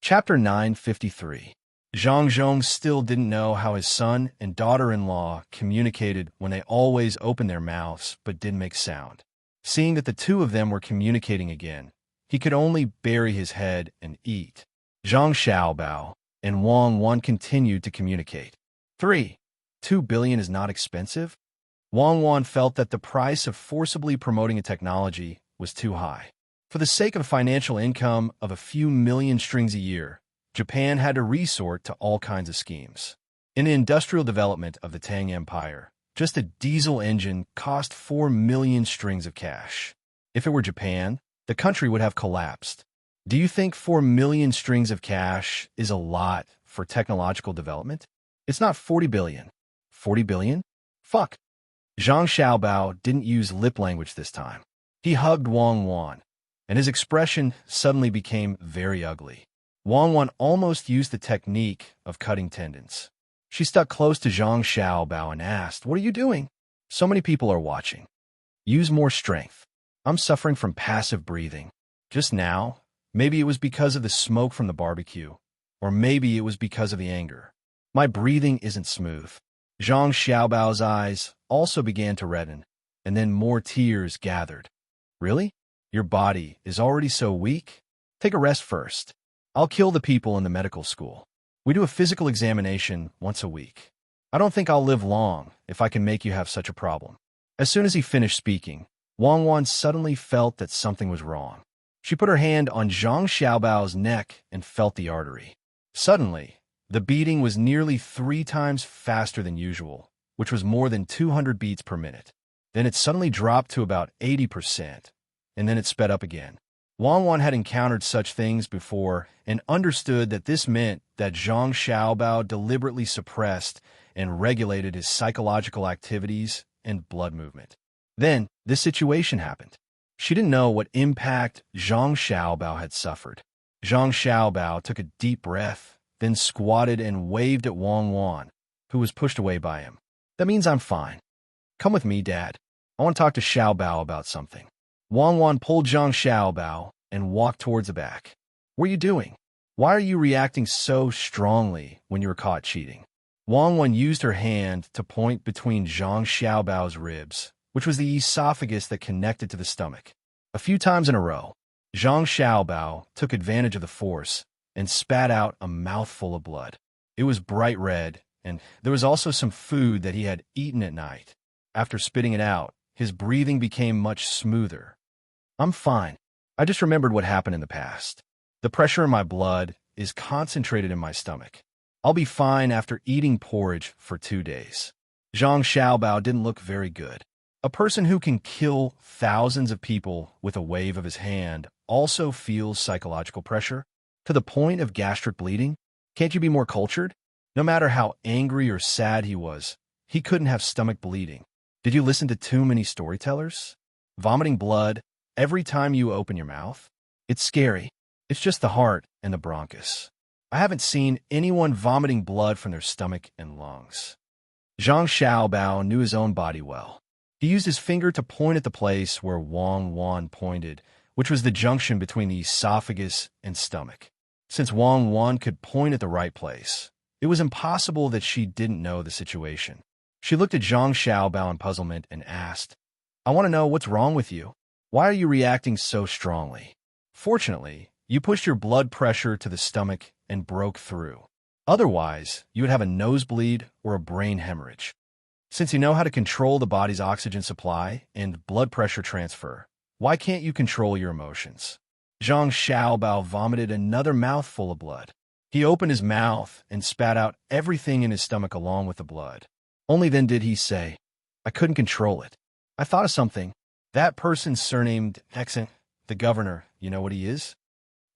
Chapter 953. Zhang Zhong still didn't know how his son and daughter-in-law communicated when they always opened their mouths but didn't make sound. Seeing that the two of them were communicating again, he could only bury his head and eat. Zhang Xiaobao and Wang Wan continued to communicate. 3. 2 billion is not expensive? Wang Wan felt that the price of forcibly promoting a technology was too high. For the sake of financial income of a few million strings a year, Japan had to resort to all kinds of schemes. In the industrial development of the Tang Empire, just a diesel engine cost 4 million strings of cash. If it were Japan, the country would have collapsed. Do you think 4 million strings of cash is a lot for technological development? It's not 40 billion. 40 billion? Fuck. Zhang Xiaobao didn't use lip language this time. He hugged Wang Wan, and his expression suddenly became very ugly. Wang Wan almost used the technique of cutting tendons. She stuck close to Zhang Xiaobao and asked, "What are you doing? So many people are watching. Use more strength. I'm suffering from passive breathing. Just now, maybe it was because of the smoke from the barbecue, or maybe it was because of the anger. My breathing isn't smooth." Zhang Xiaobao's eyes also began to redden, and then more tears gathered. "Really? Your body is already so weak? Take a rest first. I'll kill the people in the medical school. We do a physical examination once a week. I don't think I'll live long if I can make you have such a problem." As soon as he finished speaking, Wang Wan suddenly felt that something was wrong. She put her hand on Zhang Xiaobao's neck and felt the artery. Suddenly, the beating was nearly 3 times faster than usual, which was more than 200 beats per minute. Then it suddenly dropped to about 80%, and then it sped up again. Wang Wan had encountered such things before and understood that this meant that Zhang Xiaobao deliberately suppressed and regulated his psychological activities and blood movement. Then, this situation happened. She didn't know what impact Zhang Xiaobao had suffered. Zhang Xiaobao took a deep breath, then squatted and waved at Wang Wan, who was pushed away by him. "That means I'm fine. Come with me, Dad. I want to talk to Xiaobao about something." Wang Wan pulled Zhang Xiaobao and walked towards the back. "What are you doing? Why are you reacting so strongly when you were caught cheating?" Wang Wan used her hand to point between Zhang Xiaobao's ribs, which was the esophagus that connected to the stomach. A few times in a row, Zhang Xiaobao took advantage of the force and spat out a mouthful of blood. It was bright red, and there was also some food that he had eaten at night. After spitting it out, his breathing became much smoother. "I'm fine. I just remembered what happened in the past. The pressure in my blood is concentrated in my stomach. I'll be fine after eating porridge for 2 days." Zhang Xiaobao didn't look very good. A person who can kill thousands of people with a wave of his hand also feels psychological pressure, to the point of gastric bleeding. Can't you be more cultured? No matter how angry or sad he was, he couldn't have stomach bleeding. Did you listen to too many storytellers? Vomiting blood every time you open your mouth? It's scary. It's just the heart and the bronchus. I haven't seen anyone vomiting blood from their stomach and lungs. Zhang Xiaobao knew his own body well. He used his finger to point at the place where Wang Wan pointed, which was the junction between the esophagus and stomach. Since Wang Wan could point at the right place, it was impossible that she didn't know the situation. She looked at Zhang Xiaobao in puzzlement and asked, "I want to know what's wrong with you. Why are you reacting so strongly? Fortunately, you pushed your blood pressure to the stomach and broke through. Otherwise, you would have a nosebleed or a brain hemorrhage. Since you know how to control the body's oxygen supply and blood pressure transfer, why can't you control your emotions?" Zhang Xiaobao vomited another mouthful of blood. He opened his mouth and spat out everything in his stomach along with the blood. Only then did he say, "I couldn't control it. I thought of something. That person surnamed Hexen, the governor, you know what he is?"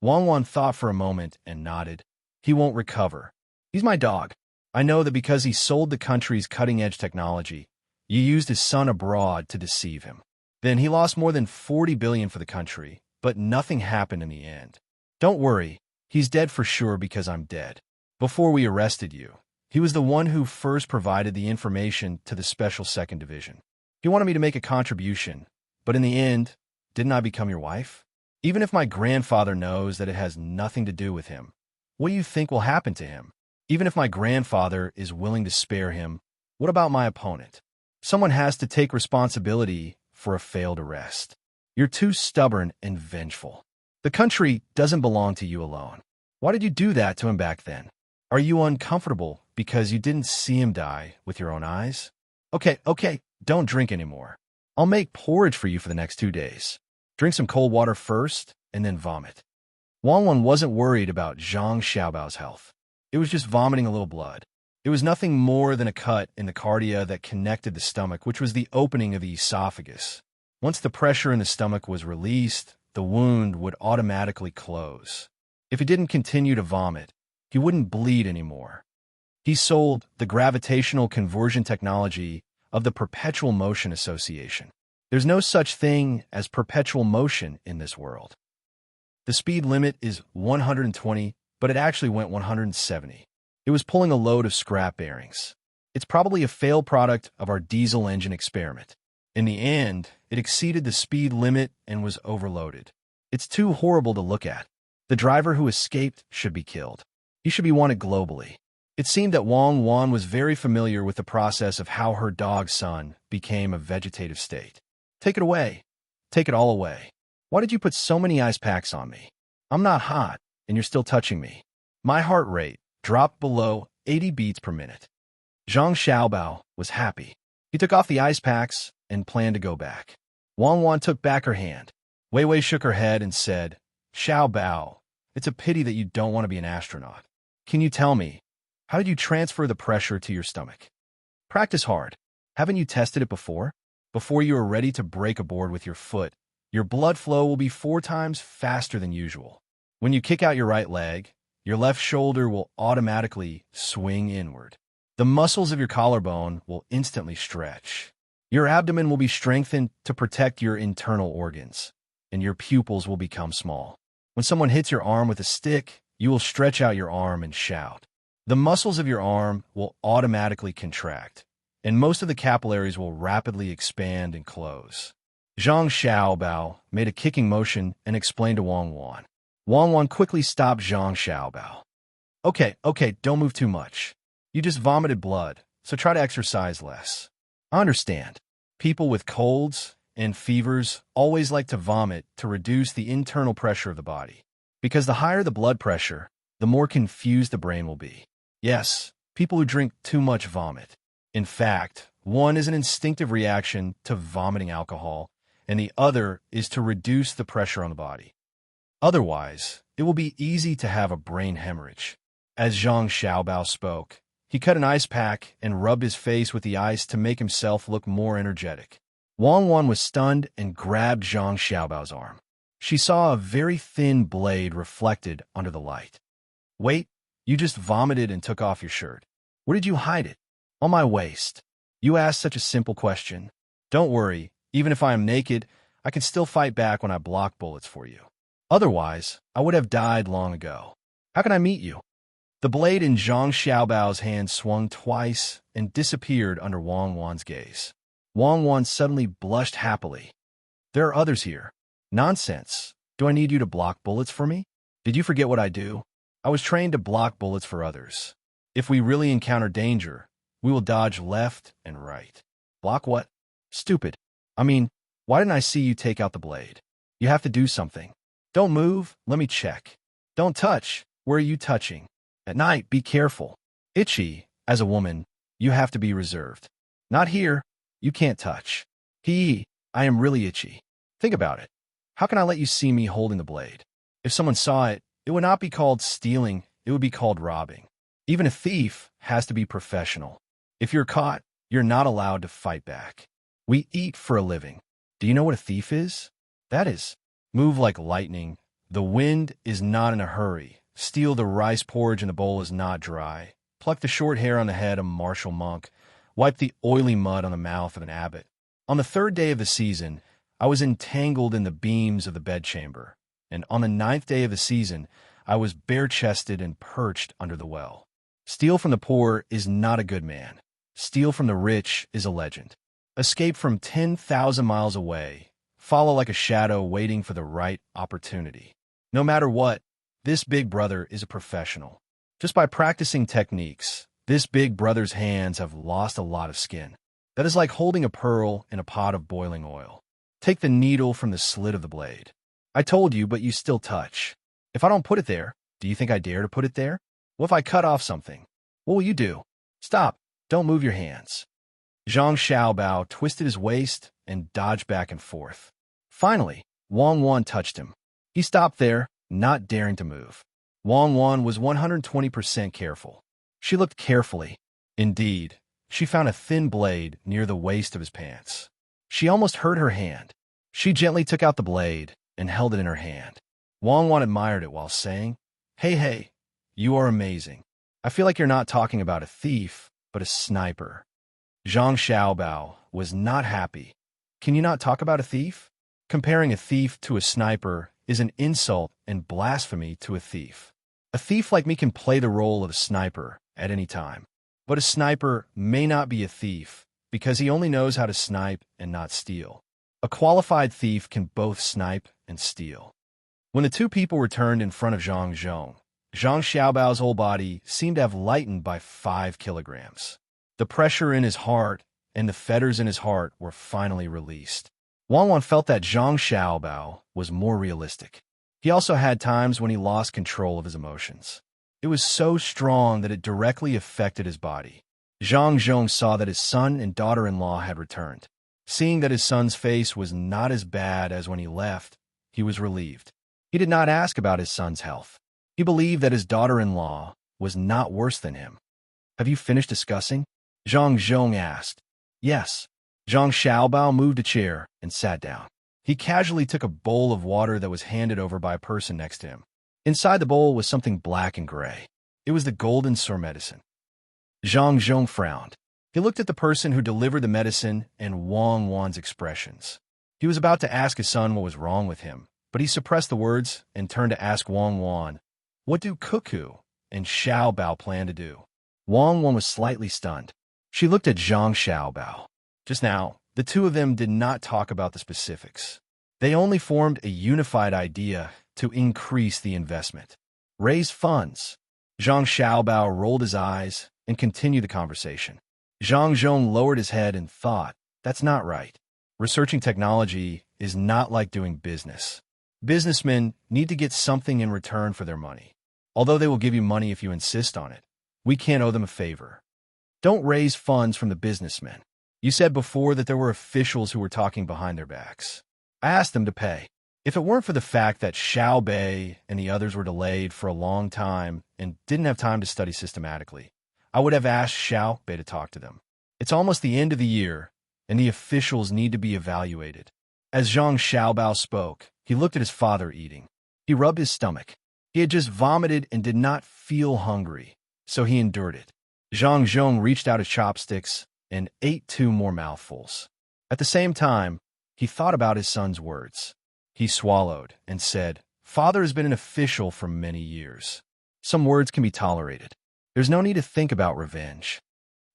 Wang Wan thought for a moment and nodded. "He won't recover. He's my dog. I know that because he sold the country's cutting-edge technology, you used his son abroad to deceive him. Then he lost more than 40 billion for the country, but nothing happened in the end. Don't worry, he's dead for sure because I'm dead. Before we arrested you, he was the one who first provided the information to the Special Second Division. He wanted me to make a contribution, but in the end, didn't I become your wife? Even if my grandfather knows that it has nothing to do with him, What do you think will happen to him? Even if my grandfather is willing to spare him, what about my opponent? Someone has to take responsibility for a failed arrest. You're too stubborn and vengeful. The country doesn't belong to you alone. Why did you do that to him back then? Are you uncomfortable because you didn't see him die with your own eyes? Okay, don't drink anymore. I'll make porridge for you for the next 2 days. Drink some cold water first, and then vomit. Wang Wan wasn't worried about Zhang Xiaobao's health. It was just vomiting a little blood. It was nothing more than a cut in the cardia that connected the stomach, which was the opening of the esophagus. Once the pressure in the stomach was released, the wound would automatically close. If he didn't continue to vomit, he wouldn't bleed anymore. He sold the gravitational conversion technology of the Perpetual Motion Association. There's no such thing as perpetual motion in this world. The speed limit is 120, but it actually went 170. It was pulling a load of scrap bearings. It's probably a failed product of our diesel engine experiment. In the end, it exceeded the speed limit and was overloaded. It's too horrible to look at. The driver who escaped should be killed. He should be wanted globally. It seemed that Wang Wan was very familiar with the process of how her dog's son became a vegetative state. Take it away. Take it all away. Why did you put so many ice packs on me? I'm not hot, and you're still touching me. My heart rate dropped below 80 beats per minute. Zhang Xiaobao was happy. He took off the ice packs and planned to go back. Wang Wan took back her hand. Wei Wei shook her head and said, Xiaobao, it's a pity that you don't want to be an astronaut. Can you tell me, how did you transfer the pressure to your stomach? Practice hard. Haven't you tested it before? Before you are ready to break a board with your foot, your blood flow will be 4 times faster than usual. When you kick out your right leg, your left shoulder will automatically swing inward. The muscles of your collarbone will instantly stretch. Your abdomen will be strengthened to protect your internal organs, and your pupils will become small. When someone hits your arm with a stick, you will stretch out your arm and shout. The muscles of your arm will automatically contract, and most of the capillaries will rapidly expand and close. Zhang Xiaobao made a kicking motion and explained to Wang Wan. Wang Wan quickly stopped Zhang Xiaobao. Okay, don't move too much. You just vomited blood, so try to exercise less. I understand. People with colds and fevers always like to vomit to reduce the internal pressure of the body. Because the higher the blood pressure, the more confused the brain will be. Yes, people who drink too much vomit. In fact, one is an instinctive reaction to vomiting alcohol, and the other is to reduce the pressure on the body. Otherwise, it will be easy to have a brain hemorrhage. As Zhang Xiaobao spoke, he cut an ice pack and rubbed his face with the ice to make himself look more energetic. Wang Wan was stunned and grabbed Zhang Xiaobao's arm. She saw a very thin blade reflected under the light. Wait, you just vomited and took off your shirt. Where did you hide it? On my waist. You asked such a simple question. Don't worry, even if I am naked, I can still fight back when I block bullets for you. Otherwise, I would have died long ago. How can I meet you? The blade in Zhang Xiaobao's hand swung twice and disappeared under Wang Wan's gaze. Wang Wan suddenly blushed happily. There are others here. Nonsense. Do I need you to block bullets for me? Did you forget what I do? I was trained to block bullets for others. If we really encounter danger, we will dodge left and right. Block what? Stupid. I mean, why didn't I see you take out the blade? You have to do something. Don't move. Let me check. Don't touch. Where are you touching? At night, be careful. Itchy. As a woman, you have to be reserved. Not here. You can't touch. I am really itchy. Think about it. How can I let you see me holding the blade? If someone saw it, it would not be called stealing. It would be called robbing. Even a thief has to be professional. If you're caught, you're not allowed to fight back. We eat for a living. Do you know what a thief is? That is, move like lightning. The wind is not in a hurry. Steal the rice porridge and the bowl is not dry. Pluck the short hair on the head of a martial monk. Wipe the oily mud on the mouth of an abbot. On the 3rd day of the season, I was entangled in the beams of the bedchamber, and on the 9th day of the season, I was bare-chested and perched under the well. Steal from the poor is not a good man. Steal from the rich is a legend. Escape from 10,000 miles away. Follow like a shadow waiting for the right opportunity. No matter what, This big brother is a professional. Just by practicing techniques, this big brother's hands have lost a lot of skin. That is like holding a pearl in a pot of boiling oil. Take the needle from the slit of the blade. I told you, but you still touch. If I don't put it there, do you think I dare to put it there? What if I cut off something? What will you do? Stop. Don't move your hands. Zhang Xiaobao twisted his waist and dodged back and forth. Finally, Wang Wan touched him. He stopped there, not daring to move. Wang Wan was 120% careful. She looked carefully. Indeed, she found a thin blade near the waist of his pants. She almost hurt her hand. She gently took out the blade and held it in her hand. Wang Wan admired it while saying, Hey, you are amazing. I feel like you're not talking about a thief, but a sniper. Zhang Xiaobao was not happy. Can you not talk about a thief? Comparing a thief to a sniper is an insult and blasphemy to a thief. A thief like me can play the role of a sniper at any time. But a sniper may not be a thief because he only knows how to snipe and not steal. A qualified thief can both snipe and steal. When the two people returned in front of Zhang Xiaobao's whole body seemed to have lightened by 5 kilograms. The pressure in his heart and the fetters in his heart were finally released. Wang Wan felt that Zhang Xiaobao was more realistic. He also had times when he lost control of his emotions. It was so strong that it directly affected his body. Zhang saw that his son and daughter-in-law had returned. Seeing that his son's face was not as bad as when he left, he was relieved. He did not ask about his son's health. He believed that his daughter-in-law was not worse than him. Have you finished discussing? Zhang asked. Yes. Zhang Xiaobao moved a chair and sat down. He casually took a bowl of water that was handed over by a person next to him. Inside the bowl was something black and gray. It was the golden sword medicine. Zhang frowned. He looked at the person who delivered the medicine and Wang Wan's expressions. He was about to ask his son what was wrong with him, but he suppressed the words and turned to ask Wang Wan, what do Cuckoo and Xiaobao plan to do? Wang Wan was slightly stunned. She looked at Zhang Xiaobao. Just now, the two of them did not talk about the specifics. They only formed a unified idea to increase the investment. Raise funds. Zhang Xiaobao rolled his eyes and continued the conversation. Zhang lowered his head and thought, that's not right. Researching technology is not like doing business. Businessmen need to get something in return for their money. Although they will give you money if you insist on it, we can't owe them a favor. Don't raise funds from the businessmen. You said before that there were officials who were talking behind their backs. I asked them to pay. If it weren't for the fact that Xiao Bei and the others were delayed for a long time and didn't have time to study systematically, I would have asked Xiao Bei to talk to them. It's almost the end of the year, and the officials need to be evaluated. As Zhang Xiaobao spoke, he looked at his father eating. He rubbed his stomach. He had just vomited and did not feel hungry, so he endured it. Zhang reached out his chopsticks and ate 2 more mouthfuls. At the same time, he thought about his son's words. He swallowed and said, Father has been an official for many years. Some words can be tolerated. There's no need to think about revenge.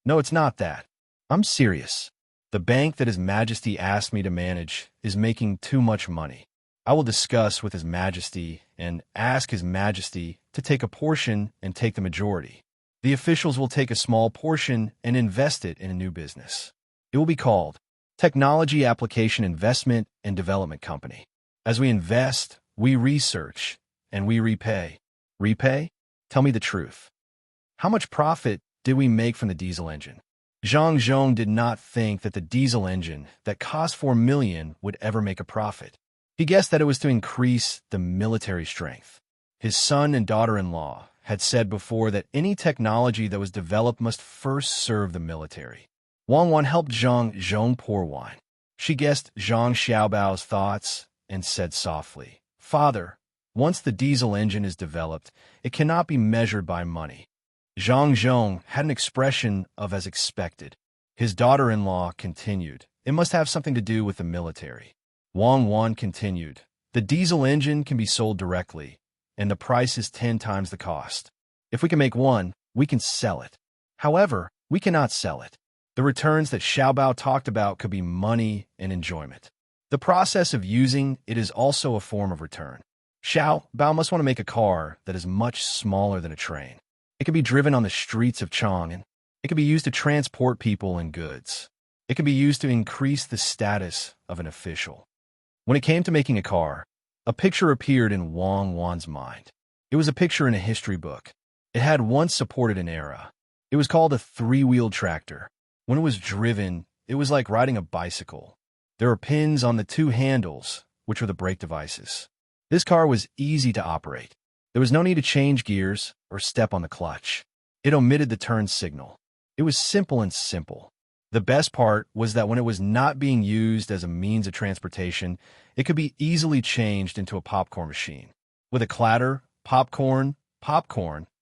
No, it's not that. I'm serious. The bank that His Majesty asked me to manage is making too much money. I will discuss with His Majesty and ask His Majesty to take a portion and take the majority. The officials will take a small portion and invest it in a new business. It will be called Technology Application Investment and Development Company. As we invest, we research, and we repay. Repay? Tell me the truth. How much profit did we make from the diesel engine? Zhang did not think that the diesel engine that cost 4 million would ever make a profit. He guessed that it was to increase the military strength. His son and daughter-in-law had said before that any technology that was developed must first serve the military. Wang Wan helped Zhang pour wine. She guessed Zhang Xiaobao's thoughts and said softly, Father, once the diesel engine is developed, it cannot be measured by money. Zhang had an expression of as expected. His daughter-in-law continued, it must have something to do with the military. Wang Wan continued, the diesel engine can be sold directly, and the price is 10 times the cost. If we can make one, we can sell it. However, we cannot sell it. The returns that Xiaobao talked about could be money and enjoyment. The process of using it is also a form of return. Xiao Bao must want to make a car that is much smaller than a train. It can be driven on the streets of Chang'an. It can be used to transport people and goods. It can be used to increase the status of an official. When it came to making a car, a picture appeared in Wang Wan's mind. It was a picture in a history book. It had once supported an era. It was called a three-wheeled tractor. When it was driven, it was like riding a bicycle. There were pins on the two handles, which were the brake devices. This car was easy to operate. There was no need to change gears or step on the clutch. It omitted the turn signal. It was simple and simple. The best part was that when it was not being used as a means of transportation, it could be easily changed into a popcorn machine. With a clatter, popcorn,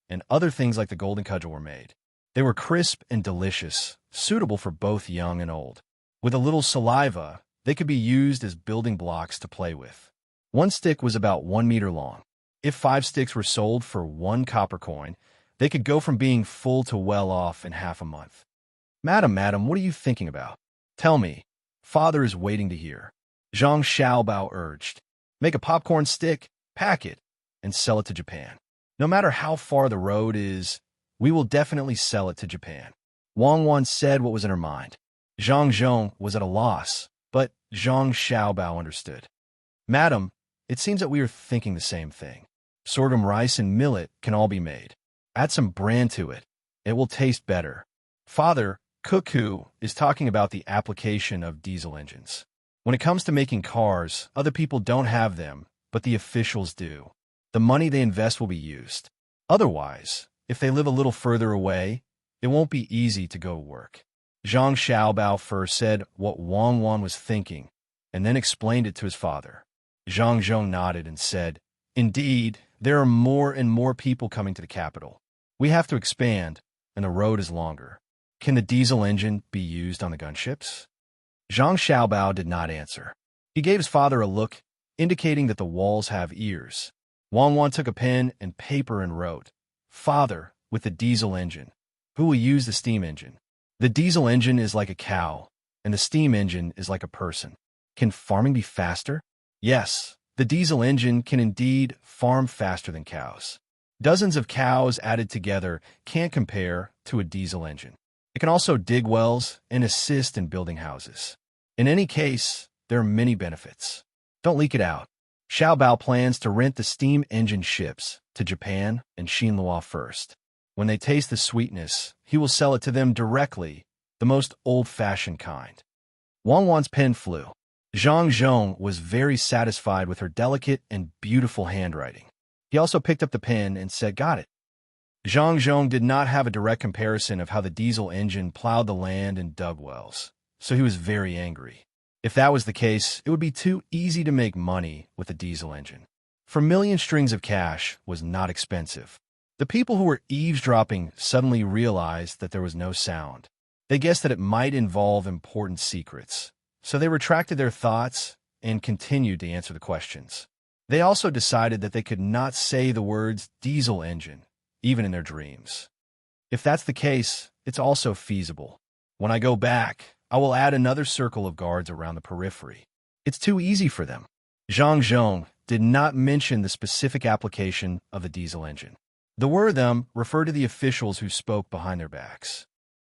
and other things like the golden cudgel were made. They were crisp and delicious, suitable for both young and old. With a little saliva, they could be used as building blocks to play with. One stick was about 1 meter long. If 5 sticks were sold for 1 copper coin, they could go from being full to well off in half a month. Madam, what are you thinking about? Tell me. Father is waiting to hear. Zhang Xiaobao urged. Make a popcorn stick, pack it, and sell it to Japan. No matter how far the road is, we will definitely sell it to Japan. Wang Wan said what was in her mind. Zhang Zhong was at a loss, but Zhang Xiaobao understood. Madam, it seems that we are thinking the same thing. Sorghum rice and millet can all be made. Add some bran to it. It will taste better. Father, Cuckoo is talking about the application of diesel engines. When it comes to making cars, other people don't have them, but the officials do. The money they invest will be used. Otherwise, if they live a little further away, it won't be easy to go to work. Zhang Xiaobao first said what Wang Wan was thinking, and then explained it to his father. Zhang Zhong nodded and said, Indeed, there are more and more people coming to the capital. We have to expand, and the road is longer. Can the diesel engine be used on the gunships? Zhang Xiaobao did not answer. He gave his father a look, indicating that the walls have ears. Wang Wan took a pen and paper and wrote, Father, with the diesel engine. Who will use the steam engine? The diesel engine is like a cow, and the steam engine is like a person. Can farming be faster? Yes, the diesel engine can indeed farm faster than cows. Dozens of cows added together can't compare to a diesel engine. It can also dig wells and assist in building houses. In any case, there are many benefits. Don't leak it out. Xiaobao plans to rent the steam engine ships to Japan and Xinhua first. When they taste the sweetness, he will sell it to them directly, the most old-fashioned kind. Wang Wan's pen flew. Zhang Zhong was very satisfied with her delicate and beautiful handwriting. He also picked up the pen and said, Got it. Zhang Zhong did not have a direct comparison of how the diesel engine plowed the land and dug wells, so he was very angry. If that was the case, it would be too easy to make money with a diesel engine. For million strings of cash was not expensive. The people who were eavesdropping suddenly realized that there was no sound. They guessed that it might involve important secrets, so they retracted their thoughts and continued to answer the questions. They also decided that they could not say the words diesel engine, even in their dreams. If that's the case, it's also feasible. When I go back, I will add another circle of guards around the periphery. It's too easy for them. Zhang Zhong did not mention the specific application of the diesel engine. The word them referred to the officials who spoke behind their backs.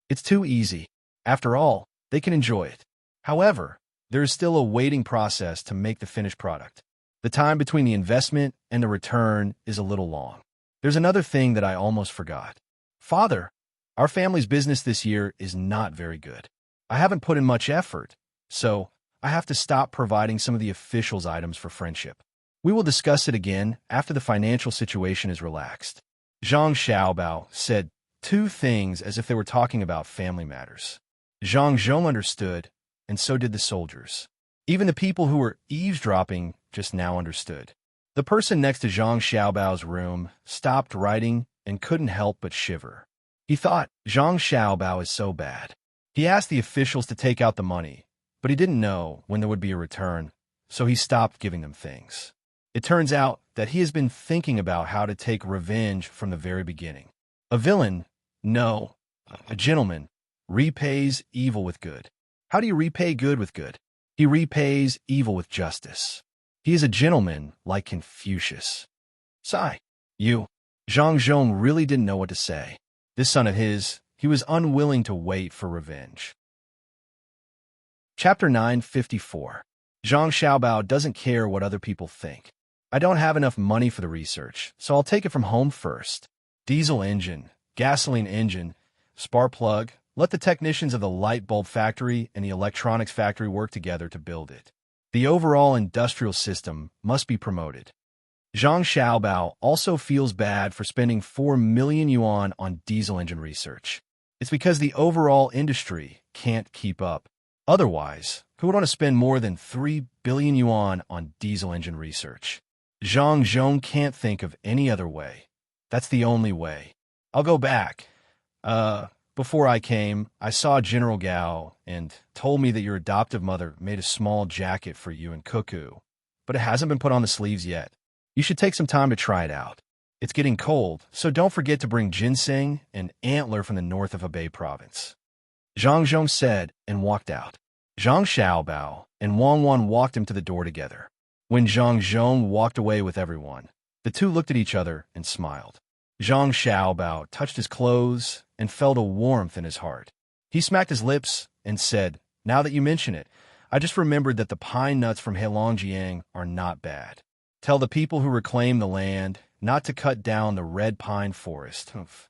It's too easy. After all, they can enjoy it. However, there is still a waiting process to make the finished product. The time between the investment and the return is a little long. There's another thing that I almost forgot. Father, our family's business this year is not very good. I haven't put in much effort, so I have to stop providing some of the officials' items for friendship. We will discuss it again after the financial situation is relaxed. Zhang Xiaobao said 2 things as if they were talking about family matters. Zhang Zhong understood, and so did the soldiers. Even the people who were eavesdropping just now understood. The person next to Zhang Xiaobao's room stopped writing and couldn't help but shiver. He thought, Zhang Xiaobao is so bad. He asked the officials to take out the money, but he didn't know when there would be a return, so he stopped giving them things. It turns out that he has been thinking about how to take revenge from the very beginning. A villain, no, a gentleman, repays evil with good. How do you repay good with good? He repays evil with justice. He is a gentleman like Confucius. Sigh. You. Zhang Zhong really didn't know what to say. This son of his, he was unwilling to wait for revenge. Chapter 954. Zhang Xiaobao doesn't care what other people think. I don't have enough money for the research, so I'll take it from home first. Diesel engine, gasoline engine, spark plug. Let the technicians of the light bulb factory and the electronics factory work together to build it. The overall industrial system must be promoted. Zhang Xiaobao also feels bad for spending 4 million yuan on diesel engine research. It's because the overall industry can't keep up. Otherwise, who would want to spend more than 3 billion yuan on diesel engine research? Zhang Zhong can't think of any other way. That's the only way. I'll go back. Before I came, I saw General Gao and told me that your adoptive mother made a small jacket for you and Cuckoo, but it hasn't been put on the sleeves yet. You should take some time to try it out. It's getting cold, so don't forget to bring ginseng and antler from the north of Hebei province. Zhang Zhong said and walked out. Zhang Xiaobao and Wang Wan walked him to the door together. When Zhang Zhong walked away with everyone, the two looked at each other and smiled. Zhang Xiaobao touched his clothes and felt a warmth in his heart. He smacked his lips and said, "Now that you mention it, I just remembered that the pine nuts from Heilongjiang are not bad. Tell the people who reclaim the land not to cut down the red pine forest." Humph.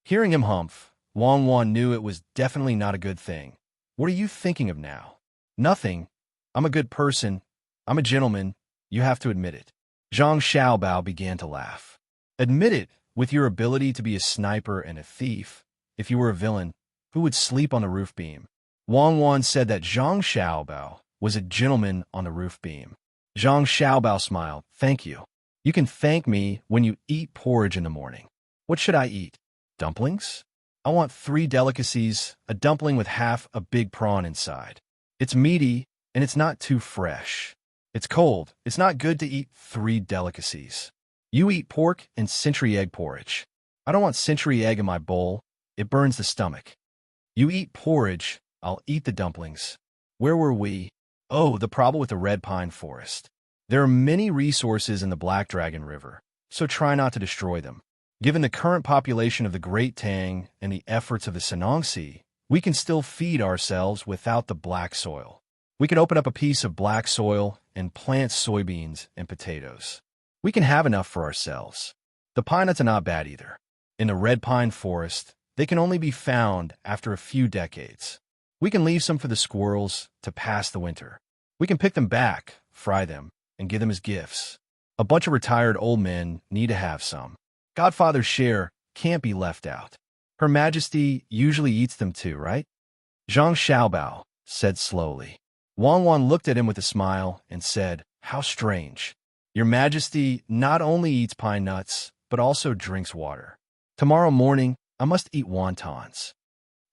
Hearing him humph, Wang Wan knew it was definitely not a good thing. What are you thinking of now? Nothing. I'm a good person. I'm a gentleman. You have to admit it. Zhang Xiaobao began to laugh. Admit it. With your ability to be a sniper and a thief, if you were a villain, who would sleep on the roof beam? Wang Wan said that Zhang Xiaobao was a gentleman on the roof beam. Zhang Xiaobao smiled. Thank you. You can thank me when you eat porridge in the morning. What should I eat? Dumplings? I want 3 delicacies, a dumpling with half a big prawn inside. It's meaty, and it's not too fresh. It's cold. It's not good to eat 3 delicacies. You eat pork and century egg porridge. I don't want century egg in my bowl. It burns the stomach. You eat porridge. I'll eat the dumplings. Where were we? Oh, the problem with the red pine forest. There are many resources in the Black Dragon River, so try not to destroy them. Given the current population of the Great Tang and the efforts of the Sanongsi, we can still feed ourselves without the black soil. We can open up a piece of black soil and plant soybeans and potatoes. We can have enough for ourselves. The pine nuts are not bad either. In the red pine forest, they can only be found after a few decades. We can leave some for the squirrels to pass the winter. We can pick them back, fry them, and give them as gifts. A bunch of retired old men need to have some. Godfather's share can't be left out. Her Majesty usually eats them too, right? Zhang Xiaobao said slowly. Wang Wan looked at him with a smile and said, "How strange. Your Majesty not only eats pine nuts, but also drinks water. Tomorrow morning, I must eat wontons."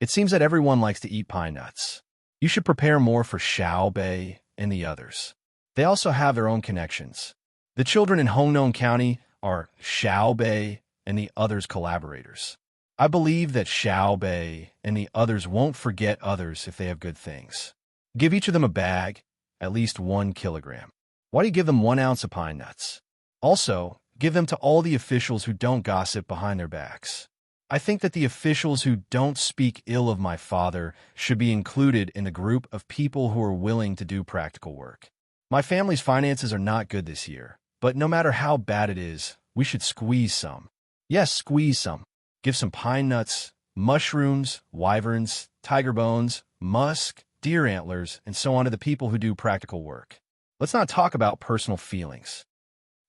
It seems that everyone likes to eat pine nuts. You should prepare more for Xiao Bei and the others. They also have their own connections. The children in Hongnon County are Xiao Bei and the others' collaborators. I believe that Xiao Bei and the others won't forget others if they have good things. Give each of them a bag, at least 1 kilogram. Why do you give them 1 ounce of pine nuts? Also, give them to all the officials who don't gossip behind their backs. I think that the officials who don't speak ill of my father should be included in the group of people who are willing to do practical work. My family's finances are not good this year, but no matter how bad it is, we should squeeze some. Yes, squeeze some. Give some pine nuts, mushrooms, wyverns, tiger bones, musk, deer antlers, and so on to the people who do practical work. Let's not talk about personal feelings.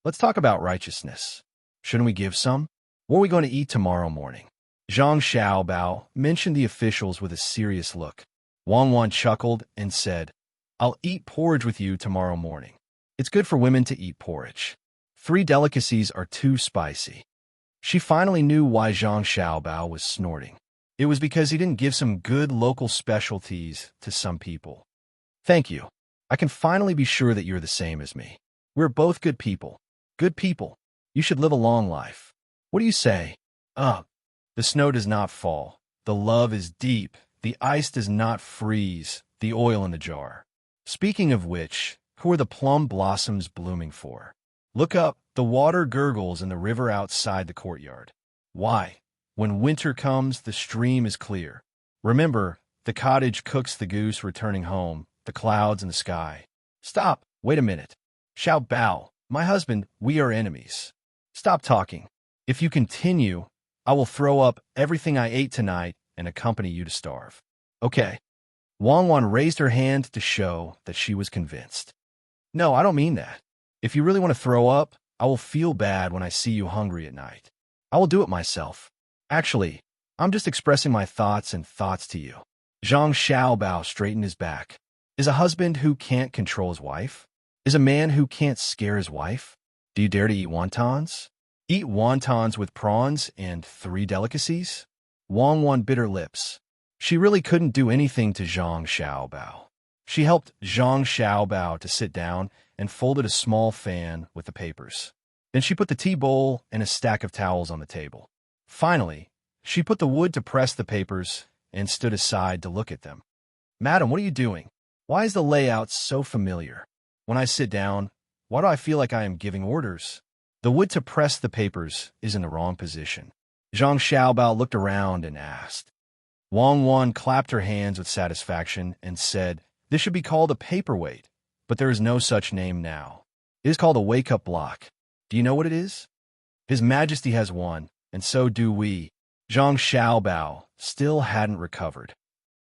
Let's talk about righteousness. Shouldn't we give some? What are we going to eat tomorrow morning? Zhang Xiaobao mentioned the officials with a serious look. Wang Wan chuckled and said, "I'll eat porridge with you tomorrow morning. It's good for women to eat porridge. 3 delicacies are too spicy." She finally knew why Zhang Xiaobao was snorting. It was because he didn't give some good local specialties to some people. "Thank you. I can finally be sure that you're the same as me. We're both good people. Good people. You should live a long life. What do you say?" The snow does not fall. The love is deep. The ice does not freeze. The oil in the jar. Speaking of which, Who are the plum blossoms blooming for? Look up, the water gurgles in the river outside the courtyard. Why? When winter comes, the stream is clear. Remember, the cottage cooks the goose returning home, the clouds in the sky. Stop, wait a minute. Shout bow, my husband, we are enemies. Stop talking. If you continue, I will throw up everything I ate tonight and accompany you to starve. Okay. Wang Wan raised her hand to show that she was convinced. No, I don't mean that. If you really want to throw up, I will feel bad when I see you hungry at night. I will do it myself. Actually, I'm just expressing my thoughts to you. Zhang Xiaobao straightened his back. Is a husband who can't control his wife? Is a man who can't scare his wife? Do you dare to eat wontons? Eat wontons with prawns and 3 delicacies? Wang Wan bit her lips. She really couldn't do anything to Zhang Xiaobao. She helped Zhang Xiaobao to sit down and folded a small fan with the papers. Then she put the tea bowl and a stack of towels on the table. Finally, she put the wood to press the papers and stood aside to look at them. Madam, what are you doing? Why is the layout so familiar? When I sit down, why do I feel like I am giving orders? The wood to press the papers is in the wrong position. Zhang Xiaobao looked around and asked. Wang Wan clapped her hands with satisfaction and said, this should be called a paperweight, but there is no such name now. It is called a wake-up block. Do you know what it is? His Majesty has one, and so do we. Zhang Xiaobao still hadn't recovered.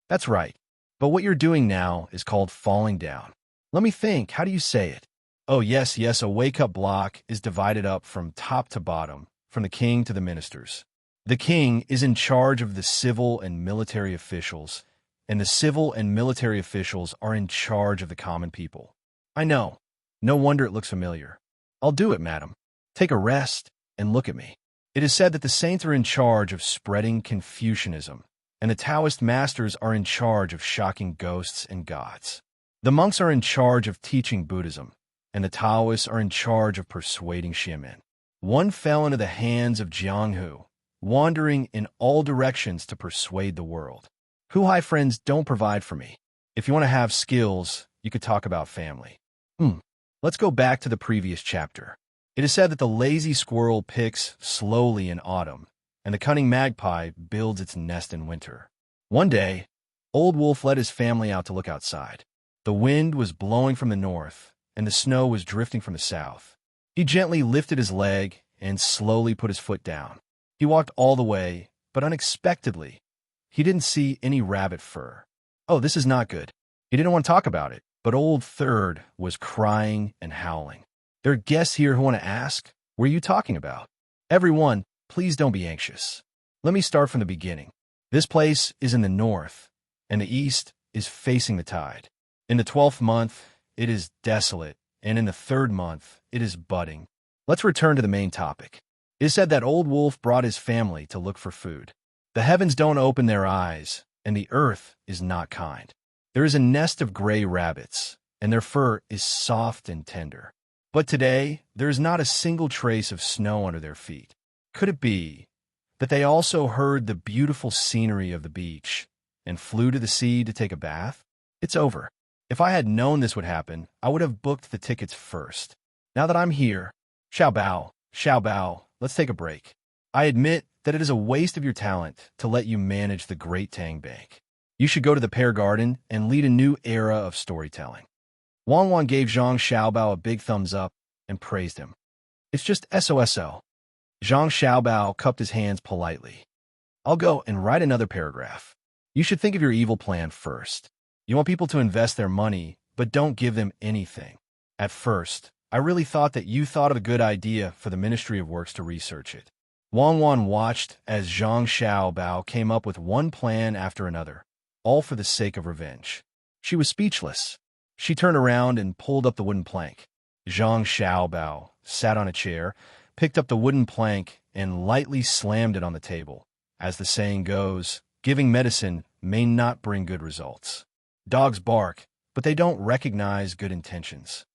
That's right, but what you're doing now is called falling down. Let me think, how do you say it? Oh, yes, a wake-up block is divided up from top to bottom, from the king to the ministers. The king is in charge of the civil and military officials, and the civil and military officials are in charge of the common people. I know. No wonder it looks familiar. I'll do it, madam. Take a rest and look at me. It is said that the saints are in charge of spreading Confucianism, and the Taoist masters are in charge of shocking ghosts and gods. The monks are in charge of teaching Buddhism, and the Taoists are in charge of persuading Xiamen. One fell into the hands of Jianghu, wandering in all directions to persuade the world. Hu-Hai friends don't provide for me. If you want to have skills, you could talk about family. Let's go back to the previous chapter. It is said that the lazy squirrel picks slowly in autumn, and the cunning magpie builds its nest in winter. One day, Old Wolf led his family out to look outside. The wind was blowing from the north, and the snow was drifting from the south. He gently lifted his leg and slowly put his foot down. He walked all the way, but unexpectedly, he didn't see any rabbit fur. Oh, this is not good. He didn't want to talk about it, but Old Third was crying and howling. There are guests here who want to ask, what are you talking about? Everyone, please don't be anxious. Let me start from the beginning. This place is in the north, and the east is facing the tide. In the 12th month, it is desolate, and in the 3rd month, it is budding. Let's return to the main topic. It is said that Old Wolf brought his family to look for food. The heavens don't open their eyes, and the earth is not kind. There is a nest of gray rabbits, and their fur is soft and tender. But today, there is not a single trace of snow under their feet. Could it be that they also heard the beautiful scenery of the beach and flew to the sea to take a bath? It's over. If I had known this would happen, I would have booked the tickets first. Now that I'm here, Xiaobao, let's take a break. I admit that it is a waste of your talent to let you manage the Great Tang Bank. You should go to the Pear Garden and lead a new era of storytelling. Wang Wan gave Zhang Xiaobao a big thumbs up and praised him. It's just SOSO. Zhang Xiaobao cupped his hands politely. I'll go and write another paragraph. You should think of your evil plan first. You want people to invest their money, but don't give them anything. At first, I really thought that you thought of a good idea for the Ministry of Works to research it. Wang Wan watched as Zhang Xiaobao came up with one plan after another, all for the sake of revenge. She was speechless. She turned around and pulled up the wooden plank. Zhang Xiaobao sat on a chair, picked up the wooden plank, and lightly slammed it on the table. As the saying goes, giving medicine may not bring good results. Dogs bark, but they don't recognize good intentions.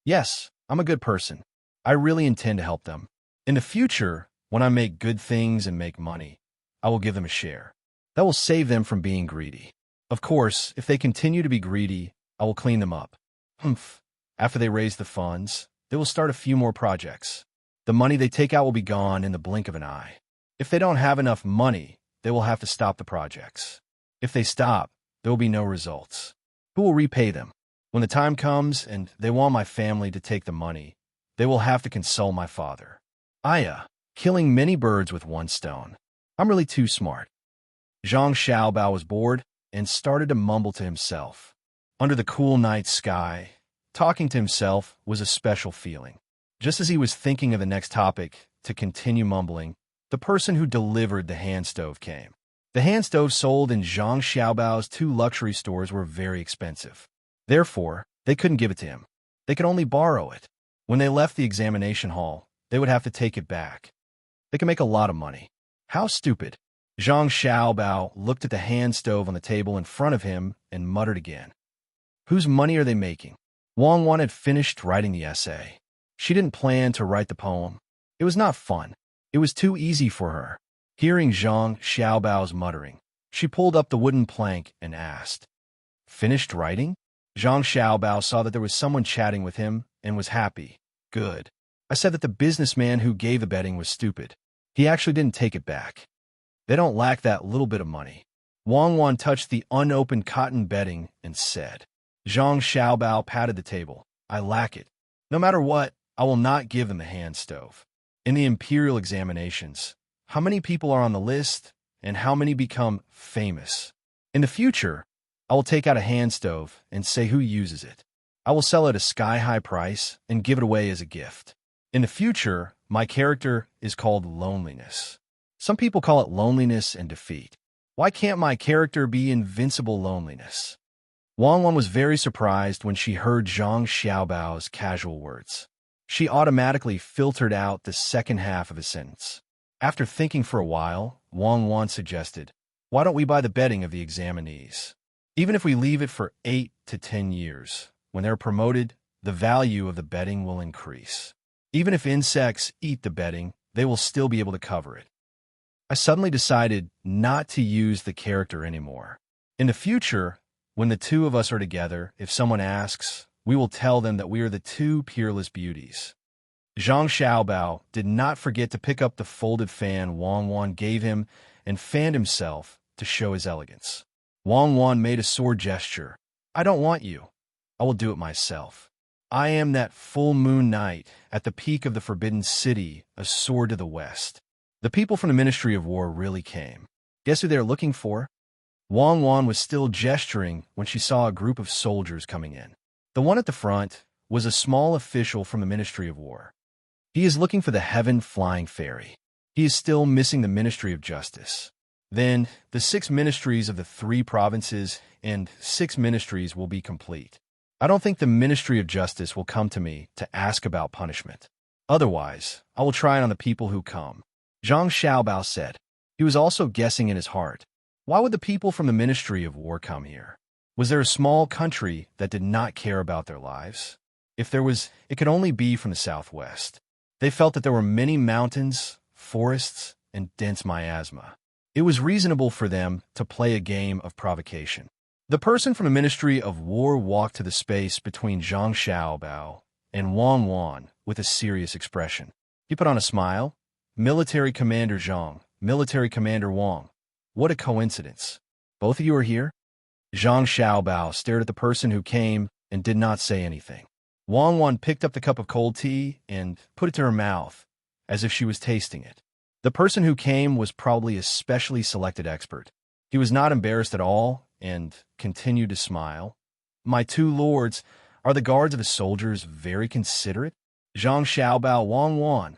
Yes, I'm a good person. I really intend to help them. In the future, when I make good things and make money, I will give them a share. That will save them from being greedy. Of course, if they continue to be greedy, I will clean them up. After they raise the funds, they will start a few more projects. The money they take out will be gone in the blink of an eye. If they don't have enough money, they will have to stop the projects. If they stop, there will be no results. Who will repay them? When the time comes and they want my family to take the money, they will have to console my father. Killing many birds with one stone. I'm really too smart. Zhang Xiaobao was bored and started to mumble to himself. Under the cool night sky, talking to himself was a special feeling. Just as he was thinking of the next topic to continue mumbling, the person who delivered the hand stove came. The hand stove sold in Zhang Xiaobao's 2 luxury stores were very expensive. Therefore, they couldn't give it to him. They could only borrow it. When they left the examination hall, they would have to take it back. They could make a lot of money. How stupid. Zhang Xiaobao looked at the hand stove on the table in front of him and muttered again. Whose money are they making? Wang Wan had finished writing the essay. She didn't plan to write the poem. It was not fun. It was too easy for her. Hearing Zhang Xiaobao's muttering, she pulled up the wooden plank and asked, Finished writing? Zhang Xiaobao saw that there was someone chatting with him and was happy. Good. I said that the businessman who gave the bedding was stupid. He actually didn't take it back. They don't lack that little bit of money. Wang Wan touched the unopened cotton bedding and said, Zhang Xiaobao patted the table. I lack it. No matter what, I will not give them the hand stove. In the imperial examinations, how many people are on the list and how many become famous? In the future, I will take out a hand stove and say who uses it. I will sell it at a sky-high price and give it away as a gift. In the future, my character is called Loneliness. Some people call it loneliness and defeat. Why can't my character be Invincible Loneliness? Wang Wan was very surprised when she heard Zhang Xiaobao's casual words. She automatically filtered out the second half of his sentence. After thinking for a while, Wang Wan suggested, why don't we buy the bedding of the examinees? Even if we leave it for 8 to 10 years, when they're promoted, the value of the bedding will increase. Even if insects eat the bedding, they will still be able to cover it. I suddenly decided not to use the character anymore. In the future, when the 2 of us are together, if someone asks, we will tell them that we are the 2 peerless beauties. Zhang Xiaobao did not forget to pick up the folded fan Wang Wan gave him and fanned himself to show his elegance. Wang Wan made a sword gesture. I don't want you. I will do it myself. I am that full moon night at the peak of the Forbidden City, a sword to the west. The people from the Ministry of War really came. Guess who they're looking for? Wang Wan was still gesturing when she saw a group of soldiers coming in. The one at the front was a small official from the Ministry of War. He is looking for the heaven-flying fairy. He is still missing the Ministry of Justice. Then, the 6 ministries of the 3 provinces and 6 ministries will be complete. I don't think the Ministry of Justice will come to me to ask about punishment. Otherwise, I will try it on the people who come. Zhang Xiaobao said. He was also guessing in his heart. Why would the people from the Ministry of War come here? Was there a small country that did not care about their lives? If there was, it could only be from the southwest. They felt that there were many mountains, forests, and dense miasma. It was reasonable for them to play a game of provocation. The person from the Ministry of War walked to the space between Zhang Xiaobao and Wang Wan with a serious expression. He put on a smile. Military Commander Zhang, Military Commander Wang. What a coincidence. Both of you are here? Zhang Xiaobao stared at the person who came and did not say anything. Wang Wan picked up the cup of cold tea and put it to her mouth, as if she was tasting it. The person who came was probably a specially selected expert. He was not embarrassed at all and continued to smile. My 2 lords, are the guards of the soldiers very considerate? Zhang Xiaobao Wang Wan, ?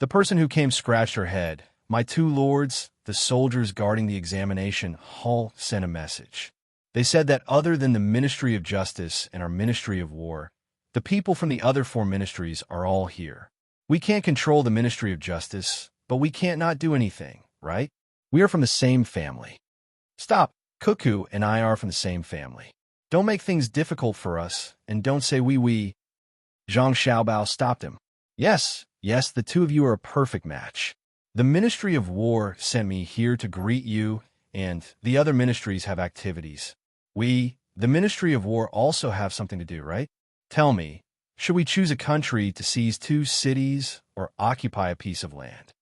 The person who came scratched her head. My 2 lords, the soldiers guarding the examination hall, sent a message. They said that other than the Ministry of Justice and our Ministry of War, the people from the other 4 ministries are all here. We can't control the Ministry of Justice, but we can't not do anything, right? We are from the same family. Stop. Cuckoo and I are from the same family. Don't make things difficult for us, and don't say we. Zhang Xiaobao stopped him. Yes, the 2 of you are a perfect match. The Ministry of War sent me here to greet you, and the other ministries have activities. We, the Ministry of War, also have something to do, right? Tell me, should we choose a country to seize 2 cities or occupy a piece of land?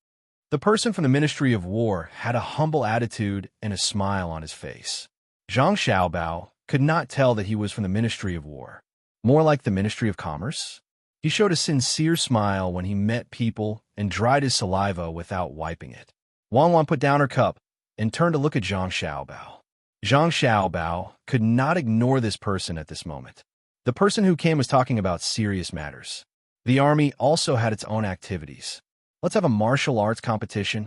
The person from the Ministry of War had a humble attitude and a smile on his face. Zhang Xiaobao could not tell that he was from the Ministry of War, more like the Ministry of Commerce. He showed a sincere smile when he met people and dried his saliva without wiping it. Wang Wan put down her cup and turned to look at Zhang Xiaobao. Zhang Xiaobao could not ignore this person at this moment. The person who came was talking about serious matters. The army also had its own activities. Let's have a martial arts competition,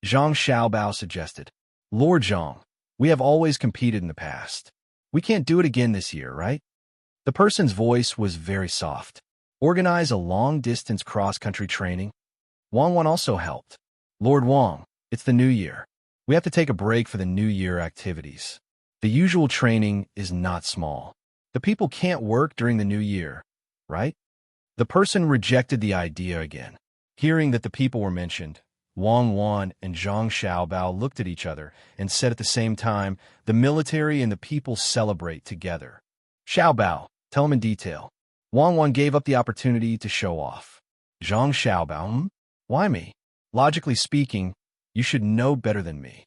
Zhang Xiaobao suggested. Lord Zhang, we have always competed in the past. We can't do it again this year, right? The person's voice was very soft. Organize a long-distance cross-country training. Wang Wan also helped. Lord Wang, it's the new year. We have to take a break for the new year activities. The usual training is not small. The people can't work during the new year, right? The person rejected the idea again. Hearing that the people were mentioned, Wang Wan and Zhang Xiaobao looked at each other and said at the same time, the military and the people celebrate together. Xiaobao, tell him in detail. Wang Wan gave up the opportunity to show off. Zhang Xiaobao, why me? Logically speaking, you should know better than me.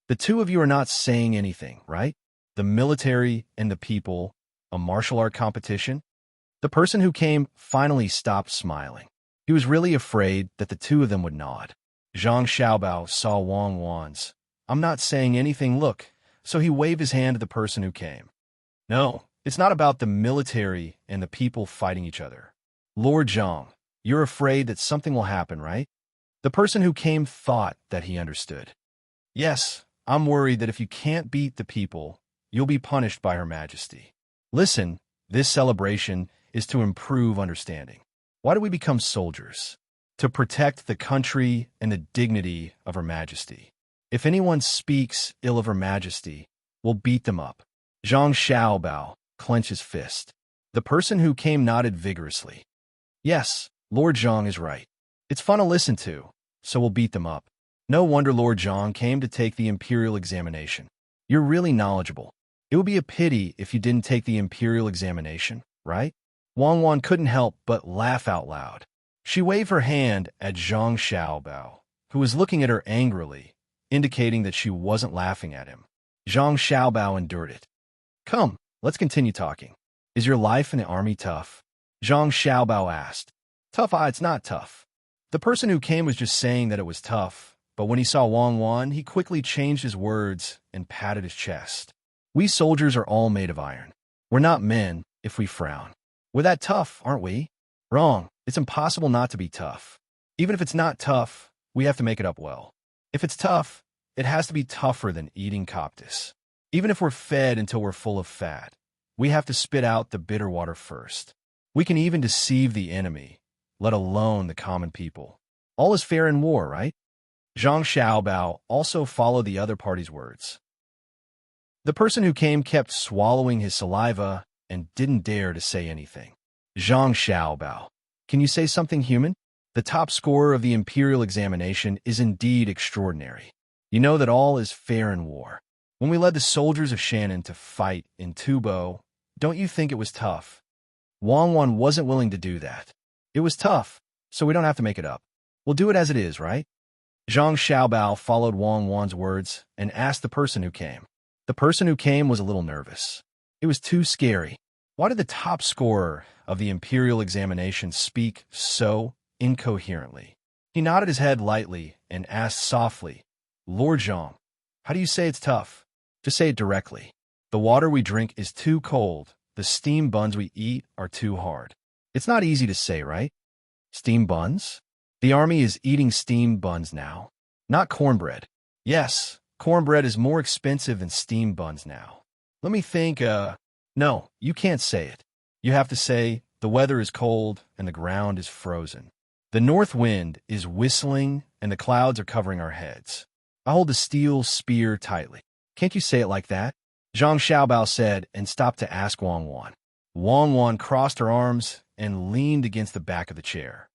The two of you are not saying anything, right? The military and the people, a martial art competition? The person who came finally stopped smiling. He was really afraid that the two of them would nod. Zhang Xiaobao saw Wang Wan's. I'm not saying anything, look. So he waved his hand to the person who came. No, it's not about the military and the people fighting each other. Lord Zhang, you're afraid that something will happen, right? The person who came thought that he understood. Yes, I'm worried that if you can't beat the people, you'll be punished by Her Majesty. Listen, this celebration is to improve understanding. Why do we become soldiers? To protect the country and the dignity of Her Majesty. If anyone speaks ill of Her Majesty, we'll beat them up. Zhang Xiaobao clenched his fist. The person who came nodded vigorously. Yes, Lord Zhang is right. It's fun to listen to, so we'll beat them up. No wonder Lord Zhang came to take the imperial examination. You're really knowledgeable. It would be a pity if you didn't take the imperial examination, right? Wang Wan couldn't help but laugh out loud. She waved her hand at Zhang Xiaobao, who was looking at her angrily, indicating that she wasn't laughing at him. Zhang Xiaobao endured it. Come, let's continue talking. Is your life in the army tough? Zhang Xiaobao asked. Tough? It's not tough. The person who came was just saying that it was tough, but when he saw Wang Wan, he quickly changed his words and patted his chest. We soldiers are all made of iron. We're not men if we frown. We're that tough, aren't we? Wrong. It's impossible not to be tough. Even if it's not tough, we have to make it up well. If it's tough, it has to be tougher than eating coptis. Even if we're fed until we're full of fat, we have to spit out the bitter water first. We can even deceive the enemy, let alone the common people. All is fair in war, right? Zhang Xiaobao also followed the other party's words. The person who came kept swallowing his saliva and didn't dare to say anything. Zhang Xiaobao, can you say something human? The top scorer of the imperial examination is indeed extraordinary. You know that all is fair in war. When we led the soldiers of Shannon to fight in Tubo, don't you think it was tough? Wang Wan wasn't willing to do that. It was tough, so we don't have to make it up. We'll do it as it is, right? Zhang Xiaobao followed Wang Wan's words and asked the person who came. The person who came was a little nervous. It was too scary. Why did the top scorer of the imperial examination speak so incoherently? He nodded his head lightly and asked softly, Lord Zhang, how do you say it's tough? Just say it directly. The water we drink is too cold. The steam buns we eat are too hard. It's not easy to say, right? Steam buns? The army is eating steamed buns now. Not cornbread. Yes, cornbread is more expensive than steamed buns now. Let me think, no, you can't say it. You have to say, the weather is cold and the ground is frozen. The north wind is whistling and the clouds are covering our heads. I hold the steel spear tightly. Can't you say it like that? Zhang Xiaobao said and stopped to ask Wang Wan. Wang Wan crossed her arms and leaned against the back of the chair.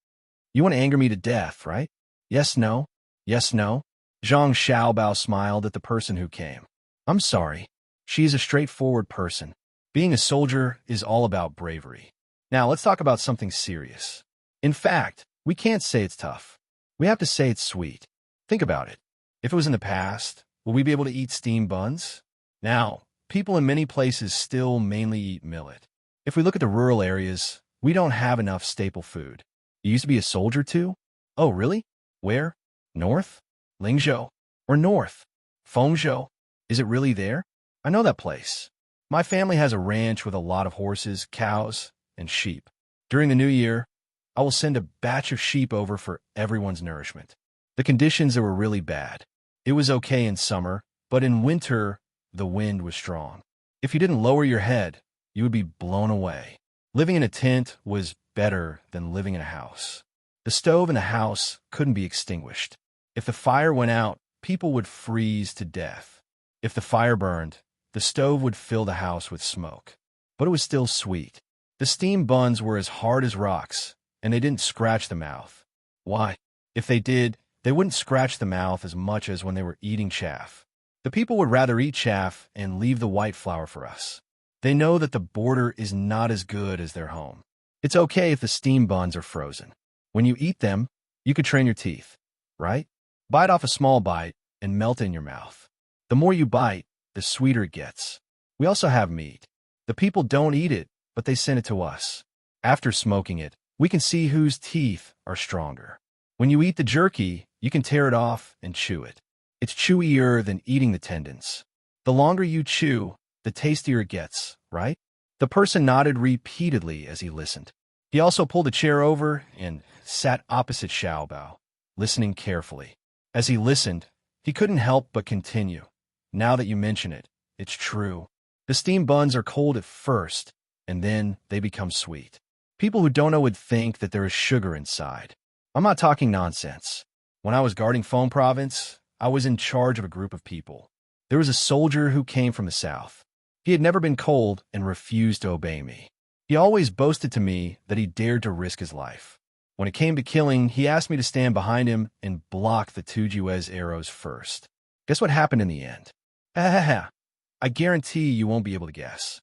You want to anger me to death, right? Yes, no? Yes, no? Zhang Xiaobao smiled at the person who came. I'm sorry. She is a straightforward person. Being a soldier is all about bravery. Now, let's talk about something serious. In fact, we can't say it's tough. We have to say it's sweet. Think about it. If it was in the past, would we be able to eat steamed buns? Now, people in many places still mainly eat millet. If we look at the rural areas, we don't have enough staple food. You used to be a soldier too? Oh, really? Where? North? Lingzhou? Or north? Fengzhou? Is it really there? I know that place. My family has a ranch with a lot of horses, cows, and sheep. During the new year, I will send a batch of sheep over for everyone's nourishment. The conditions were really bad. It was okay in summer, but in winter, the wind was strong. If you didn't lower your head, you would be blown away. Living in a tent was better than living in a house. The stove in the house couldn't be extinguished. If the fire went out, people would freeze to death. If the fire burned, the stove would fill the house with smoke. But it was still sweet. The steamed buns were as hard as rocks, and they didn't scratch the mouth. Why? If they did, they wouldn't scratch the mouth as much as when they were eating chaff. The people would rather eat chaff and leave the white flour for us. They know that the border is not as good as their home. It's okay if the steamed buns are frozen. When you eat them, you could train your teeth, right? Bite off a small bite and melt it in your mouth. The more you bite, the sweeter it gets. We also have meat. The people don't eat it, but they send it to us. After smoking it, we can see whose teeth are stronger. When you eat the jerky, you can tear it off and chew it. It's chewier than eating the tendons. The longer you chew, the tastier it gets, right? The person nodded repeatedly as he listened. He also pulled a chair over and sat opposite Xiaobao, listening carefully. As he listened, he couldn't help but continue. Now that you mention it, it's true. The steamed buns are cold at first, and then they become sweet. People who don't know would think that there is sugar inside. I'm not talking nonsense. When I was guarding Feng Province, I was in charge of a group of people. There was a soldier who came from the south. He had never been cold and refused to obey me. He always boasted to me that he dared to risk his life. When it came to killing, he asked me to stand behind him and block the Tujue's arrows first. Guess what happened in the end? I guarantee you won't be able to guess.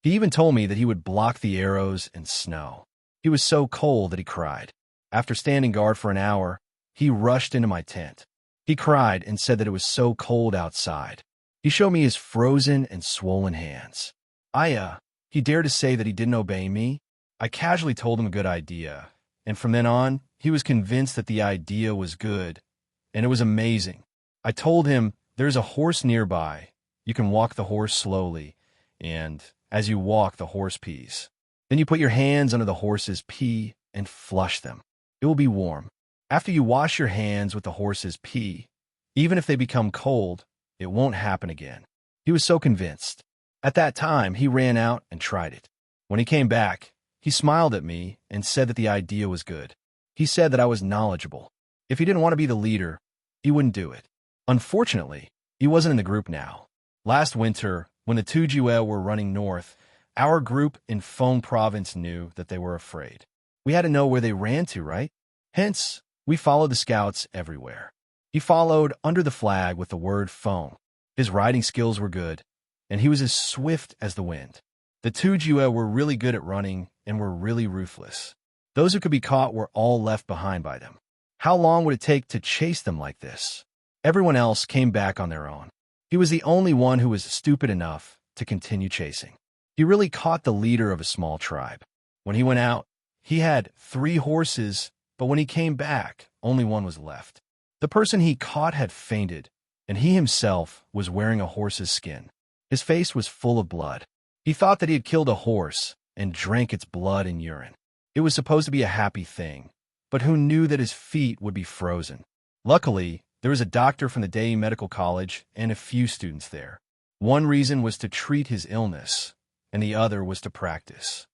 He even told me that he would block the arrows in snow. He was so cold that he cried. After standing guard for an hour, he rushed into my tent. He cried and said that it was so cold outside. He showed me his frozen and swollen hands. He dared to say that he didn't obey me. I casually told him a good idea, and from then on, he was convinced that the idea was good, and it was amazing. I told him, there's a horse nearby. You can walk the horse slowly, and as you walk, the horse pees. Then you put your hands under the horse's pee and flush them. It will be warm. After you wash your hands with the horse's pee, even if they become cold, it won't happen again. He was so convinced. At that time, he ran out and tried it. When he came back, he smiled at me and said that the idea was good. He said that I was knowledgeable. If he didn't want to be the leader, he wouldn't do it. Unfortunately, he wasn't in the group now. Last winter, when the Tujue were running north, our group in Feng Province knew that they were afraid. We had to know where they ran to, right? Hence, we followed the scouts everywhere. He followed under the flag with the word Feng. His riding skills were good, and he was as swift as the wind. The Tujue were really good at running and were really ruthless. Those who could be caught were all left behind by them. How long would it take to chase them like this? Everyone else came back on their own. He was the only one who was stupid enough to continue chasing. He really caught the leader of a small tribe. When he went out, he had 3 horses, but when he came back, only one was left. The person he caught had fainted, and he himself was wearing a horse's skin. His face was full of blood. He thought that he had killed a horse and drank its blood and urine. It was supposed to be a happy thing, but who knew that his feet would be frozen? Luckily, there was a doctor from the Day Medical College and a few students there. One reason was to treat his illness, and the other was to practice.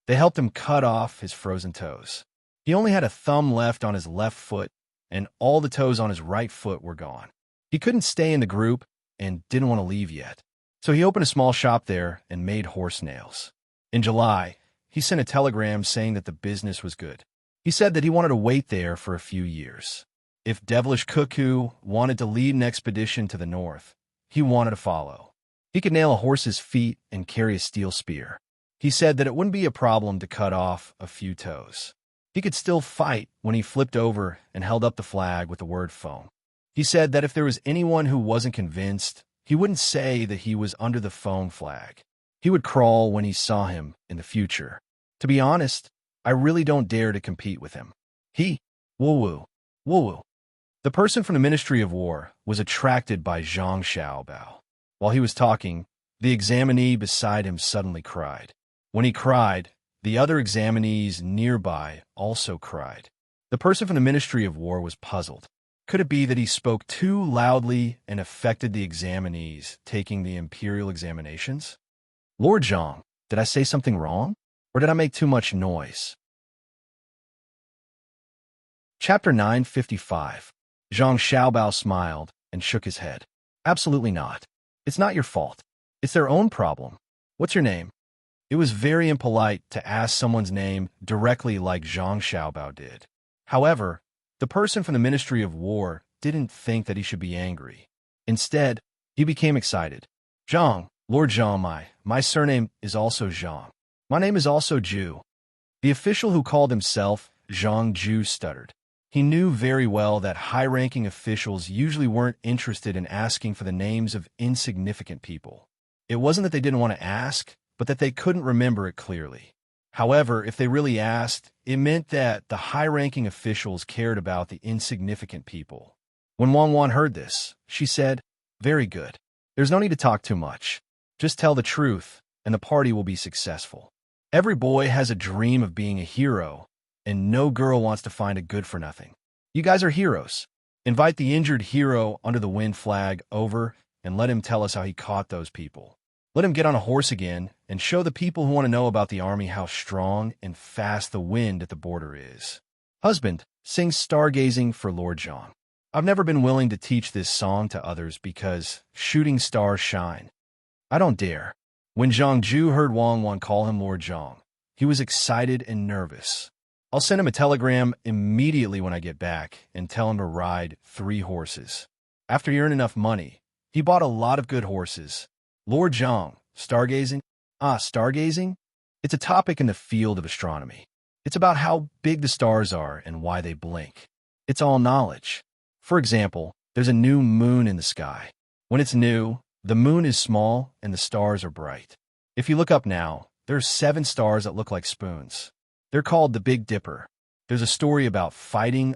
They helped him cut off his frozen toes. He only had a thumb left on his left foot, and all the toes on his right foot were gone. He couldn't stay in the group and didn't want to leave yet. So he opened a small shop there and made horse nails. In July, he sent a telegram saying that the business was good. He said that he wanted to wait there for a few years. If Devilish Cuckoo wanted to lead an expedition to the north, he wanted to follow. He could nail a horse's feet and carry a steel spear. He said that it wouldn't be a problem to cut off a few toes. He could still fight when he flipped over and held up the flag with the word phone. He said that if there was anyone who wasn't convinced, he wouldn't say that he was under the phone flag. He would crawl when he saw him in the future. To be honest, I really don't dare to compete with him. Woo-woo, woo-woo. The person from the Ministry of War was attracted by Zhang Xiaobao. While he was talking, the examinee beside him suddenly cried. When he cried, the other examinees nearby also cried. The person from the Ministry of War was puzzled. Could it be that he spoke too loudly and affected the examinees taking the imperial examinations? Lord Zhang, did I say something wrong? Or did I make too much noise? Chapter 955. Zhang Xiaobao smiled and shook his head. Absolutely not. It's not your fault. It's their own problem. What's your name? It was very impolite to ask someone's name directly like Zhang Xiaobao did. However, the person from the Ministry of War didn't think that he should be angry. Instead, he became excited. Zhang, Lord Zhang, my surname is also Zhang. My name is also Ju. The official who called himself Zhang Ju stuttered. He knew very well that high-ranking officials usually weren't interested in asking for the names of insignificant people. It wasn't that they didn't want to ask, but that they couldn't remember it clearly. However, if they really asked, it meant that the high-ranking officials cared about the insignificant people. When Wang Wan heard this, she said, "Very good. There's no need to talk too much. Just tell the truth, and the party will be successful. Every boy has a dream of being a hero, and no girl wants to find a good-for-nothing. You guys are heroes. Invite the injured hero under the wind flag over and let him tell us how he caught those people. Let him get on a horse again and show the people who want to know about the army how strong and fast the wind at the border is. Husband, sing Stargazing for Lord Zhang. I've never been willing to teach this song to others because shooting stars shine. I don't dare." When Zhang Ju heard Wang Wan call him Lord Zhang, he was excited and nervous. "I'll send him a telegram immediately when I get back and tell him to ride 3 horses. After he earned enough money, he bought a lot of good horses. Lord Zhang, stargazing? Stargazing? It's a topic in the field of astronomy. It's about how big the stars are and why they blink. It's all knowledge. For example, there's a new moon in the sky. When it's new, the moon is small and the stars are bright. If you look up now, there are 7 stars that look like spoons. They're called the Big Dipper. There's a story about fighting,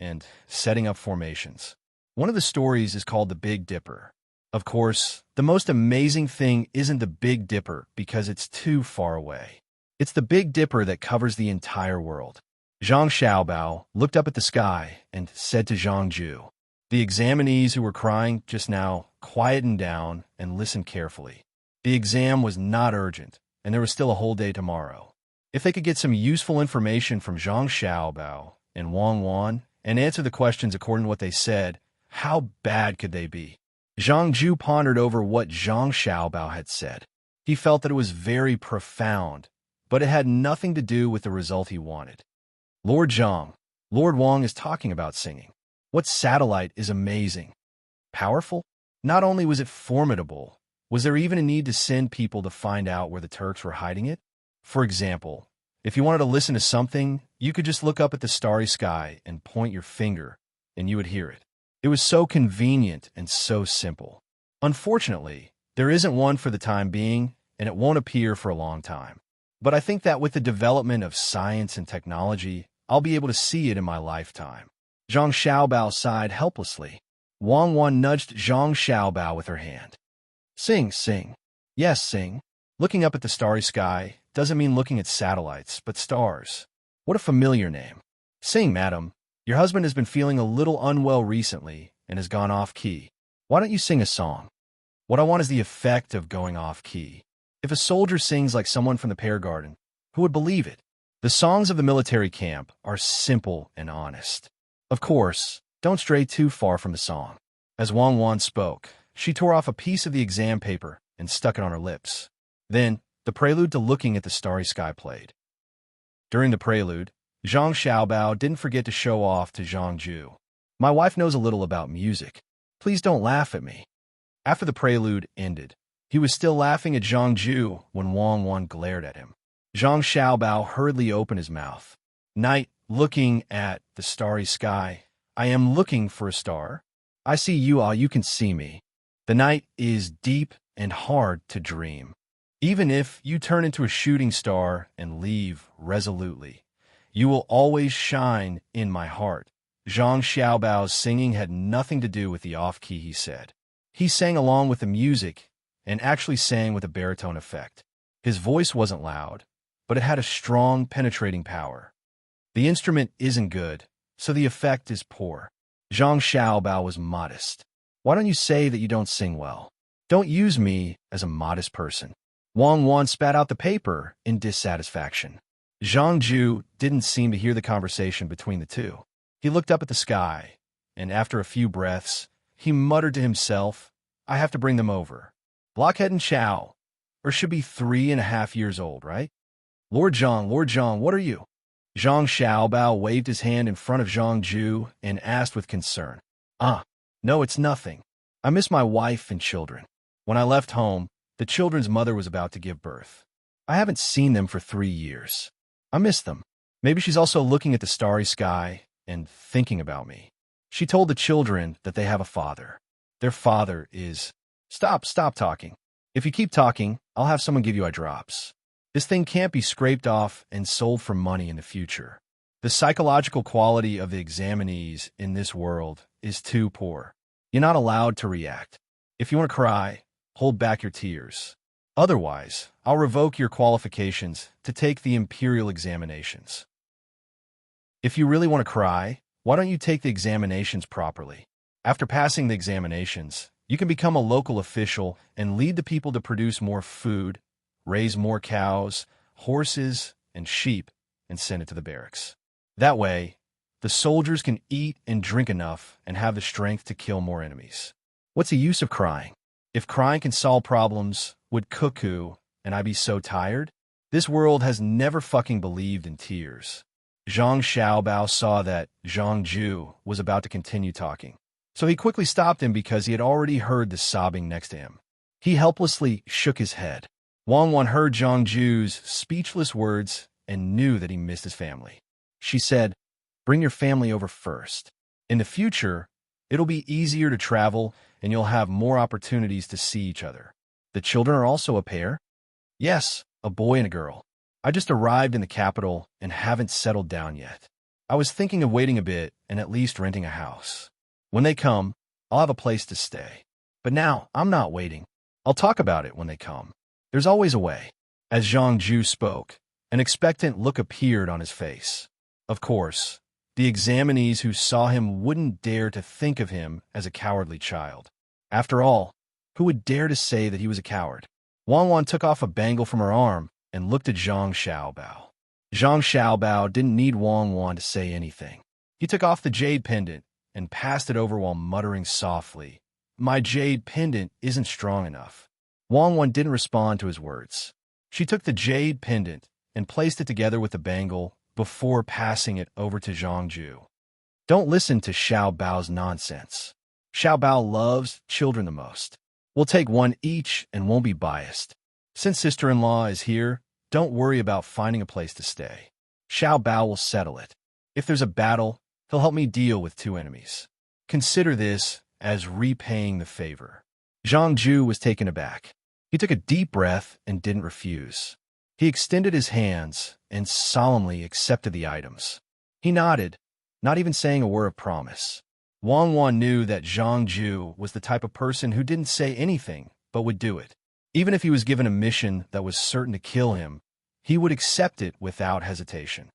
and setting up formations. One of the stories is called the Big Dipper. Of course, the most amazing thing isn't the Big Dipper because it's too far away. It's the Big Dipper that covers the entire world." Zhang Xiaobao looked up at the sky and said to Zhang Ju. The examinees who were crying just now quietened down and listened carefully. The exam was not urgent, and there was still a whole day tomorrow. If they could get some useful information from Zhang Xiaobao and Wang Wan and answer the questions according to what they said, how bad could they be? Zhang Ju pondered over what Zhang Xiaobao had said. He felt that it was very profound, but it had nothing to do with the result he wanted. Lord Zhang, Lord Wang is talking about singing. What satellite is amazing? Powerful? Not only was it formidable, was there even a need to send people to find out where the Turks were hiding it? For example, if you wanted to listen to something, you could just look up at the starry sky and point your finger, and you would hear it. It was so convenient and so simple. Unfortunately, there isn't one for the time being, and it won't appear for a long time. But I think that with the development of science and technology, I'll be able to see it in my lifetime. Zhang Xiaobao sighed helplessly. Wang Wan nudged Zhang Xiaobao with her hand. Sing, sing. Yes, sing. Looking up at the starry sky doesn't mean looking at satellites, but stars. What a familiar name. Sing, madam. Your husband has been feeling a little unwell recently and has gone off-key. Why don't you sing a song? What I want is the effect of going off-key. If a soldier sings like someone from the Pear Garden, who would believe it? The songs of the military camp are simple and honest. Of course, don't stray too far from the song. As Wang Wan spoke, she tore off a piece of the exam paper and stuck it on her lips. Then, the prelude to Looking at the Starry Sky played. During the prelude, Zhang Xiaobao didn't forget to show off to Zhang Ju. My wife knows a little about music. Please don't laugh at me. After the prelude ended, he was still laughing at Zhang Ju when Wang Wan glared at him. Zhang Xiaobao hurriedly opened his mouth. Night, looking at the starry sky. I am looking for a star. I see you all, you can see me. The night is deep and hard to dream. Even if you turn into a shooting star and leave resolutely, you will always shine in my heart. Zhang Xiaobao's singing had nothing to do with the off-key he said. He sang along with the music and actually sang with a baritone effect. His voice wasn't loud, but it had a strong, penetrating power. The instrument isn't good, so the effect is poor. Zhang Xiaobao was modest. Why don't you say that you don't sing well? Don't use me as a modest person. Wang Wan spat out the paper in dissatisfaction. Zhang Ju didn't seem to hear the conversation between the two. He looked up at the sky, and after a few breaths, he muttered to himself, I have to bring them over. Blockhead and Chow, or should be 3.5 years old, right? Lord Zhang, what are you? Zhang Xiaobao waved his hand in front of Zhang Ju and asked with concern. No, it's nothing. I miss my wife and children. When I left home, the children's mother was about to give birth. I haven't seen them for 3 years. I miss them. Maybe she's also looking at the starry sky and thinking about me. She told the children that they have a father. Their father is... Stop talking. If you keep talking, I'll have someone give you eye drops. This thing can't be scraped off and sold for money in the future. The psychological quality of the examinees in this world is too poor. You're not allowed to react. If you want to cry, hold back your tears. Otherwise, I'll revoke your qualifications to take the imperial examinations. If you really want to cry, why don't you take the examinations properly? After passing the examinations, you can become a local official and lead the people to produce more food, raise more cows, horses, and sheep, and send it to the barracks. That way, the soldiers can eat and drink enough and have the strength to kill more enemies. What's the use of crying? If crying can solve problems, would Cuckoo and I be so tired? This world has never fucking believed in tears. Zhang Xiaobao saw that Zhang Ju was about to continue talking, so he quickly stopped him because he had already heard the sobbing next to him. He helplessly shook his head. Wang Wan heard Zhang Ju's speechless words and knew that he missed his family. She said, bring your family over first. In the future, it'll be easier to travel and you'll have more opportunities to see each other. The children are also a pair? Yes, a boy and a girl. I just arrived in the capital and haven't settled down yet. I was thinking of waiting a bit and at least renting a house. When they come, I'll have a place to stay. But now, I'm not waiting. I'll talk about it when they come. There's always a way. As Zhang Ju spoke, an expectant look appeared on his face. Of course, the examinees who saw him wouldn't dare to think of him as a cowardly child. After all, who would dare to say that he was a coward? Wang Wan took off a bangle from her arm and looked at Zhang Xiaobao. Zhang Xiaobao didn't need Wang Wan to say anything. He took off the jade pendant and passed it over while muttering softly, my jade pendant isn't strong enough. Wang Wan didn't respond to his words. She took the jade pendant and placed it together with the bangle before passing it over to Zhang Ju. Don't listen to Xiao Bao's nonsense. Xiao Bao loves children the most. We'll take one each and won't be biased. Since sister-in-law is here, don't worry about finding a place to stay. Xiao Bao will settle it. If there's a battle, he'll help me deal with 2 enemies. Consider this as repaying the favor. Zhang Ju was taken aback. He took a deep breath and didn't refuse. He extended his hands and solemnly accepted the items. He nodded, not even saying a word of promise. Wang Wan knew that Zhang Ju was the type of person who didn't say anything but would do it. Even if he was given a mission that was certain to kill him, he would accept it without hesitation.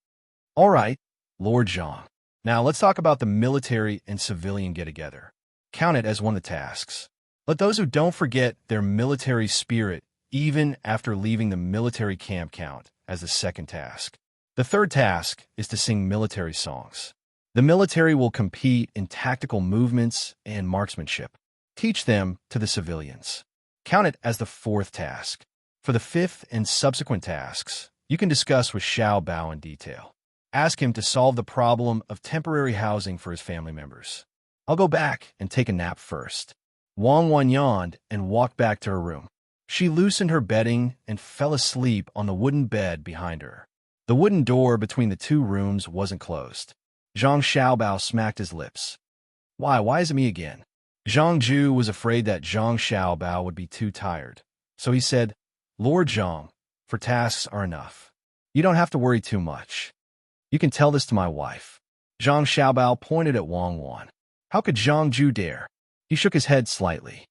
All right, Lord Zhang. Now let's talk about the military and civilian get-together. Count it as one of the tasks. Let those who don't forget their military spirit even after leaving the military camp count as the second task. The third task is to sing military songs. The military will compete in tactical movements and marksmanship. Teach them to the civilians. Count it as the fourth task. For the fifth and subsequent tasks, you can discuss with Xiao Bao in detail. Ask him to solve the problem of temporary housing for his family members. I'll go back and take a nap first. Wang Wan yawned and walked back to her room. She loosened her bedding and fell asleep on the wooden bed behind her. The wooden door between the two rooms wasn't closed. Zhang Xiaobao smacked his lips. Why is it me again? Zhang Ju was afraid that Zhang Xiaobao would be too tired. So he said, Lord Zhang, for tasks are enough. You don't have to worry too much. You can tell this to my wife. Zhang Xiaobao pointed at Wang Wan. How could Zhang Ju dare? He shook his head slightly.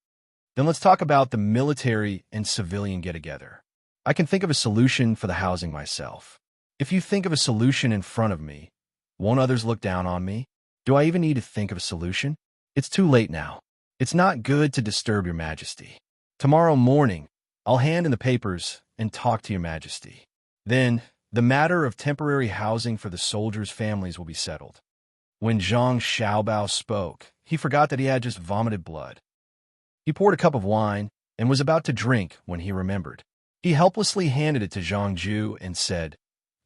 Then let's talk about the military and civilian get-together. I can think of a solution for the housing myself. If you think of a solution in front of me, won't others look down on me? Do I even need to think of a solution? It's too late now. It's not good to disturb your majesty. Tomorrow morning, I'll hand in the papers and talk to your majesty. Then, the matter of temporary housing for the soldiers' families will be settled. When Zhang Xiaobao spoke, he forgot that he had just vomited blood. He poured a cup of wine and was about to drink when he remembered. He helplessly handed it to Zhang Ju and said,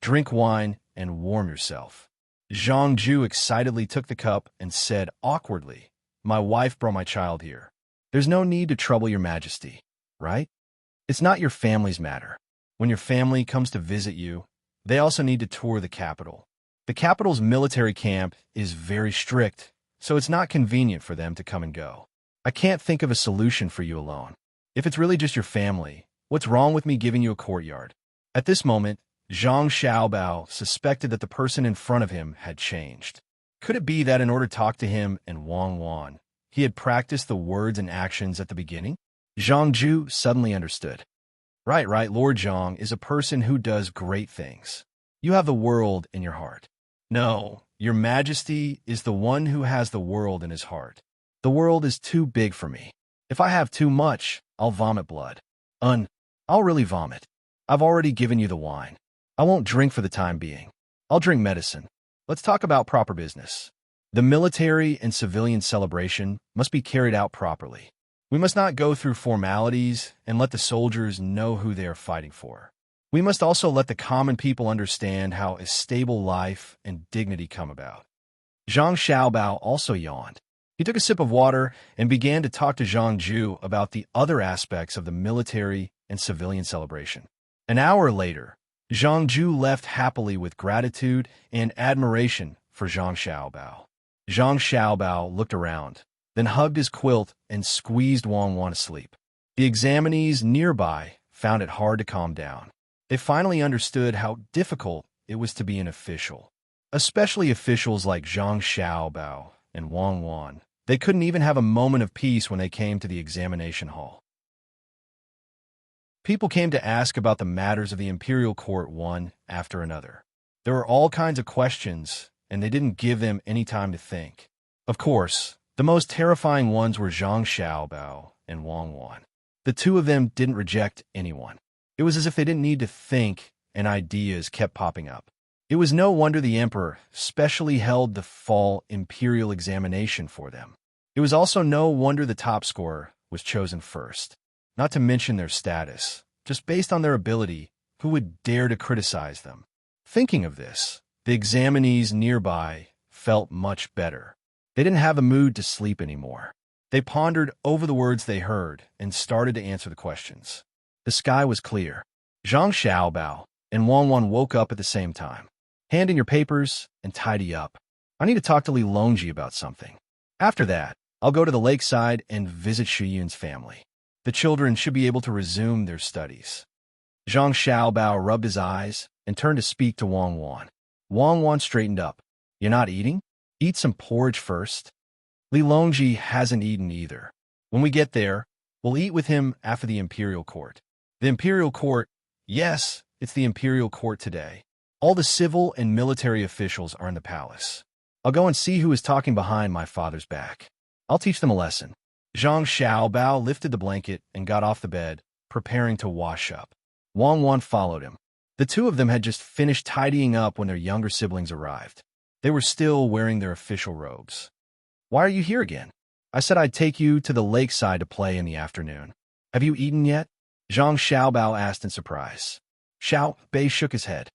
Drink wine and warm yourself. Zhang Ju excitedly took the cup and said awkwardly, My wife brought my child here. There's no need to trouble your majesty, right? It's not your family's matter. When your family comes to visit you, they also need to tour the capital. The capital's military camp is very strict, so it's not convenient for them to come and go. I can't think of a solution for you alone. If it's really just your family, what's wrong with me giving you a courtyard? At this moment, Zhang Xiaobao suspected that the person in front of him had changed. Could it be that in order to talk to him and Wang Wan, he had practiced the words and actions at the beginning? Zhang Ju suddenly understood. Right, Lord Zhang is a person who does great things. You have the world in your heart. No, your majesty is the one who has the world in his heart. The world is too big for me. If I have too much, I'll vomit blood. I'll really vomit. I've already given you the wine. I won't drink for the time being. I'll drink medicine. Let's talk about proper business. The military and civilian celebration must be carried out properly. We must not go through formalities and let the soldiers know who they are fighting for. We must also let the common people understand how a stable life and dignity come about. Zhang Xiaobao also yawned. He took a sip of water and began to talk to Zhang Ju about the other aspects of the military and civilian celebration. An hour later, Zhang Ju left happily with gratitude and admiration for Zhang Xiaobao. Zhang Xiaobao looked around, then hugged his quilt and squeezed Wang Wan asleep. The examinees nearby found it hard to calm down. They finally understood how difficult it was to be an official, especially officials like Zhang Xiaobao and Wang Wan. They couldn't even have a moment of peace when they came to the examination hall. People came to ask about the matters of the imperial court one after another. There were all kinds of questions, and they didn't give them any time to think. Of course, the most terrifying ones were Zhang Xiaobao and Wang Wan. The two of them didn't reject anyone. It was as if they didn't need to think, and ideas kept popping up. It was no wonder the emperor specially held the fall imperial examination for them. It was also no wonder the top scorer was chosen first. Not to mention their status, just based on their ability, who would dare to criticize them? Thinking of this, the examinees nearby felt much better. They didn't have the mood to sleep anymore. They pondered over the words they heard and started to answer the questions. The sky was clear. Zhang Xiaobao and Wang Wan woke up at the same time. Hand in your papers and tidy up. I need to talk to Li Longji about something. After that, I'll go to the lakeside and visit Shi Yun's family. The children should be able to resume their studies. Zhang Xiaobao rubbed his eyes and turned to speak to Wang Wan. Wang Wan straightened up. You're not eating? Eat some porridge first. Li Longji hasn't eaten either. When we get there, we'll eat with him after the imperial court. The imperial court? Yes, it's the imperial court today. All the civil and military officials are in the palace. I'll go and see who is talking behind my father's back. I'll teach them a lesson. Zhang Xiaobao lifted the blanket and got off the bed, preparing to wash up. Wang Wan followed him. The two of them had just finished tidying up when their younger siblings arrived. They were still wearing their official robes. Why are you here again? I said I'd take you to the lakeside to play in the afternoon. Have you eaten yet? Zhang Xiaobao asked in surprise. Xiao Bei shook his head.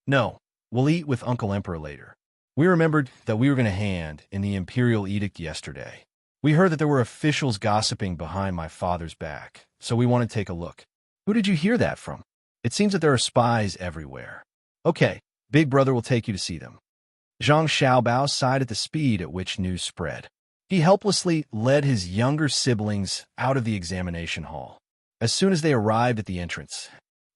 No, we'll eat with Uncle Emperor later. We remembered that we were going to hand in the imperial edict yesterday. We heard that there were officials gossiping behind my father's back, so we want to take a look. Who did you hear that from? It seems that there are spies everywhere. Okay, Big Brother will take you to see them. Zhang Xiaobao sighed at the speed at which news spread. He helplessly led his younger siblings out of the examination hall. As soon as they arrived at the entrance,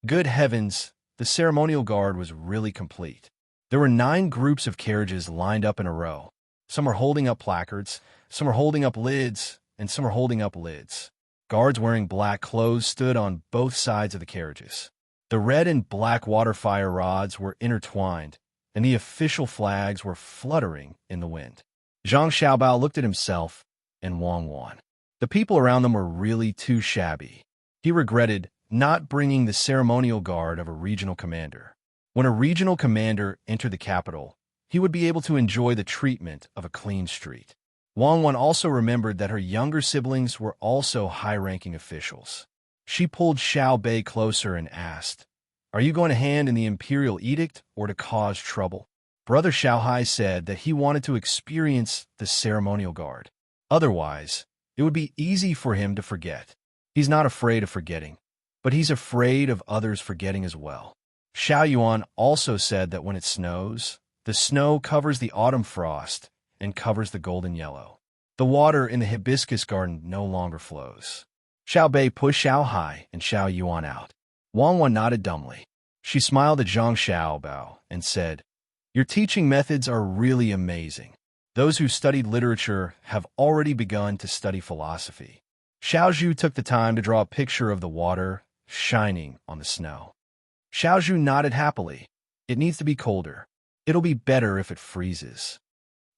good heavens, the ceremonial guard was really complete. There were 9 groups of carriages lined up in a row. Some were holding up placards, some were holding up lids, and some were holding up lids. Guards wearing black clothes stood on both sides of the carriages. The red and black water fire rods were intertwined, and the official flags were fluttering in the wind. Zhang Xiaobao looked at himself and Wang Wan. The people around them were really too shabby. He regretted not bringing the ceremonial guard of a regional commander. When a regional commander entered the capital, he would be able to enjoy the treatment of a clean street. Wang Wan also remembered that her younger siblings were also high-ranking officials. She pulled Xiao Bei closer and asked, "Are you going to hand in the imperial edict or to cause trouble?" Brother Xiaohai said that he wanted to experience the ceremonial guard. Otherwise, it would be easy for him to forget. He's not afraid of forgetting, but he's afraid of others forgetting as well. Xiao Yuan also said that when it snows, the snow covers the autumn frost and covers the golden yellow. The water in the hibiscus garden no longer flows. Xiao Bei pushed Xiao Hai and Xiao Yuan out. Wang Wan nodded dumbly. She smiled at Zhang Xiaobao and said, "Your teaching methods are really amazing. Those who studied literature have already begun to study philosophy." Xiao Zhu took the time to draw a picture of the water shining on the snow. Xiao Zhu nodded happily. "It needs to be colder. It'll be better if it freezes."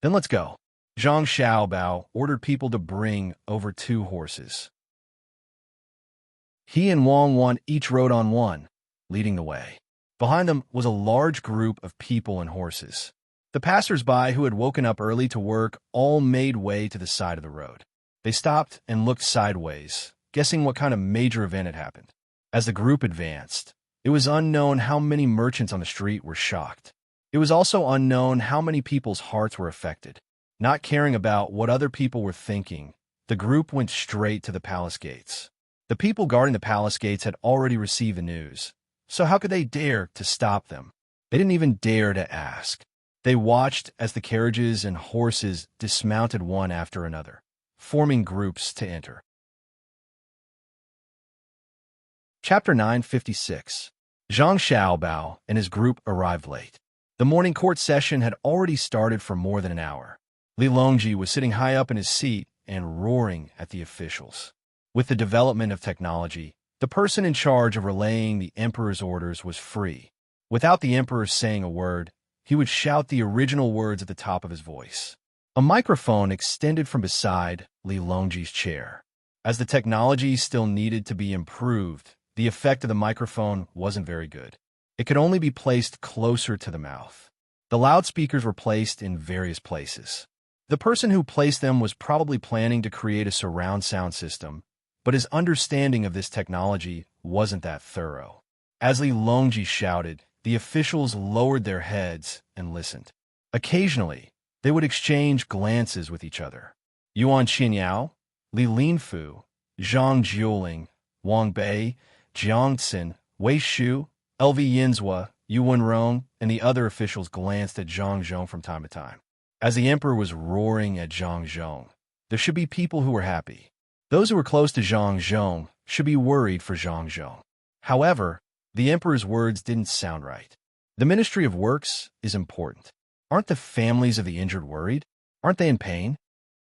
"Then let's go." Zhang Xiaobao ordered people to bring over 2 horses. He and Wang Wan each rode on one, leading the way. Behind them was a large group of people and horses. The passers-by who had woken up early to work all made way to the side of the road. They stopped and looked sideways, guessing what kind of major event had happened. As the group advanced, it was unknown how many merchants on the street were shocked. It was also unknown how many people's hearts were affected. Not caring about what other people were thinking, the group went straight to the palace gates. The people guarding the palace gates had already received the news, so how could they dare to stop them? They didn't even dare to ask. They watched as the carriages and horses dismounted one after another, forming groups to enter. Chapter 956. Zhang Xiaobao and his group arrived late. The morning court session had already started for more than an hour. Li Longji was sitting high up in his seat and roaring at the officials. With the development of technology, the person in charge of relaying the emperor's orders was free. Without the emperor saying a word, he would shout the original words at the top of his voice. A microphone extended from beside Li Longji's chair. As the technology still needed to be improved, the effect of the microphone wasn't very good. It could only be placed closer to the mouth. The loudspeakers were placed in various places. The person who placed them was probably planning to create a surround sound system, but his understanding of this technology wasn't that thorough. As Li Longji shouted, the officials lowered their heads and listened. Occasionally, they would exchange glances with each other. Yuan Qinyao, Li Linfu, Zhang Jiuling, Wang Bei, Jiang Xin, Wei Shu, LV Yinzhua, Yu Wenrong, and the other officials glanced at Zhang Zhong from time to time. As the emperor was roaring at Zhang Zhong, there should be people who were happy. Those who were close to Zhang Zhong should be worried for Zhang Zhong. However, the emperor's words didn't sound right. The Ministry of Works is important. Aren't the families of the injured worried? Aren't they in pain?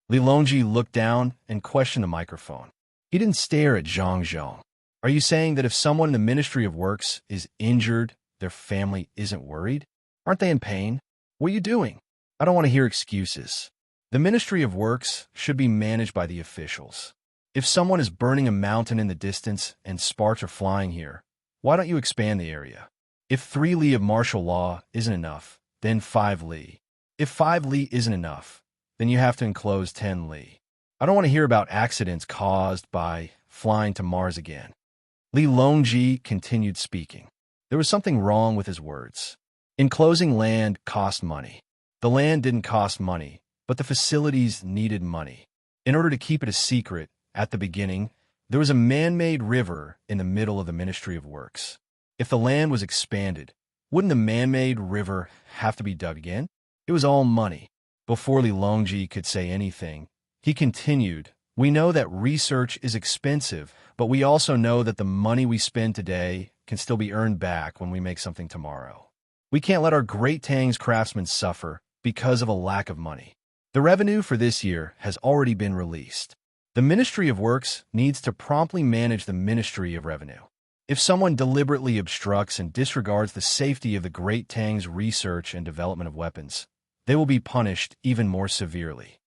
Li Longji looked down and questioned the microphone. He didn't stare at Zhang Zhong. Are you saying that if someone in the Ministry of Works is injured, their family isn't worried? Aren't they in pain? What are you doing? I don't want to hear excuses. The Ministry of Works should be managed by the officials. If someone is burning a mountain in the distance and sparks are flying here, why don't you expand the area? If 3 li of martial law isn't enough, then 5 li. If 5 li isn't enough, then you have to enclose 10 li. I don't want to hear about accidents caused by flying to Mars again. Li Longji continued speaking. There was something wrong with his words. Enclosing land cost money. The land didn't cost money, but the facilities needed money. In order to keep it a secret, at the beginning, there was a man-made river in the middle of the Ministry of Works. If the land was expanded, wouldn't the man-made river have to be dug again? It was all money. Before Li Longji could say anything, he continued, "We know that research is expensive, but we also know that the money we spend today can still be earned back when we make something tomorrow. We can't let our great Tang's craftsmen suffer because of a lack of money. The revenue for this year has already been released. The Ministry of Works needs to promptly manage the Ministry of Revenue. If someone deliberately obstructs and disregards the safety of the great Tang's research and development of weapons, they will be punished even more severely."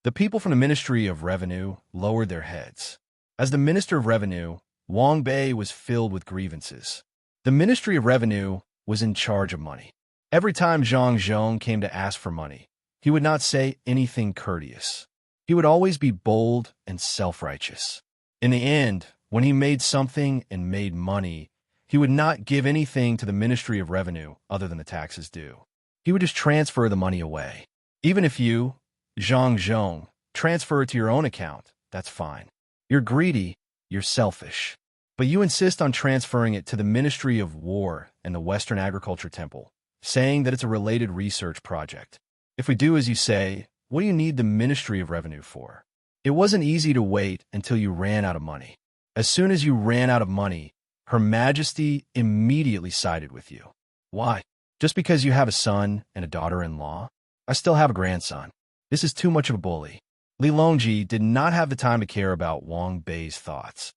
The people from the Ministry of Revenue lowered their heads. As the Minister of Revenue, Wang Bei was filled with grievances. The Ministry of Revenue was in charge of money. Every time Zhang Zhong came to ask for money, he would not say anything courteous. He would always be bold and self-righteous. In the end, when he made something and made money, he would not give anything to the Ministry of Revenue other than the taxes due. He would just transfer the money away. Even if you, Zhang Zhong, transfer it to your own account, that's fine. You're greedy, you're selfish. But you insist on transferring it to the Ministry of War and the Western Agriculture Temple, saying that it's a related research project. If we do as you say, what do you need the Ministry of Revenue for? It wasn't easy to wait until you ran out of money. As soon as you ran out of money, Her Majesty immediately sided with you. Why? Just because you have a son and a daughter-in-law? I still have a grandson. This is too much of a bully. Li Longji did not have the time to care about Wang Bei's thoughts.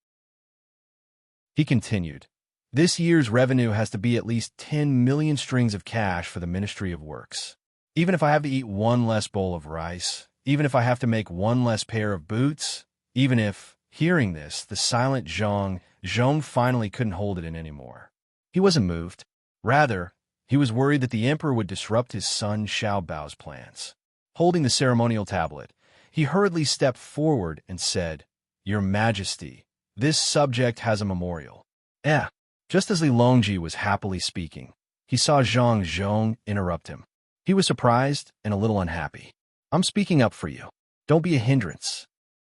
He continued, "This year's revenue has to be at least 10 million strings of cash for the Ministry of Works. Even if I have to eat one less bowl of rice, even if I have to make one less pair of boots, even if..." Hearing this, the silent Zhong finally couldn't hold it in anymore. He wasn't moved. Rather, he was worried that the emperor would disrupt his son Xiao Bao's plans. Holding the ceremonial tablet, he hurriedly stepped forward and said, "Your Majesty, this subject has a memorial." Just as Li Longji was happily speaking, he saw Zhang Zhong interrupt him. He was surprised and a little unhappy. "I'm speaking up for you. Don't be a hindrance."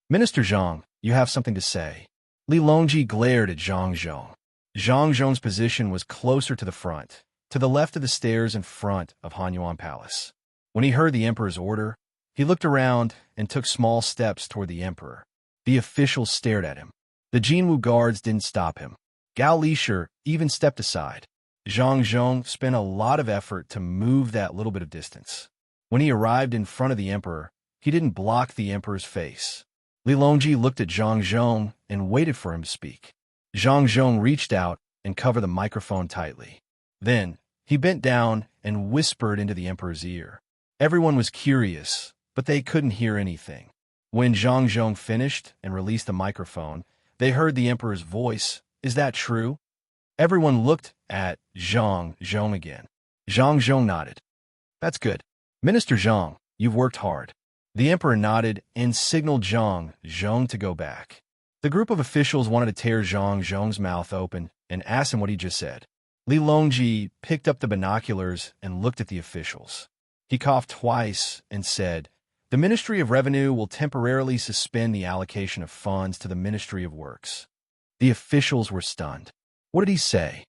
"Minister Zhang, you have something to say." Li Longji glared at Zhang Zhong. Zhang Zhong's position was closer to the front, to the left of the stairs in front of Hanyuan Palace. When he heard the emperor's order, he looked around and took small steps toward the emperor. The officials stared at him. The Jinwu guards didn't stop him. Gao Lisher even stepped aside. Zhang Zhong spent a lot of effort to move that little bit of distance. When he arrived in front of the emperor, he didn't block the emperor's face. Li Longji looked at Zhang Zhong and waited for him to speak. Zhang Zhong reached out and covered the microphone tightly. Then, he bent down and whispered into the emperor's ear. Everyone was curious, but they couldn't hear anything. When Zhang Zhong finished and released the microphone, they heard the emperor's voice. "Is that true?" Everyone looked at Zhang Zhong again. Zhang Zhong nodded. "That's good. Minister Zhang, you've worked hard." The emperor nodded and signaled Zhang Zhong to go back. The group of officials wanted to tear Zhang Zhong's mouth open and ask him what he just said. Li Longji picked up the binoculars and looked at the officials. He coughed twice and said, "The Ministry of Revenue will temporarily suspend the allocation of funds to the Ministry of Works." The officials were stunned. What did he say?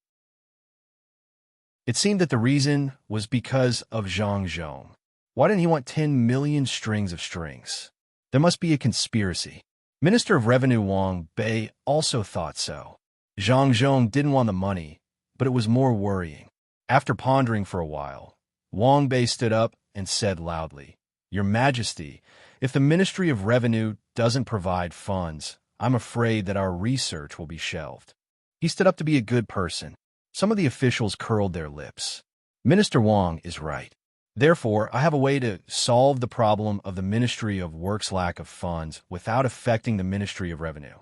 It seemed that the reason was because of Zhang Zhong. Why didn't he want 10 million strings of strings? There must be a conspiracy. Minister of Revenue Wang Bei also thought so. Zhang Zhong didn't want the money, but it was more worrying. After pondering for a while, Wang Bei stood up and said loudly, "Your Majesty, if the Ministry of Revenue doesn't provide funds, I'm afraid that our research will be shelved." He stood up to be a good person. Some of the officials curled their lips. Minister Wang is right. Therefore, I have a way to solve the problem of the Ministry of Works' lack of funds without affecting the Ministry of Revenue.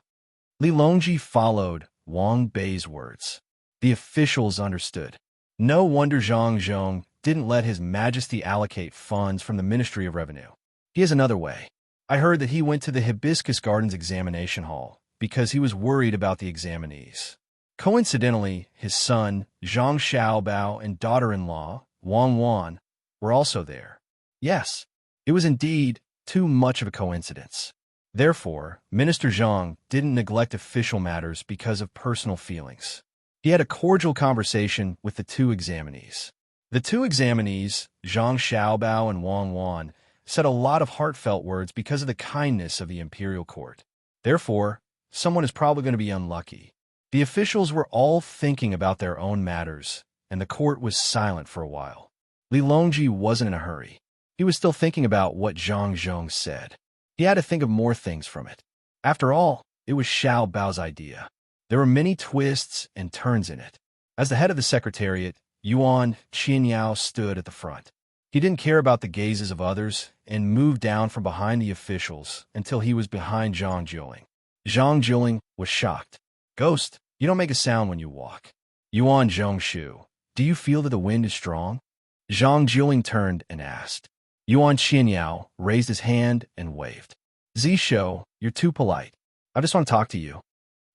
Li Longji followed Wang Bei's words. The officials understood. No wonder Zhang Zhong didn't let His Majesty allocate funds from the Ministry of Revenue. He has another way. I heard that he went to the Hibiscus Gardens examination hall because he was worried about the examinees. Coincidentally, his son, Zhang Xiaobao, and daughter-in-law, Wang Wan, were also there. Yes, it was indeed too much of a coincidence. Therefore, Minister Zhang didn't neglect official matters because of personal feelings. He had a cordial conversation with the two examinees. The two examinees, Zhang Xiaobao and Wang Wan, said a lot of heartfelt words because of the kindness of the imperial court. Therefore, someone is probably going to be unlucky. The officials were all thinking about their own matters, and the court was silent for a while. Li Longji wasn't in a hurry. He was still thinking about what Zhang Zhong said. He had to think of more things from it. After all, it was Xiao Bao's idea. There were many twists and turns in it. As the head of the secretariat, Yuan Qianyao stood at the front. He didn't care about the gazes of others and moved down from behind the officials until he was behind Zhang Jiuling. Zhang Jiuling was shocked. "Ghost, you don't make a sound when you walk." Yuan Zhongshu, "Do you feel that the wind is strong?" Zhang Jiuling turned and asked. Yuan Qianyao raised his hand and waved. "Zishou, you're too polite. I just want to talk to you."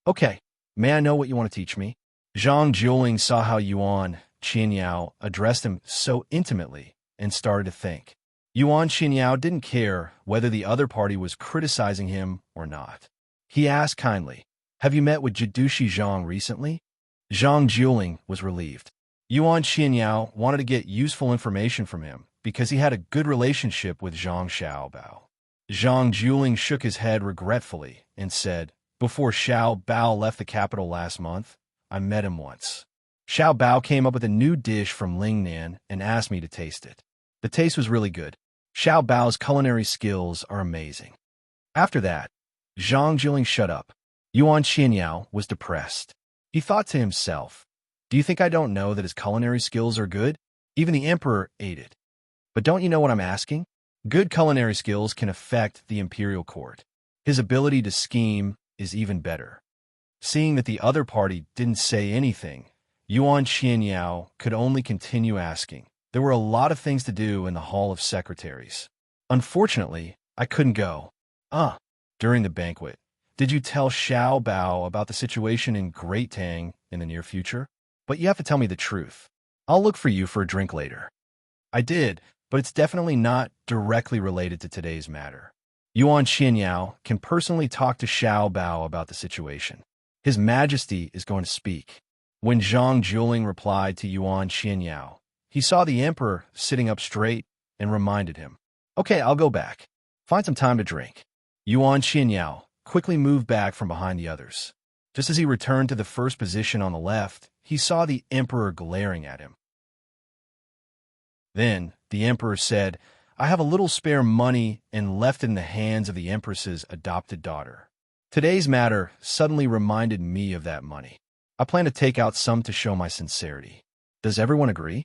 "Okay, may I know what you want to teach me?" Zhang Jiuling saw how Yuan Qianyao addressed him so intimately and started to think. Yuan Qianyao didn't care whether the other party was criticizing him or not. He asked kindly, "Have you met with Jidushi Zhang recently?" Zhang Jiuling was relieved. Yuan Qianyao wanted to get useful information from him because he had a good relationship with Zhang Xiaobao. Zhang Jiuling shook his head regretfully and said, "Before Xiao Bao left the capital last month, I met him once. Xiao Bao came up with a new dish from Lingnan and asked me to taste it. The taste was really good. Xiao Bao's culinary skills are amazing." After that, Zhang Jiuling shut up. Yuan Qianyao was depressed. He thought to himself, "Do you think I don't know that his culinary skills are good? Even the emperor ate it. But don't you know what I'm asking? Good culinary skills can affect the imperial court. His ability to scheme is even better." Seeing that the other party didn't say anything, Yuan Qianyao could only continue asking. "There were a lot of things to do in the Hall of Secretaries. Unfortunately, I couldn't go." During the banquet, did you tell Xiao Bao about the situation in Great Tang in the near future? But you have to tell me the truth. I'll look for you for a drink later." "I did, but it's definitely not directly related to today's matter. Yuan Qianyao can personally talk to Xiao Bao about the situation. His Majesty is going to speak." When Zhang Jiuling replied to Yuan Qianyao, he saw the emperor sitting up straight and reminded him, "Okay, I'll go back. Find some time to drink." Yuan Qianyao quickly moved back from behind the others. Just as he returned to the first position on the left, he saw the emperor glaring at him. Then the emperor said, "I have a little spare money and left it in the hands of the empress's adopted daughter. Today's matter suddenly reminded me of that money. I plan to take out some to show my sincerity. Does everyone agree?"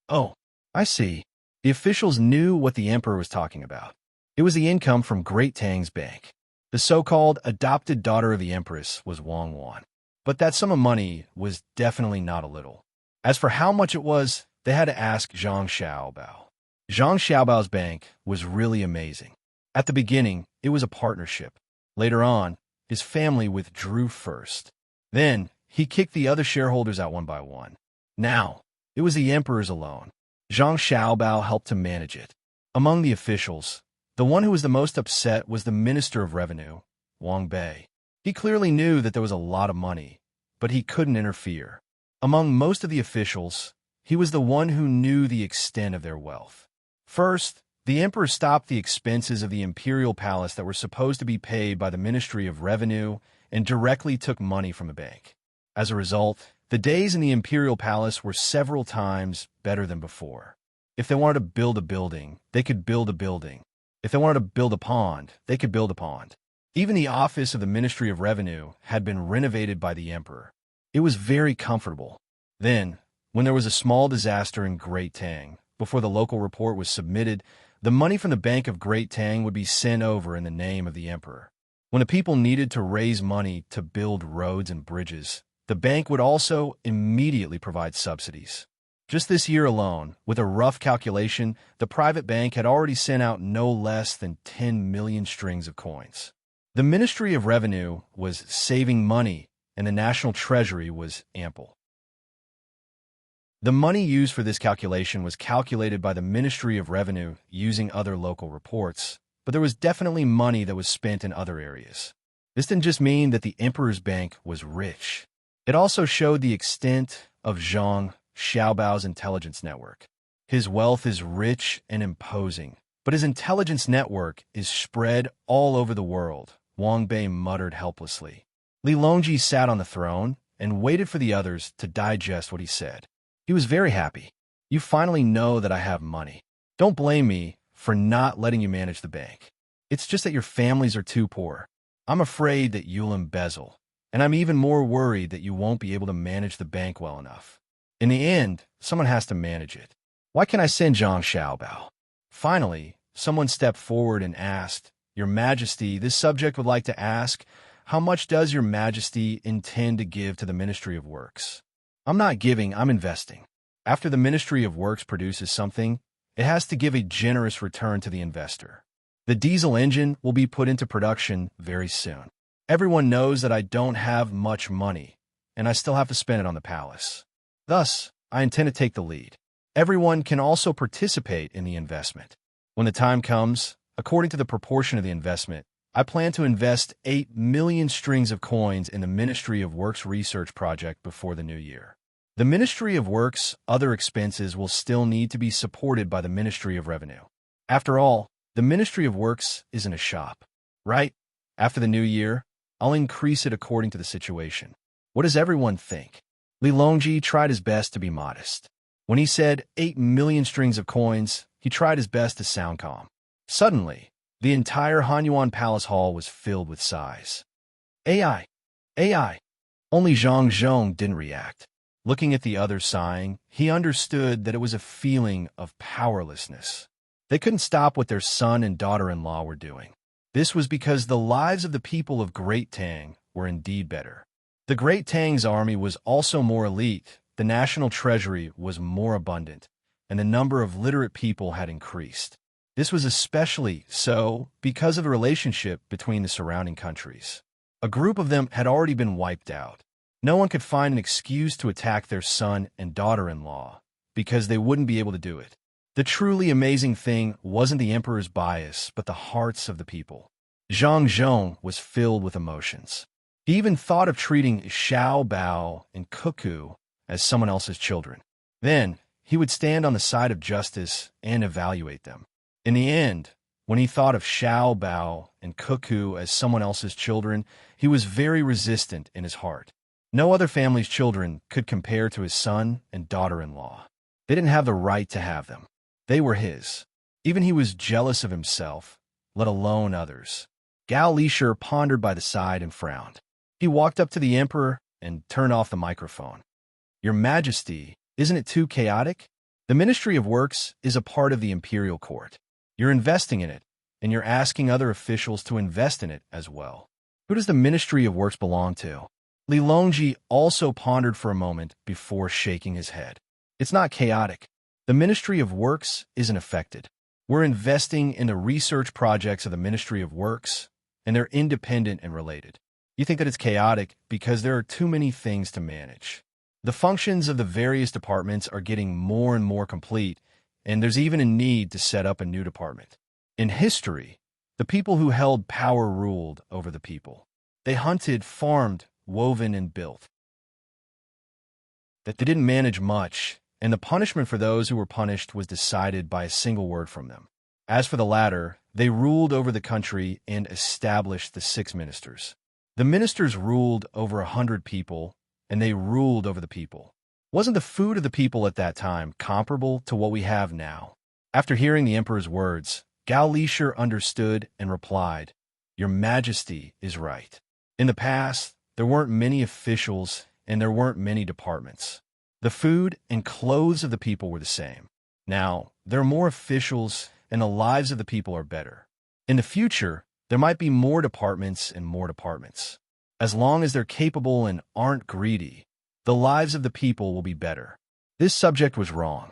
"Oh, I see." The officials knew what the emperor was talking about. It was the income from Great Tang's bank. The so-called adopted daughter of the empress was Wang Wan. But that sum of money was definitely not a little. As for how much it was, they had to ask Zhang Xiaobao. Zhang Xiaobao's bank was really amazing. At the beginning, it was a partnership. Later on, his family withdrew first. Then, he kicked the other shareholders out one by one. Now, it was the emperor's alone. Zhang Xiaobao helped to manage it. Among the officials, the one who was the most upset was the Minister of Revenue, Wang Bei. He clearly knew that there was a lot of money, but he couldn't interfere. Among most of the officials, he was the one who knew the extent of their wealth. First, the emperor stopped the expenses of the imperial palace that were supposed to be paid by the Ministry of Revenue and directly took money from the bank. As a result, the days in the imperial palace were several times better than before. If they wanted to build a building, they could build a building. If they wanted to build a pond, they could build a pond. Even the office of the Ministry of Revenue had been renovated by the emperor. It was very comfortable. Then, when there was a small disaster in Great Tang, before the local report was submitted, the money from the Bank of Great Tang would be sent over in the name of the emperor. When the people needed to raise money to build roads and bridges, the bank would also immediately provide subsidies. Just this year alone, with a rough calculation, the private bank had already sent out no less than 10 million strings of coins. The Ministry of Revenue was saving money, and the national treasury was ample. The money used for this calculation was calculated by the Ministry of Revenue using other local reports, but there was definitely money that was spent in other areas. This didn't just mean that the emperor's bank was rich. It also showed the extent of Zhang Xiaobao's intelligence network. His wealth is rich and imposing, but his intelligence network is spread all over the world, Wang Bei muttered helplessly. Li Longji sat on the throne and waited for the others to digest what he said. He was very happy. You finally know that I have money. Don't blame me for not letting you manage the bank. It's just that your families are too poor. I'm afraid that you'll embezzle, and I'm even more worried that you won't be able to manage the bank well enough. In the end, someone has to manage it. Why can't I send Zhang Xiaobao? Finally, someone stepped forward and asked, Your Majesty, this subject would like to ask, how much does Your Majesty intend to give to the Ministry of Works? I'm not giving, I'm investing. After the Ministry of Works produces something, it has to give a generous return to the investor. The diesel engine will be put into production very soon. Everyone knows that I don't have much money, and I still have to spend it on the palace. Thus, I intend to take the lead. Everyone can also participate in the investment. When the time comes, according to the proportion of the investment, I plan to invest 8 million strings of coins in the Ministry of Works research project before the new year. The Ministry of Works' other expenses will still need to be supported by the Ministry of Revenue. After all, the Ministry of Works isn't a shop, right? After the new year, I'll increase it according to the situation. What does everyone think? Li Longji tried his best to be modest. When he said 8 million strings of coins, he tried his best to sound calm. Suddenly, the entire Hanyuan Palace Hall was filled with sighs. AI! AI! Only Zhang Zhong didn't react. Looking at the others sighing, he understood that it was a feeling of powerlessness. They couldn't stop what their son and daughter-in-law were doing. This was because the lives of the people of Great Tang were indeed better. The Great Tang's army was also more elite, the national treasury was more abundant, and the number of literate people had increased. This was especially so because of the relationship between the surrounding countries. A group of them had already been wiped out. No one could find an excuse to attack their son and daughter-in-law because they wouldn't be able to do it. The truly amazing thing wasn't the emperor's bias, but the hearts of the people. Zhang Zhong was filled with emotions. He even thought of treating Xiao Bao and Cuckoo as someone else's children. Then, he would stand on the side of justice and evaluate them. In the end, when he thought of Xiao Bao and Cuckoo as someone else's children, he was very resistant in his heart. No other family's children could compare to his son and daughter-in-law. They didn't have the right to have them. They were his. Even he was jealous of himself, let alone others. Gao Lishur pondered by the side and frowned. He walked up to the emperor and turned off the microphone. Your Majesty, isn't it too chaotic? The Ministry of Works is a part of the imperial court. You're investing in it, and you're asking other officials to invest in it as well. Who does the Ministry of Works belong to? Li Longji also pondered for a moment before shaking his head. It's not chaotic. The Ministry of Works isn't affected. We're investing in the research projects of the Ministry of Works, and they're independent and related. You think that it's chaotic because there are too many things to manage. The functions of the various departments are getting more and more complete, and there's even a need to set up a new department. In history, the people who held power ruled over the people. They hunted, farmed, woven, and built. That they didn't manage much, and the punishment for those who were punished was decided by a single word from them. As for the latter, they ruled over the country and established the 6 ministers. The ministers ruled over 100 people, and they ruled over the people. Wasn't the food of the people at that time comparable to what we have now? After hearing the emperor's words, Gao Lishur understood and replied, Your Majesty is right. In the past, there weren't many officials and there weren't many departments. The food and clothes of the people were the same. Now, there are more officials and the lives of the people are better. In the future, there might be more departments and more departments. As long as they're capable and aren't greedy, the lives of the people will be better. This subject was wrong.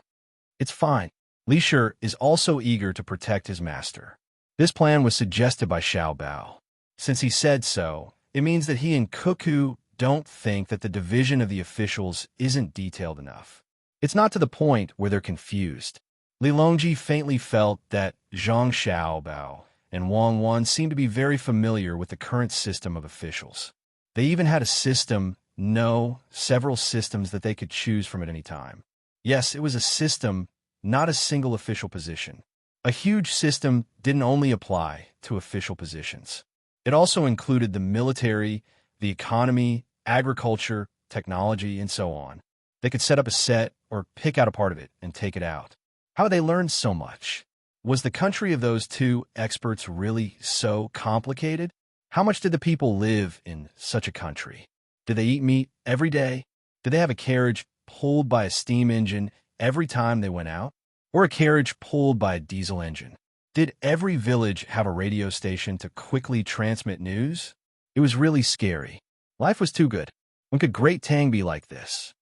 It's fine. Lishur is also eager to protect his master. This plan was suggested by Xiao Bao. Since he said so, it means that he and Cuckoo don't think that the division of the officials isn't detailed enough. It's not to the point where they're confused. Li Longji faintly felt that Zhang Xiaobao and Wang Wan seemed to be very familiar with the current system of officials. They even had a system, no, several systems that they could choose from at any time. Yes, it was a system, not a single official position. A huge system didn't only apply to official positions. It also included the military, the economy, agriculture, technology, and so on. They could set up a set or pick out a part of it and take it out. How had they learned so much? Was the country of those two experts really so complicated? How much did the people live in such a country? Did they eat meat every day? Did they have a carriage pulled by a steam engine every time they went out? Or a carriage pulled by a diesel engine? Did every village have a radio station to quickly transmit news? It was really scary. Life was too good. When could Great Tang be like this?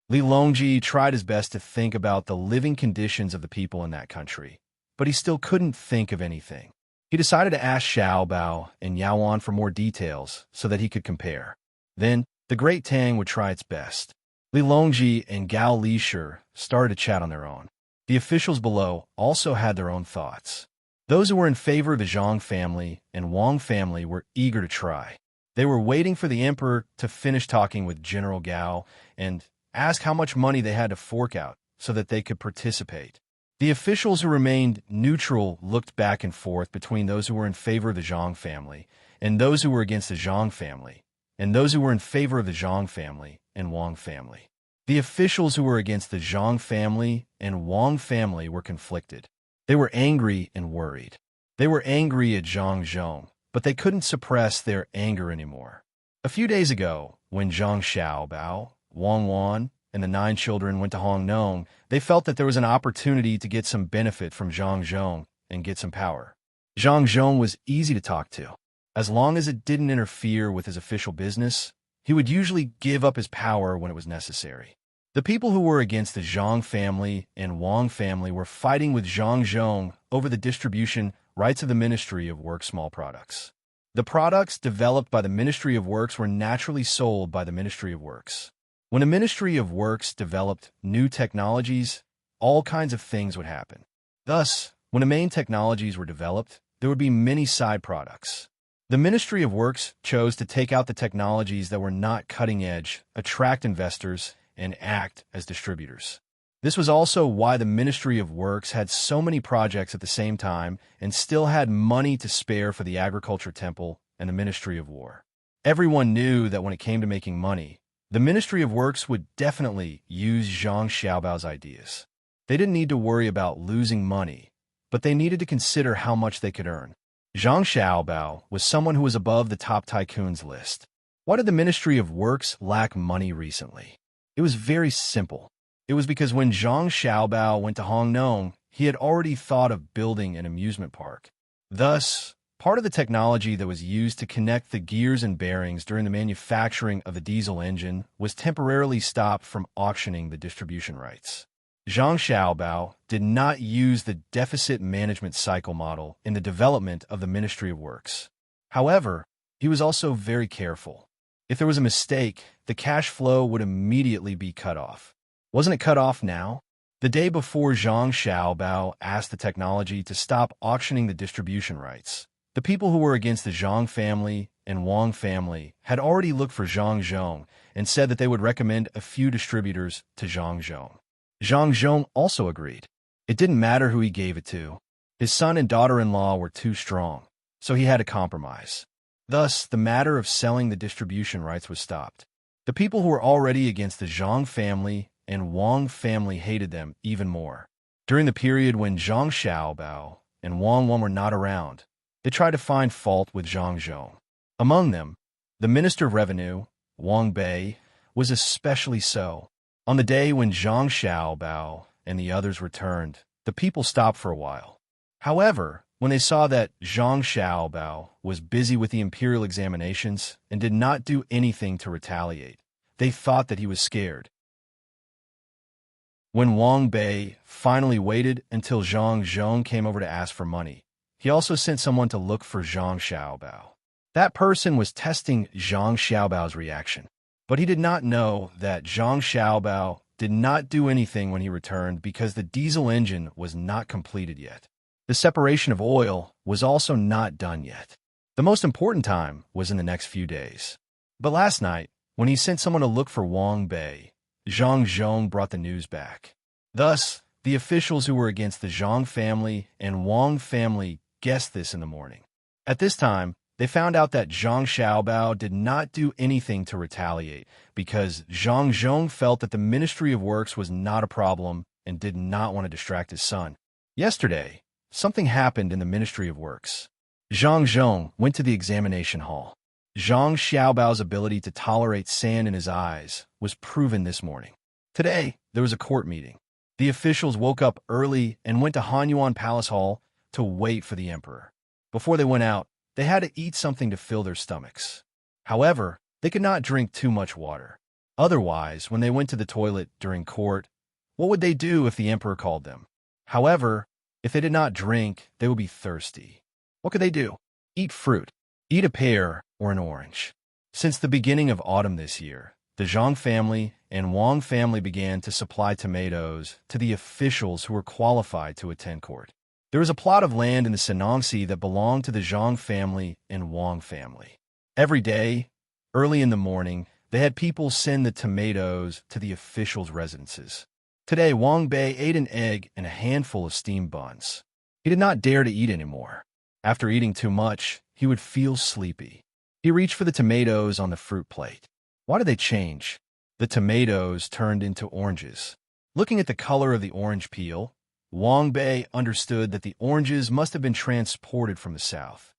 Li Longji tried his best to think about the living conditions of the people in that country, but he still couldn't think of anything. He decided to ask Xiao Bao and Yao Wan for more details so that he could compare. Then, the Great Tang would try its best. Li Longji and Gao Lishir started to chat on their own. The officials below also had their own thoughts. Those who were in favor of the Zhang family and Wang family were eager to try. They were waiting for the emperor to finish talking with General Gao and ask how much money they had to fork out so that they could participate. The officials who remained neutral looked back and forth between those who were in favor of the Zhang family and those who were against the Zhang family, and those who were in favor of the Zhang family and Wang family. The officials who were against the Zhang family and Wang family were conflicted. They were angry and worried. They were angry at Zhang Zhong, but they couldn't suppress their anger anymore. A few days ago, when Zhang Xiaobao, Wang Wan, and the 9 children went to Hong Nong, they felt that there was an opportunity to get some benefit from Zhang Zhong and get some power. Zhang Zhong was easy to talk to. As long as it didn't interfere with his official business, he would usually give up his power when it was necessary. The people who were against the Zhang family and Wang family were fighting with Zhang Zhong over the distribution rights of the Ministry of Works small products. The products developed by the Ministry of Works were naturally sold by the Ministry of Works. When the Ministry of Works developed new technologies, all kinds of things would happen. Thus, when the main technologies were developed, there would be many side products. The Ministry of Works chose to take out the technologies that were not cutting-edge, attract investors, and act as distributors. This was also why the Ministry of Works had so many projects at the same time and still had money to spare for the Agriculture Temple and the Ministry of War. Everyone knew that when it came to making money, the Ministry of Works would definitely use Zhang Xiaobao's ideas. They didn't need to worry about losing money, but they needed to consider how much they could earn. Zhang Xiaobao was someone who was above the top tycoons list. Why did the Ministry of Works lack money recently? It was very simple. It was because when Zhang Xiaobao went to Hong Nong, he had already thought of building an amusement park. Thus, part of the technology that was used to connect the gears and bearings during the manufacturing of the diesel engine was temporarily stopped from auctioning the distribution rights. Zhang Xiaobao did not use the deficit management cycle model in the development of the Ministry of Works. However, he was also very careful. If there was a mistake, the cash flow would immediately be cut off. Wasn't it cut off now? The day before Zhang Xiaobao asked the technology to stop auctioning the distribution rights, the people who were against the Zhang family and Wang family had already looked for Zhang Zhong and said that they would recommend a few distributors to Zhang Zhong. Zhang Zhong also agreed. It didn't matter who he gave it to. His son and daughter-in-law were too strong, so he had to compromise. Thus, the matter of selling the distribution rights was stopped. The people who were already against the Zhang family and Wang family hated them even more. During the period when Zhang Xiaobao and Wang Wan were not around, they tried to find fault with Zhang Zhong. Among them, the Minister of Revenue, Wang Bei, was especially so. On the day when Zhang Xiaobao and the others returned, the people stopped for a while. However, when they saw that Zhang Xiaobao was busy with the imperial examinations and did not do anything to retaliate, they thought that he was scared. When Wang Bei finally waited until Zhang Zhong came over to ask for money, he also sent someone to look for Zhang Xiaobao. That person was testing Zhang Xiaobao's reaction, but he did not know that Zhang Xiaobao did not do anything when he returned because the diesel engine was not completed yet. The separation of oil was also not done yet. The most important time was in the next few days. But last night, when he sent someone to look for Wang Bei, Zhang Zhong brought the news back. Thus, the officials who were against the Zhang family and Wang family guessed this in the morning. At this time, they found out that Zhang Xiaobao did not do anything to retaliate because Zhang Zhong felt that the Ministry of Works was not a problem and did not want to distract his son. Yesterday, something happened in the Ministry of Works. Zhang Zhong went to the examination hall. Zhang Xiaobao's ability to tolerate sand in his eyes was proven this morning. Today, there was a court meeting. The officials woke up early and went to Hanyuan Palace Hall to wait for the emperor. Before they went out, they had to eat something to fill their stomachs. However, they could not drink too much water. Otherwise, when they went to the toilet during court, what would they do if the emperor called them? However, if they did not drink, they would be thirsty. What could they do? Eat fruit. Eat a pear or an orange. Since the beginning of autumn this year, the Zhang family and Wang family began to supply tomatoes to the officials who were qualified to attend court. There was a plot of land in the Sanongsi that belonged to the Zhang family and Wang family. Every day, early in the morning, they had people send the tomatoes to the officials' residences. Today, Wang Bei ate an egg and a handful of steamed buns. He did not dare to eat anymore. After eating too much, he would feel sleepy. He reached for the tomatoes on the fruit plate. Why did they change? The tomatoes turned into oranges. Looking at the color of the orange peel, Wang Bei understood that the oranges must have been transported from the south.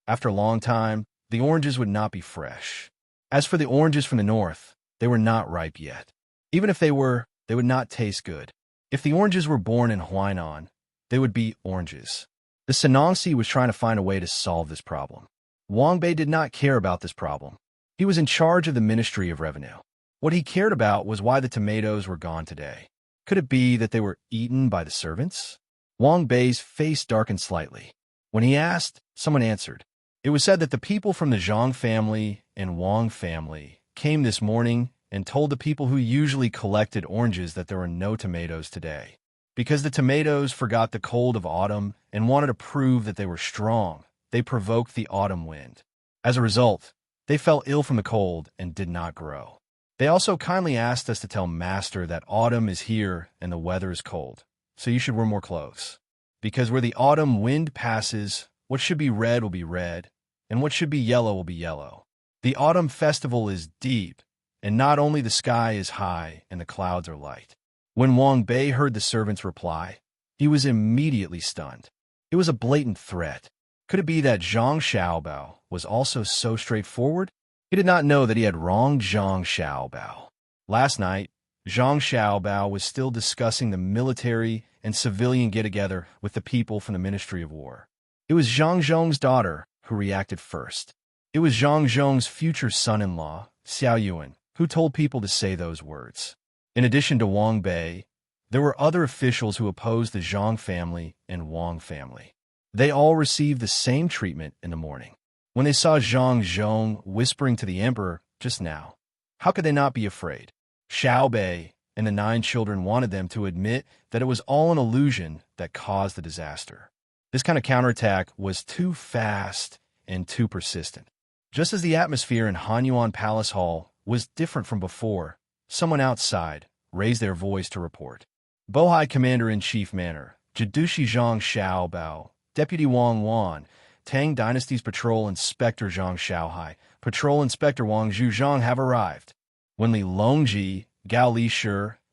After a long time, the oranges would not be fresh. As for the oranges from the north, they were not ripe yet. Even if they were, they would not taste good. If the oranges were born in Huainan, they would be oranges. The Sanongsi was trying to find a way to solve this problem. Wang Bei did not care about this problem. He was in charge of the Ministry of Revenue. What he cared about was why the tomatoes were gone today. Could it be that they were eaten by the servants? Wang Bei's face darkened slightly. When he asked, someone answered. It was said that the people from the Zhang family and Wang family came this morning and told the people who usually collected oranges that there were no tomatoes today. Because the tomatoes forgot the cold of autumn and wanted to prove that they were strong, they provoked the autumn wind. As a result, they fell ill from the cold and did not grow. They also kindly asked us to tell Master that autumn is here and the weather is cold, so you should wear more clothes. Because where the autumn wind passes, what should be red will be red, and what should be yellow will be yellow. The autumn festival is deep, and not only the sky is high and the clouds are light. When Wang Bei heard the servant's reply, he was immediately stunned. It was a blatant threat. Could it be that Zhang Xiaobao was also so straightforward? He did not know that he had wronged Zhang Xiaobao. Last night, Zhang Xiaobao was still discussing the military and civilian get-together with the people from the Ministry of War. It was Zhang Zhong's daughter who reacted first. It was Zhang Zhong's future son-in-law, Xiao Yuan, who told people to say those words. In addition to Wang Bei, there were other officials who opposed the Zhang family and Wang family. They all received the same treatment in the morning. When they saw Zhang Zhong whispering to the emperor just now, how could they not be afraid? Xiao Bei and the 9 children wanted them to admit that it was all an illusion that caused the disaster. This kind of counterattack was too fast and too persistent. Just as the atmosphere in Hanyuan Palace Hall was different from before, someone outside raised their voice to report. Bohai Commander-in-Chief Manor, Jidushi Zhang Xiaobao, Deputy Wang Wan, Tang Dynasty's Patrol Inspector Zhang Xiaohai, Patrol Inspector Wang Zhuzhang have arrived. When Li Longji, Gao Li Shi,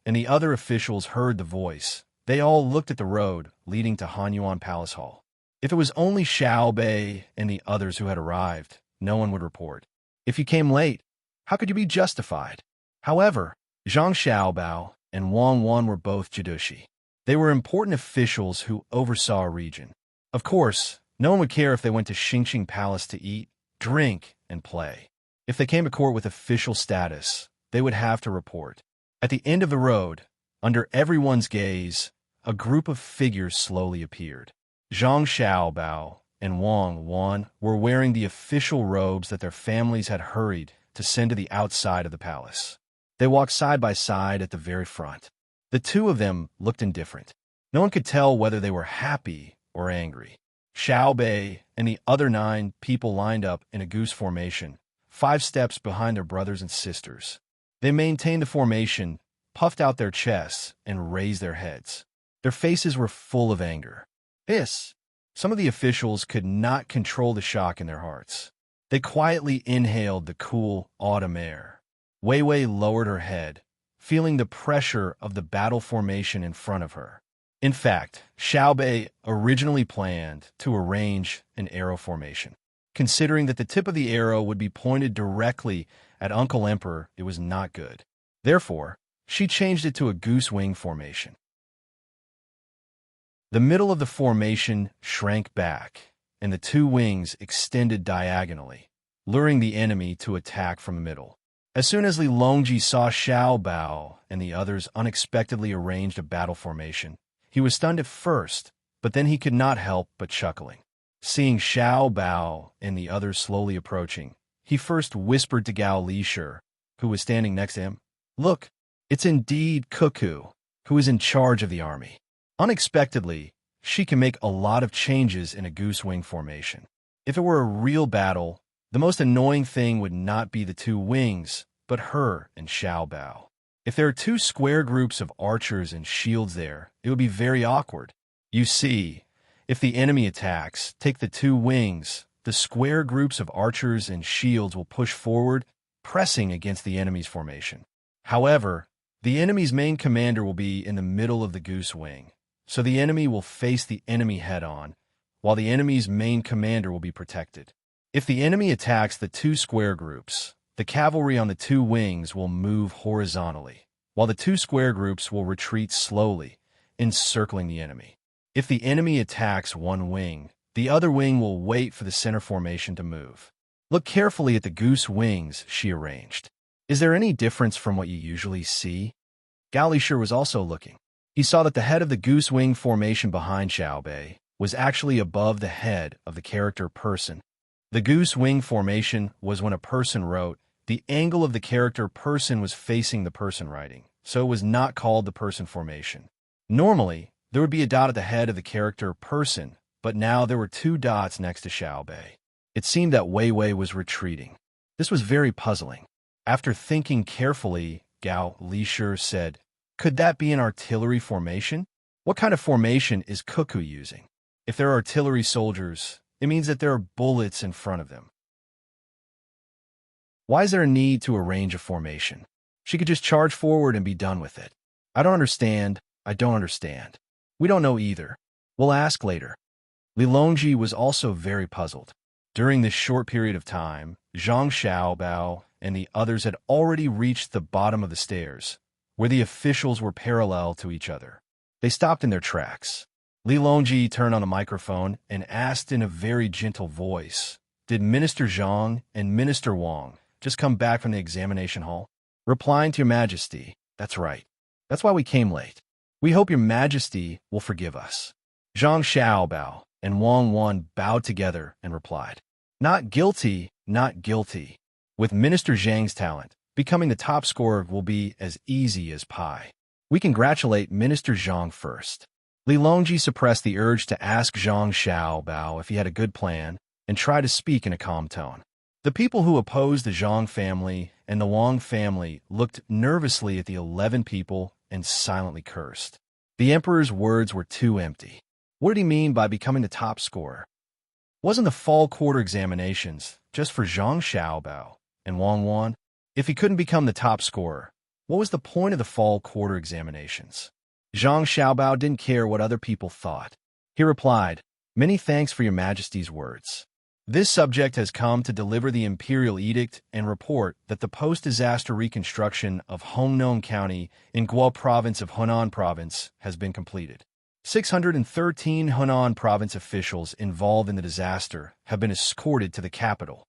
and the other officials heard the voice, they all looked at the road leading to Hanyuan Palace Hall. If it was only Xiao Bei and the others who had arrived, no one would report. If you came late, how could you be justified? However, Zhang Xiaobao and Wang Wan were both Jidushi. They were important officials who oversaw a region. Of course, no one would care if they went to Xingqing Palace to eat, drink, and play. If they came to court with official status, they would have to report. At the end of the road, under everyone's gaze, a group of figures slowly appeared. Zhang Xiaobao and Wang Wan were wearing the official robes that their families had hurried to send to the outside of the palace. They walked side by side at the very front. The two of them looked indifferent. No one could tell whether they were happy or angry. Xiao Bei and the other 9 people lined up in a goose formation, 5 steps behind their brothers and sisters. They maintained the formation, puffed out their chests, and raised their heads. Their faces were full of anger. Some of the officials could not control the shock in their hearts. They quietly inhaled the cool autumn air. Wei Wei lowered her head, feeling the pressure of the battle formation in front of her. In fact, Xiao Bei originally planned to arrange an arrow formation. Considering that the tip of the arrow would be pointed directly at Uncle Emperor, it was not good. Therefore, she changed it to a goose wing formation. The middle of the formation shrank back, and the 2 wings extended diagonally, luring the enemy to attack from the middle. As soon as Li Longji saw Xiao Bao and the others unexpectedly arranged a battle formation, he was stunned at first, but then he could not help but chuckling. Seeing Xiao Bao and the others slowly approaching, he first whispered to Gao Lishir, who was standing next to him, "Look, it's indeed Cuckoo, who is in charge of the army." Unexpectedly, she can make a lot of changes in a goose wing formation. If it were a real battle, the most annoying thing would not be the 2 wings, but her and Xiao Bao. If there are 2 square groups of archers and shields there, it would be very awkward. You see, if the enemy attacks, take the 2 wings, the square groups of archers and shields will push forward, pressing against the enemy's formation. However, the enemy's main commander will be in the middle of the goose wing, so the enemy will face the enemy head-on, while the enemy's main commander will be protected. If the enemy attacks the 2 square groups, the cavalry on the 2 wings will move horizontally, while the 2 square groups will retreat slowly, encircling the enemy. If the enemy attacks one wing, the other wing will wait for the center formation to move. Look carefully at the goose wings she arranged. Is there any difference from what you usually see? Gao Lishir was also looking. He saw that the head of the goose wing formation behind Xiao Bei was actually above the head of the character person. The goose wing formation was when a person wrote. The angle of the character person was facing the person writing, so it was not called the person formation. Normally, there would be a dot at the head of the character person, but now there were 2 dots next to Xiao Bei. It seemed that Wei Wei was retreating. This was very puzzling. After thinking carefully, Gao Lishir said, "Could that be an artillery formation? What kind of formation is Cuckoo using? If there are artillery soldiers, it means that there are bullets in front of them. Why is there a need to arrange a formation? She could just charge forward and be done with it. I don't understand. We don't know either. We'll ask later." Li Longji was also very puzzled. During this short period of time, Zhang Xiaobao and the others had already reached the bottom of the stairs, where the officials were parallel to each other. They stopped in their tracks. Li Longji turned on the microphone and asked in a very gentle voice, "Did Minister Zhang and Minister Wang just come back from the examination hall?" Replying to Your Majesty, "That's right. That's why we came late. We hope Your Majesty will forgive us." Zhang Xiaobao and Wang Wan bowed together and replied, "Not guilty, not guilty. With Minister Zhang's talent, becoming the top scorer will be as easy as pie. We congratulate Minister Zhang first." Li Longji suppressed the urge to ask Zhang Xiaobao if he had a good plan and tried to speak in a calm tone. The people who opposed the Zhang family and the Wang family looked nervously at the 11 people and silently cursed. The emperor's words were too empty. What did he mean by becoming the top scorer? Wasn't the fall quarter examinations just for Zhang Xiaobao and Wang Wan? If he couldn't become the top scorer, what was the point of the fall quarter examinations? Zhang Xiaobao didn't care what other people thought. He replied, "Many thanks for Your Majesty's words. This subject has come to deliver the imperial edict and report that the post-disaster reconstruction of Hongnon County in Guo Province of Hunan Province has been completed. 613 Hunan Province officials involved in the disaster have been escorted to the capital."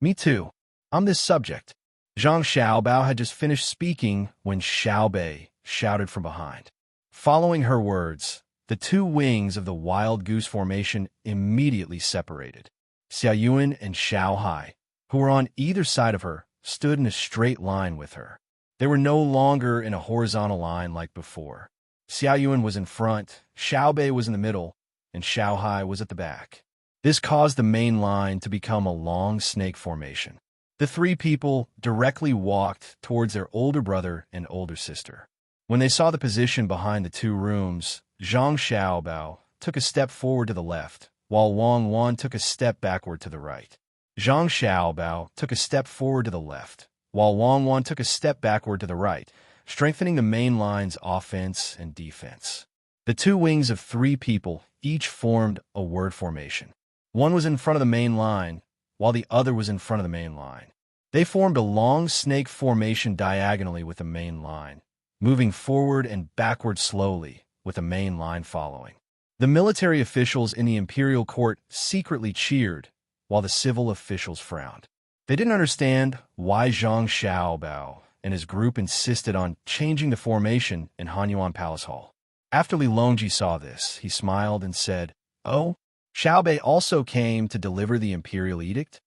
"Me too. On this subject." Zhang Xiaobao had just finished speaking when Xiao Bei shouted from behind. Following her words, the 2 wings of the wild goose formation immediately separated. Xia Yuan and Xiao Hai, who were on either side of her, stood in a straight line with her. They were no longer in a horizontal line like before. Xiaoyuan was in front, Xiaobei was in the middle, and Xiaohai was at the back. This caused the main line to become a long snake formation. The three people directly walked towards their older brother and older sister. When they saw the position behind the two rooms, Zhang Xiaobao took a step forward to the left, while Wang Wan took a step backward to the right. Zhang Xiaobao took a step forward to the left, while Wang Wan took a step backward to the right, strengthening the main line's offense and defense. The two wings of three people each formed a word formation. One was in front of the main line, while the other was in front of the main line. They formed a long snake formation diagonally with the main line, moving forward and backward slowly, with the main line following. The military officials in the imperial court secretly cheered, while the civil officials frowned. They didn't understand why Zhang Xiaobao and his group insisted on changing the formation in Hanyuan Palace Hall. After Li Longji saw this, he smiled and said, "Oh, Xiaobei also came to deliver the imperial edict?"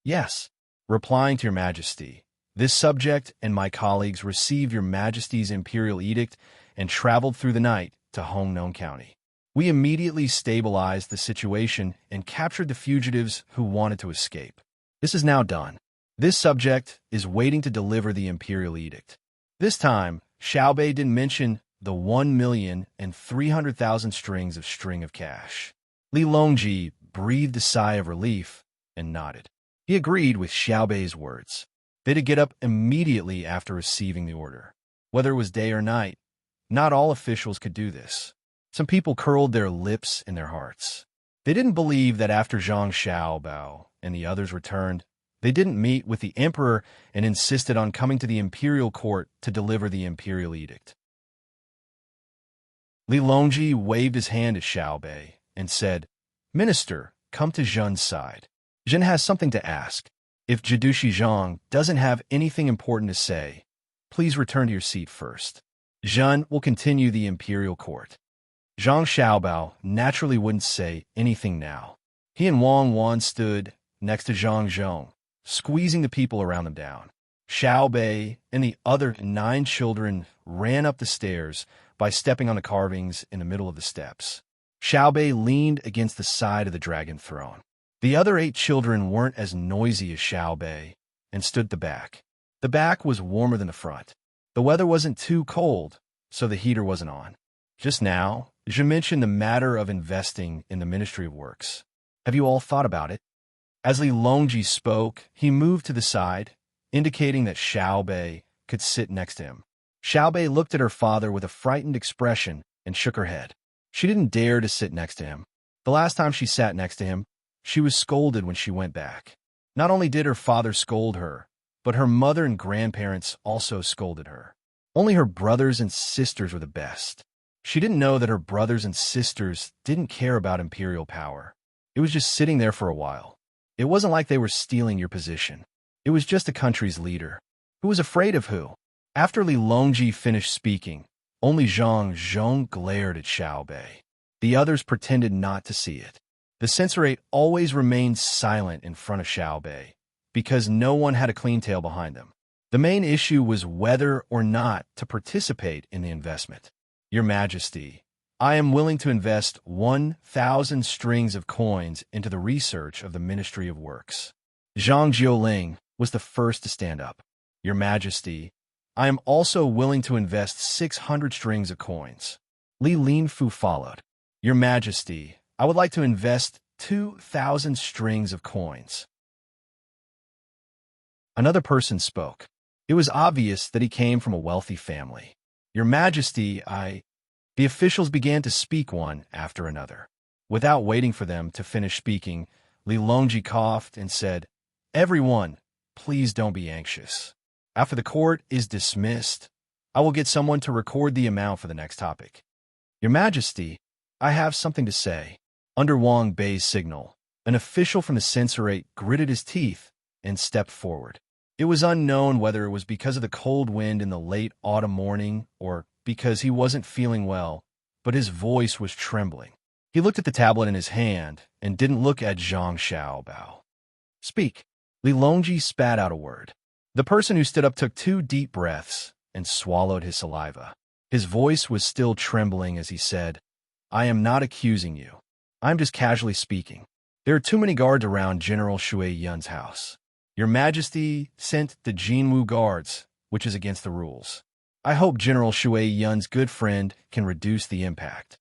"Yes. Replying to your majesty, this subject and my colleagues received your majesty's imperial edict and traveled through the night to Hongnon County. We immediately stabilized the situation and captured the fugitives who wanted to escape. This is now done. This subject is waiting to deliver the imperial edict." This time, Xiaobei didn't mention the 1,300,000 strings of cash. Li Longji breathed a sigh of relief and nodded. He agreed with Xiaobei's words. They had to get up immediately after receiving the order. Whether it was day or night, not all officials could do this. Some people curled their lips in their hearts. They didn't believe that after Zhang Xiaobao and the others returned, they didn't meet with the emperor and insisted on coming to the imperial court to deliver the imperial edict. Li Longji waved his hand at Xiaobei and said, "Minister, come to Zhen's side. Zhen has something to ask. If Jidushi Zhang doesn't have anything important to say, please return to your seat first. Zhen will continue the imperial court." Zhang Xiaobao naturally wouldn't say anything now. He and Wang Wan stood next to Zhang Zhong, squeezing the people around them down. Xiaobei and the other 9 children ran up the stairs by stepping on the carvings in the middle of the steps. Xiaobei leaned against the side of the dragon throne. The other 8 children weren't as noisy as Xiaobei and stood at the back. The back was warmer than the front. The weather wasn't too cold, so the heater wasn't on. Just now, Zhe mentioned the matter of investing in the Ministry of Works. Have you all thought about it? As Li Longji spoke, he moved to the side, indicating that Xiaobei could sit next to him. Xiaobei looked at her father with a frightened expression and shook her head. She didn't dare to sit next to him. The last time she sat next to him, she was scolded when she went back. Not only did her father scold her, but her mother and grandparents also scolded her. Only her brothers and sisters were the best. She didn't know that her brothers and sisters didn't care about imperial power. It was just sitting there for a while. It wasn't like they were stealing your position. It was just a country's leader. Who was afraid of who? After Li Longji finished speaking, only Zhang Zhong glared at Xiaobei. The others pretended not to see it. The censorate always remained silent in front of Xiaobei, because no one had a clean tail behind them. The main issue was whether or not to participate in the investment. "Your Majesty, I am willing to invest 1,000 strings of coins into the research of the Ministry of Works." Zhang Jiuling was the first to stand up. "Your Majesty, I am also willing to invest 600 strings of coins." Li Linfu followed. "Your Majesty, I would like to invest 2,000 strings of coins." Another person spoke. It was obvious that he came from a wealthy family. "Your Majesty, The officials began to speak one after another. Without waiting for them to finish speaking, Li Longji coughed and said, "Everyone, please don't be anxious. After the court is dismissed, I will get someone to record the amount for the next topic. Your Majesty, I have something to say." Under Wang Bei's signal, an official from the censorate gritted his teeth and stepped forward. It was unknown whether it was because of the cold wind in the late autumn morning or because he wasn't feeling well, but his voice was trembling. He looked at the tablet in his hand and didn't look at Zhang Xiaobao. "Speak." Li Longji spat out a word. The person who stood up took 2 deep breaths and swallowed his saliva. His voice was still trembling as he said, I am not accusing you. I'm just casually speaking. There are too many guards around General Shui Yun's house. Your Majesty sent the Jinwu guards, which is against the rules. I hope General Shui Yun's good friend can reduce the impact.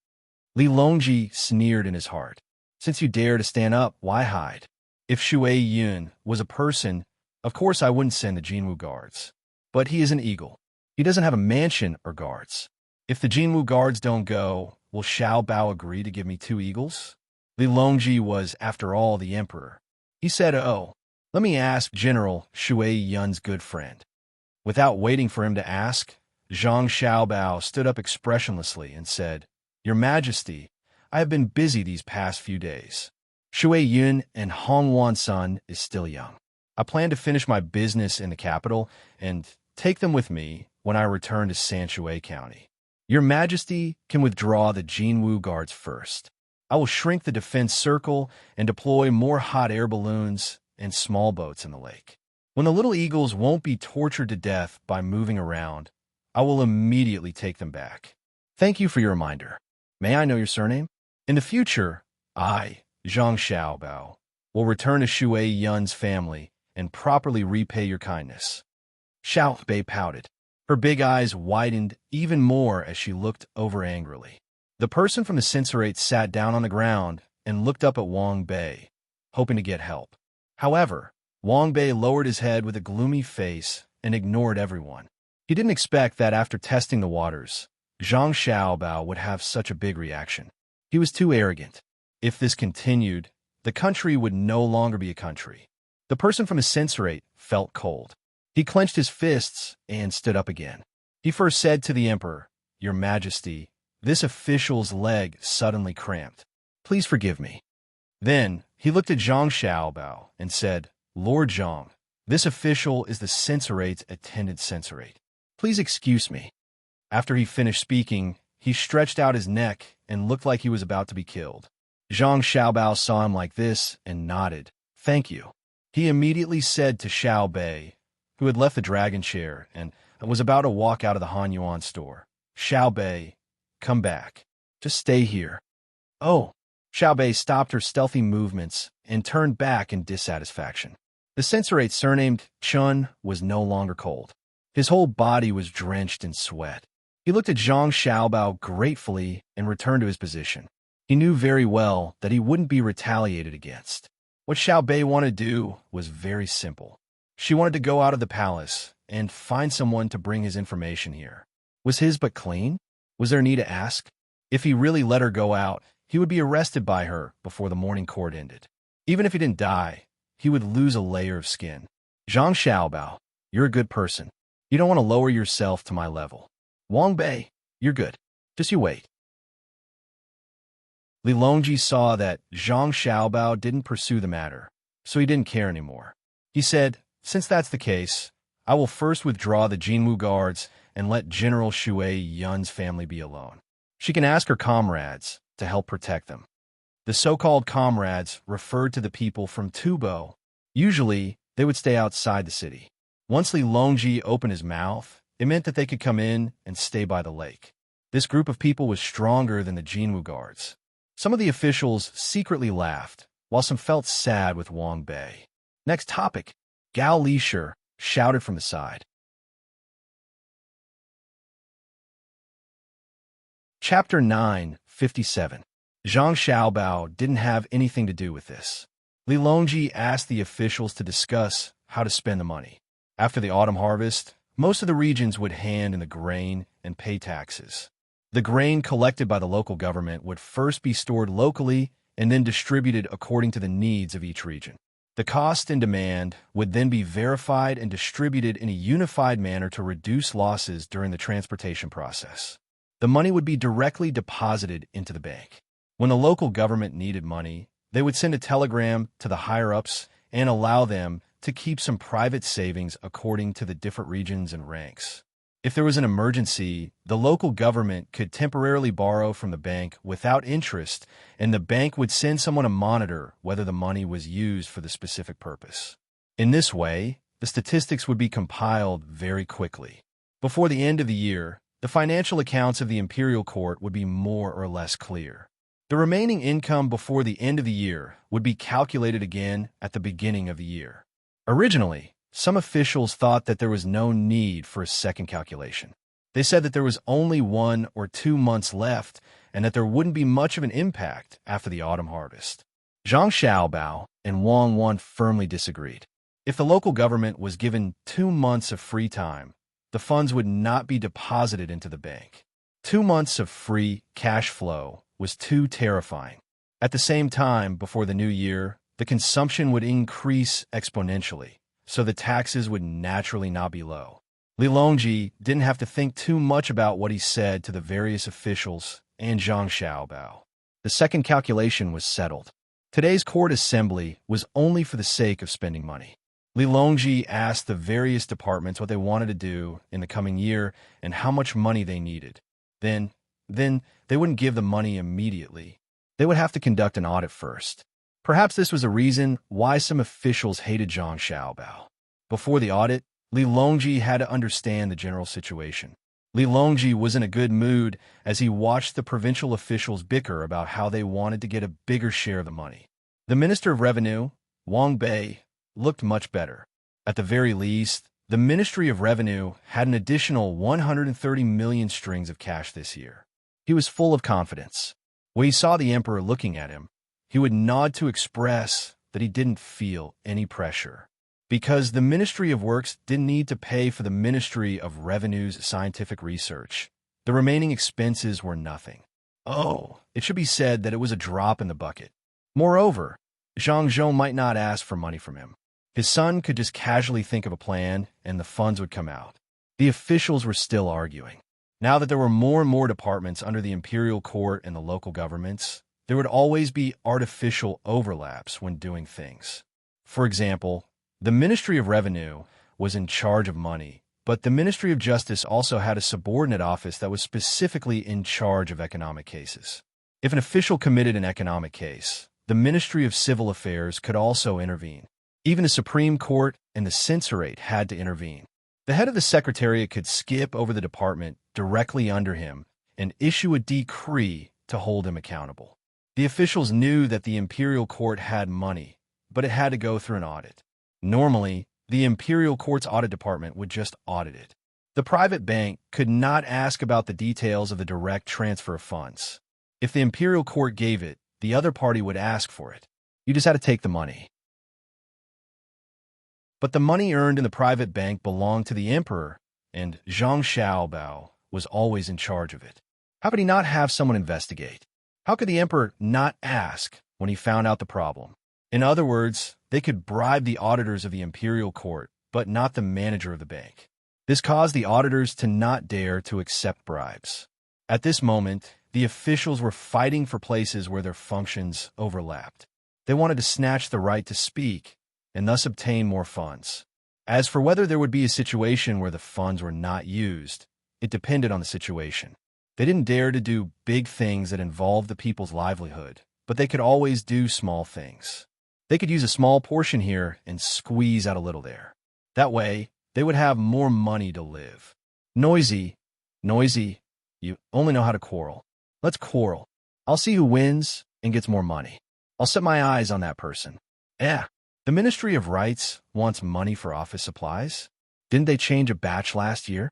Li Longji sneered in his heart. Since you dare to stand up, why hide? If Shui Yun was a person, of course I wouldn't send the Jinwu guards. But he is an eagle. He doesn't have a mansion or guards. If the Jinwu guards don't go, will Xiao Bao agree to give me 2 eagles? Li Longji was, after all, the emperor. He said, oh, let me ask General Shui Yun's good friend. Without waiting for him to ask, Zhang Xiaobao stood up expressionlessly and said, Your Majesty, I have been busy these past few days. Shui Yun and Hong Wan's son is still young. I plan to finish my business in the capital and take them with me when I return to Sanshui County. Your Majesty can withdraw the Jinwu guards first. I will shrink the defense circle and deploy more hot air balloons and small boats in the lake. When the little eagles won't be tortured to death by moving around, I will immediately take them back. Thank you for your reminder. May I know your surname? In the future, I, Zhang Xiaobao, will return to Shui Yun's family and properly repay your kindness. Xiao Bei pouted. Her big eyes widened even more as she looked over angrily. The person from the censorate sat down on the ground and looked up at Wang Bei, hoping to get help. However, Wang Bei lowered his head with a gloomy face and ignored everyone. He didn't expect that after testing the waters, Zhang Xiaobao would have such a big reaction. He was too arrogant. If this continued, the country would no longer be a country. The person from the censorate felt cold. He clenched his fists and stood up again. He first said to the emperor, Your Majesty, this official's leg suddenly cramped. Please forgive me. Then he looked at Zhang Xiaobao and said, Lord Zhang, this official is the censorate's attendant censorate. Please excuse me. After he finished speaking, he stretched out his neck and looked like he was about to be killed. Zhang Xiaobao saw him like this and nodded. Thank you. He immediately said to Xiao Bei, who had left the dragon chair and was about to walk out of the Han Yuan store, Xiao Bei, come back. Just stay here. Oh. Xiao Bei stopped her stealthy movements and turned back in dissatisfaction. The censorate surnamed Chun was no longer cold. His whole body was drenched in sweat. He looked at Zhang Xiaobao gratefully and returned to his position. He knew very well that he wouldn't be retaliated against. What Xiao Bei wanted to do was very simple. She wanted to go out of the palace and find someone to bring his information here. Was his but clean? Was there need to ask? If he really let her go out, he would be arrested by her before the morning court ended. Even if he didn't die, he would lose a layer of skin. Zhang Xiaobao, you're a good person. You don't want to lower yourself to my level. Wang Bei, you're good. Just you wait. Li Longji saw that Zhang Xiaobao didn't pursue the matter, so he didn't care anymore. He said, Since that's the case, I will first withdraw the Jinwu guards and let General Shui Yun's family be alone. She can ask her comrades to help protect them. The so-called comrades referred to the people from Tubo. Usually, they would stay outside the city. Once Li Longji opened his mouth, it meant that they could come in and stay by the lake. This group of people was stronger than the Jinwu guards. Some of the officials secretly laughed, while some felt sad with Wang Bei. Next topic, Gao Lisher shouted from the side. Chapter 9:57. Zhang Xiaobao didn't have anything to do with this. Li Longji asked the officials to discuss how to spend the money. After the autumn harvest, most of the regions would hand in the grain and pay taxes. The grain collected by the local government would first be stored locally and then distributed according to the needs of each region. The cost and demand would then be verified and distributed in a unified manner to reduce losses during the transportation process. The money would be directly deposited into the bank. When the local government needed money, they would send a telegram to the higher-ups and allow them to keep some private savings according to the different regions and ranks. If there was an emergency, the local government could temporarily borrow from the bank without interest, and the bank would send someone to monitor whether the money was used for the specific purpose. In this way, the statistics would be compiled very quickly. Before the end of the year, the financial accounts of the imperial court would be more or less clear. The remaining income before the end of the year would be calculated again at the beginning of the year. Originally, some officials thought that there was no need for a second calculation. They said that there was only 1 or 2 months left and that there wouldn't be much of an impact after the autumn harvest. Zhang Xiaobao and Wang Wan firmly disagreed. If the local government was given 2 months of free time, the funds would not be deposited into the bank. 2 months of free cash flow was too terrifying. At the same time, before the new year, the consumption would increase exponentially, so the taxes would naturally not be low. Li Longji didn't have to think too much about what he said to the various officials and Zhang Xiaobao. The second calculation was settled. Today's court assembly was only for the sake of spending money. Li Longji asked the various departments what they wanted to do in the coming year and how much money they needed. Then they wouldn't give the money immediately. They would have to conduct an audit first. Perhaps this was a reason why some officials hated Zhang Xiaobao. Before the audit, Li Longji had to understand the general situation. Li Longji was in a good mood as he watched the provincial officials bicker about how they wanted to get a bigger share of the money. The Minister of Revenue, Wang Bei, looked much better. At the very least, the Ministry of Revenue had an additional 130 million strings of cash this year. He was full of confidence. When he saw the emperor looking at him, he would nod to express that he didn't feel any pressure. Because the Ministry of Works didn't need to pay for the Ministry of Revenue's scientific research, the remaining expenses were nothing. Oh, it should be said that it was a drop in the bucket. Moreover, Zhang Zhou might not ask for money from him. His son could just casually think of a plan, and the funds would come out. The officials were still arguing. Now that there were more and more departments under the imperial court and the local governments, there would always be artificial overlaps when doing things. For example, the Ministry of Revenue was in charge of money, but the Ministry of Justice also had a subordinate office that was specifically in charge of economic cases. If an official committed an economic case, the Ministry of Civil Affairs could also intervene. Even the Supreme Court and the Censorate had to intervene. The head of the Secretariat could skip over the department directly under him and issue a decree to hold him accountable. The officials knew that the imperial court had money, but it had to go through an audit. Normally, the imperial court's audit department would just audit it. The private bank could not ask about the details of the direct transfer of funds. If the imperial court gave it, the other party would ask for it. You just had to take the money. But the money earned in the private bank belonged to the emperor, and Zhang Xiaobao was always in charge of it. How could he not have someone investigate? How could the emperor not ask when he found out the problem? In other words, they could bribe the auditors of the imperial court, but not the manager of the bank. This caused the auditors to not dare to accept bribes. At this moment, the officials were fighting for places where their functions overlapped. They wanted to snatch the right to speak, and thus obtain more funds. As for whether there would be a situation where the funds were not used, it depended on the situation. They didn't dare to do big things that involved the people's livelihood, but they could always do small things. They could use a small portion here and squeeze out a little there. That way, they would have more money to live. Noisy, you only know how to quarrel. Let's quarrel. I'll see who wins and gets more money. I'll set my eyes on that person. The Ministry of Rights wants money for office supplies. Didn't they change a batch last year?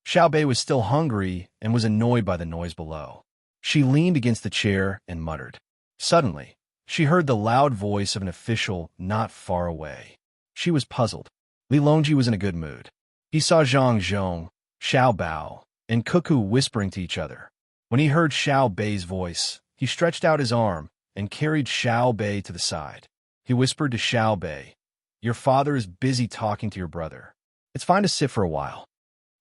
Xiao Bei was still hungry and was annoyed by the noise below. She leaned against the chair and muttered. Suddenly, she heard the loud voice of an official not far away. She was puzzled. Li Longji was in a good mood. He saw Zhang Zhong, Xiao Bao, and Cuckoo whispering to each other. When he heard Xiao Bei's voice, he stretched out his arm and carried Xiao Bei to the side. He whispered to Xiao Bei, "Your father is busy talking to your brother. It's fine to sit for a while."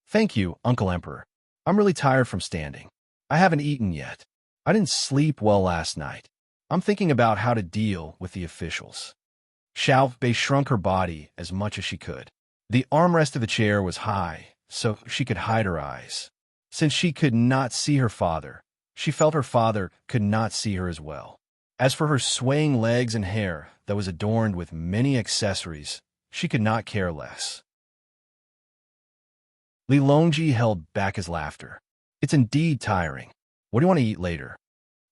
"Thank you, Uncle Emperor. I'm really tired from standing. I haven't eaten yet. I didn't sleep well last night. I'm thinking about how to deal with the officials." Xiao Bei shrunk her body as much as she could. The armrest of the chair was high, so she could hide her eyes. Since she could not see her father, she felt her father could not see her as well. As for her swaying legs and hair that was adorned with many accessories, she could not care less. Li Longji held back his laughter. It's indeed tiring. What do you want to eat later?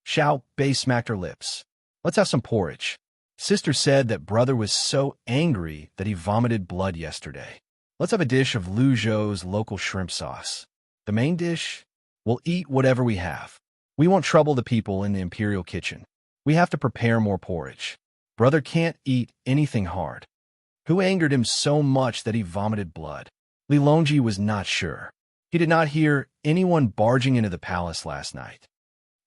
Xiao Bei smacked her lips. Let's have some porridge. Sister said that brother was so angry that he vomited blood yesterday. Let's have a dish of Lu Zhou's local shrimp sauce. The main dish? We'll eat whatever we have. We won't trouble the people in the imperial kitchen. We have to prepare more porridge. Brother can't eat anything hard. Who angered him so much that he vomited blood? Li Longji was not sure. He did not hear anyone barging into the palace last night.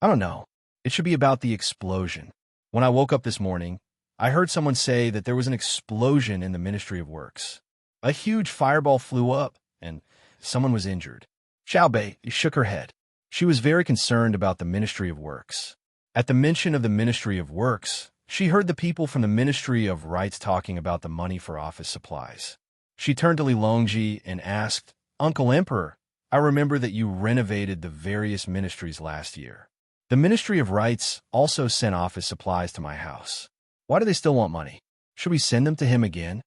I don't know. It should be about the explosion. When I woke up this morning, I heard someone say that there was an explosion in the Ministry of Works. A huge fireball flew up, and someone was injured. Xiao Bei shook her head. She was very concerned about the Ministry of Works. At the mention of the Ministry of Works, she heard the people from the Ministry of Rights talking about the money for office supplies. She turned to Li Longji and asked, Uncle Emperor, I remember that you renovated the various ministries last year. The Ministry of Rights also sent office supplies to my house. Why do they still want money? Should we send them to him again?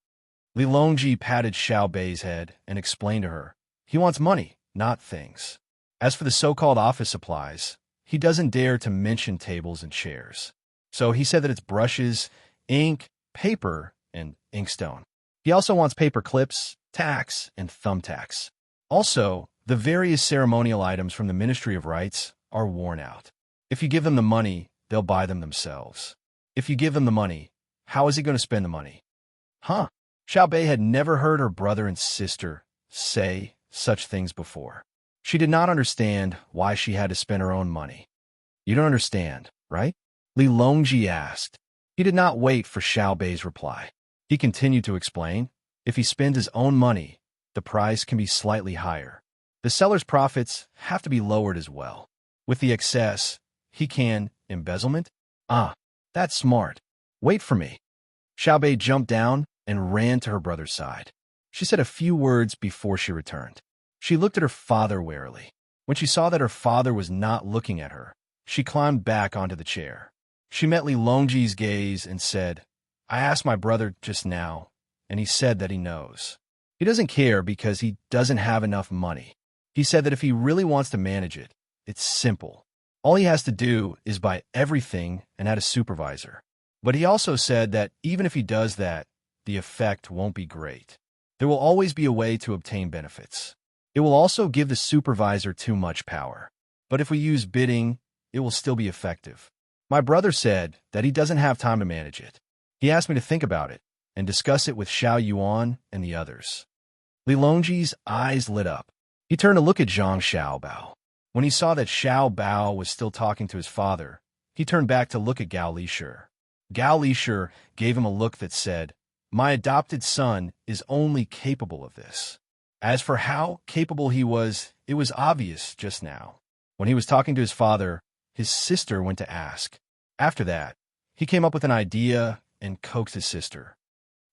Li Longji patted Xiao Bei's head and explained to her, he wants money, not things. As for the so-called office supplies, he doesn't dare to mention tables and chairs. So he said that it's brushes, ink, paper, and inkstone. He also wants paper clips, tacks, and thumbtacks. Also, the various ceremonial items from the Ministry of Rights are worn out. If you give them the money, they'll buy them themselves. If you give them the money, how is he going to spend the money? Huh? Xiao Bei had never heard her brother and sister say such things before. She did not understand why she had to spend her own money. You don't understand, right? Li Longji asked. He did not wait for Xiao Bei's reply. He continued to explain, if he spends his own money, the price can be slightly higher. The seller's profits have to be lowered as well. With the excess, he can embezzlement? Ah, that's smart. Wait for me. Xiao Bei jumped down and ran to her brother's side. She said a few words before she returned. She looked at her father warily. When she saw that her father was not looking at her, she climbed back onto the chair. She met Li Longji's gaze and said, I asked my brother just now, and he said that he knows. He doesn't care because he doesn't have enough money. He said that if he really wants to manage it, it's simple. All he has to do is buy everything and add a supervisor. But he also said that even if he does that, the effect won't be great. There will always be a way to obtain benefits. It will also give the supervisor too much power. But if we use bidding, it will still be effective. My brother said that he doesn't have time to manage it. He asked me to think about it and discuss it with Xiao Yuan and the others. Li Longji's eyes lit up. He turned to look at Zhang Xiaobao. When he saw that Xiao Bao was still talking to his father, he turned back to look at Gao Lishur. Gao Lishur gave him a look that said, my adopted son is only capable of this. As for how capable he was, it was obvious just now. When he was talking to his father, his sister went to ask. After that, he came up with an idea and coaxed his sister.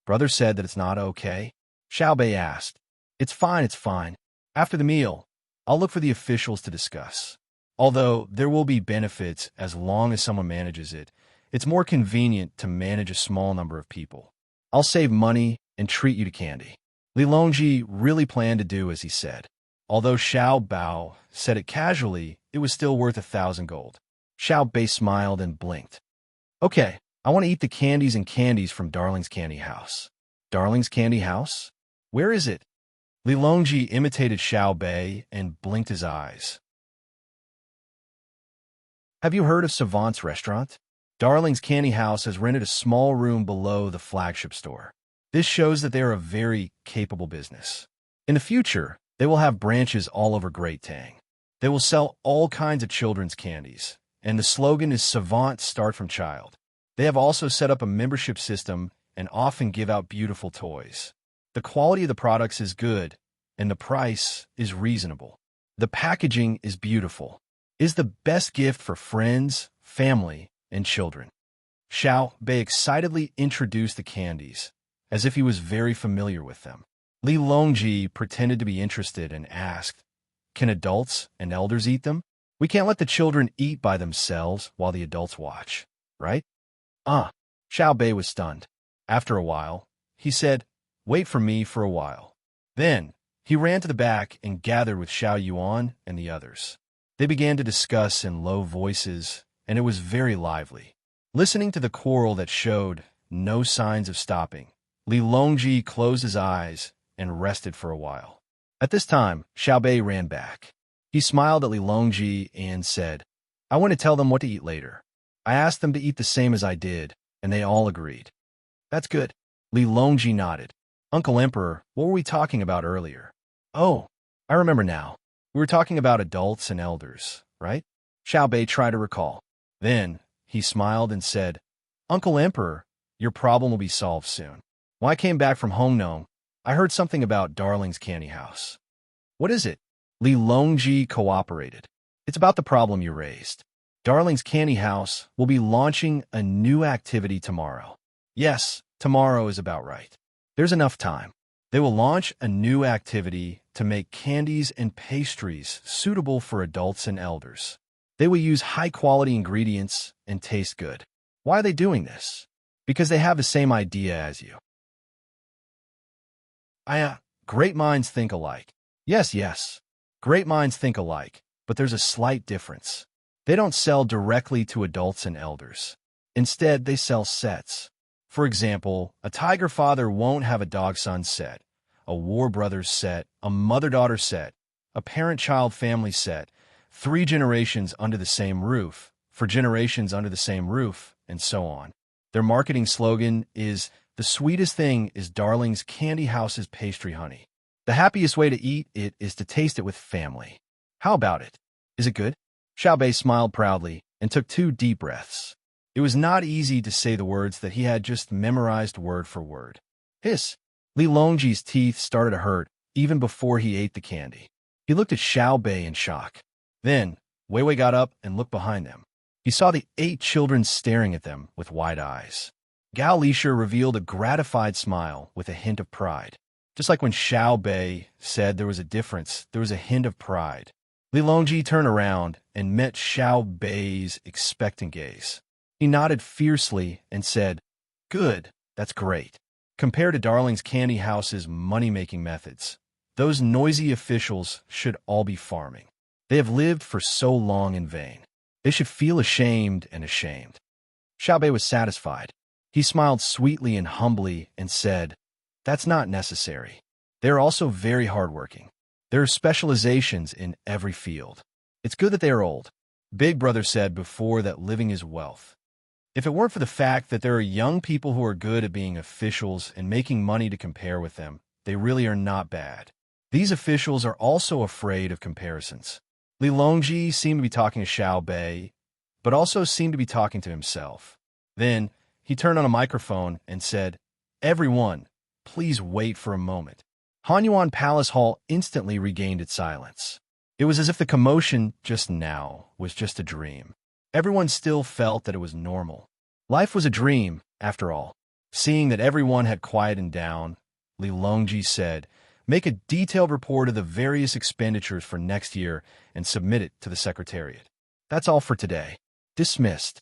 Brother said that it's not okay. Xiao Bei asked. It's fine, it's fine. After the meal, I'll look for the officials to discuss. Although there will be benefits as long as someone manages it, it's more convenient to manage a small number of people. I'll save money and treat you to candy. Li Longji really planned to do as he said. Although Xiao Bao said it casually, it was still worth 1,000 gold. Xiao Bei smiled and blinked. Okay, I want to eat the candies and candies from Darling's Candy House. Darling's Candy House? Where is it? Li Longji imitated Xiao Bei and blinked his eyes. Have you heard of Savant's restaurant? Darling's Candy House has rented a small room below the flagship store. This shows that they are a very capable business. In the future, they will have branches all over Great Tang. They will sell all kinds of children's candies, and the slogan is Savant Start from Child. They have also set up a membership system and often give out beautiful toys. The quality of the products is good, and the price is reasonable. The packaging is beautiful. It is the best gift for friends, family, and children. Xiao Bei excitedly introduced the candies, as if he was very familiar with them. Li Longji pretended to be interested and asked, can adults and elders eat them? We can't let the children eat by themselves while the adults watch, right? Xiao Bei was stunned. After a while, he said, wait for me for a while. Then, he ran to the back and gathered with Xiao Yuan and the others. They began to discuss in low voices, and it was very lively. Listening to the quarrel that showed no signs of stopping, Li Longji closed his eyes and rested for a while. At this time, Xiaobei ran back. He smiled at Li Longji and said, "I want to tell them what to eat later. I asked them to eat the same as I did, and they all agreed." "That's good." Li Longji nodded. "Uncle Emperor, what were we talking about earlier?" "Oh, I remember now. We were talking about adults and elders, right?" Xiaobei tried to recall. Then he smiled and said, "Uncle Emperor, your problem will be solved soon. When I came back from Hongnong, I heard something about Darling's Candy House." "What is it?" Li Longji cooperated. "It's about the problem you raised. Darling's Candy House will be launching a new activity tomorrow." "Yes, tomorrow is about right. There's enough time. They will launch a new activity to make candies and pastries suitable for adults and elders. They will use high-quality ingredients and taste good." "Why are they doing this?" "Because they have the same idea as you." Great minds think alike." Yes. Great minds think alike, but there's a slight difference. They don't sell directly to adults and elders. Instead, they sell sets. For example, a Tiger Father won't have a Dog Son set, a War Brothers set, a Mother-Daughter set, a Parent-Child Family set, 3 generations under the same roof, 4 generations under the same roof, and so on. Their marketing slogan is, "The sweetest thing is Darling's Candy House's pastry honey. The happiest way to eat it is to taste it with family." "How about it? Is it good?" Xiaobei smiled proudly and took 2 deep breaths. It was not easy to say the words that he had just memorized word for word. Hiss! Li Longji's teeth started to hurt even before he ate the candy. He looked at Xiaobei in shock. Then, Wei Wei got up and looked behind them. He saw the 8 children staring at them with wide eyes. Gao Lisha revealed a gratified smile with a hint of pride. Just like when Xiaobei said there was a difference, there was a hint of pride. Li Longji turned around and met Xiaobei's expectant gaze. He nodded fiercely and said, "Good, that's great. Compared to Darling's Candy House's money-making methods, those noisy officials should all be farming. They have lived for so long in vain. They should feel ashamed and ashamed." Xiaobei was satisfied. He smiled sweetly and humbly and said, "That's not necessary. They're also very hardworking. There are specializations in every field. It's good that they are old. Big Brother said before that living is wealth. If it weren't for the fact that there are young people who are good at being officials and making money to compare with them, they really are not bad. These officials are also afraid of comparisons." Li Longji seemed to be talking to Xiaobei, but also seemed to be talking to himself. Then he turned on a microphone and said, "Everyone, please wait for a moment." Hanyuan Palace Hall instantly regained its silence. It was as if the commotion just now was just a dream. Everyone still felt that it was normal. Life was a dream, after all. Seeing that everyone had quieted down, Li Longji said, "Make a detailed report of the various expenditures for next year and submit it to the Secretariat. That's all for today. Dismissed."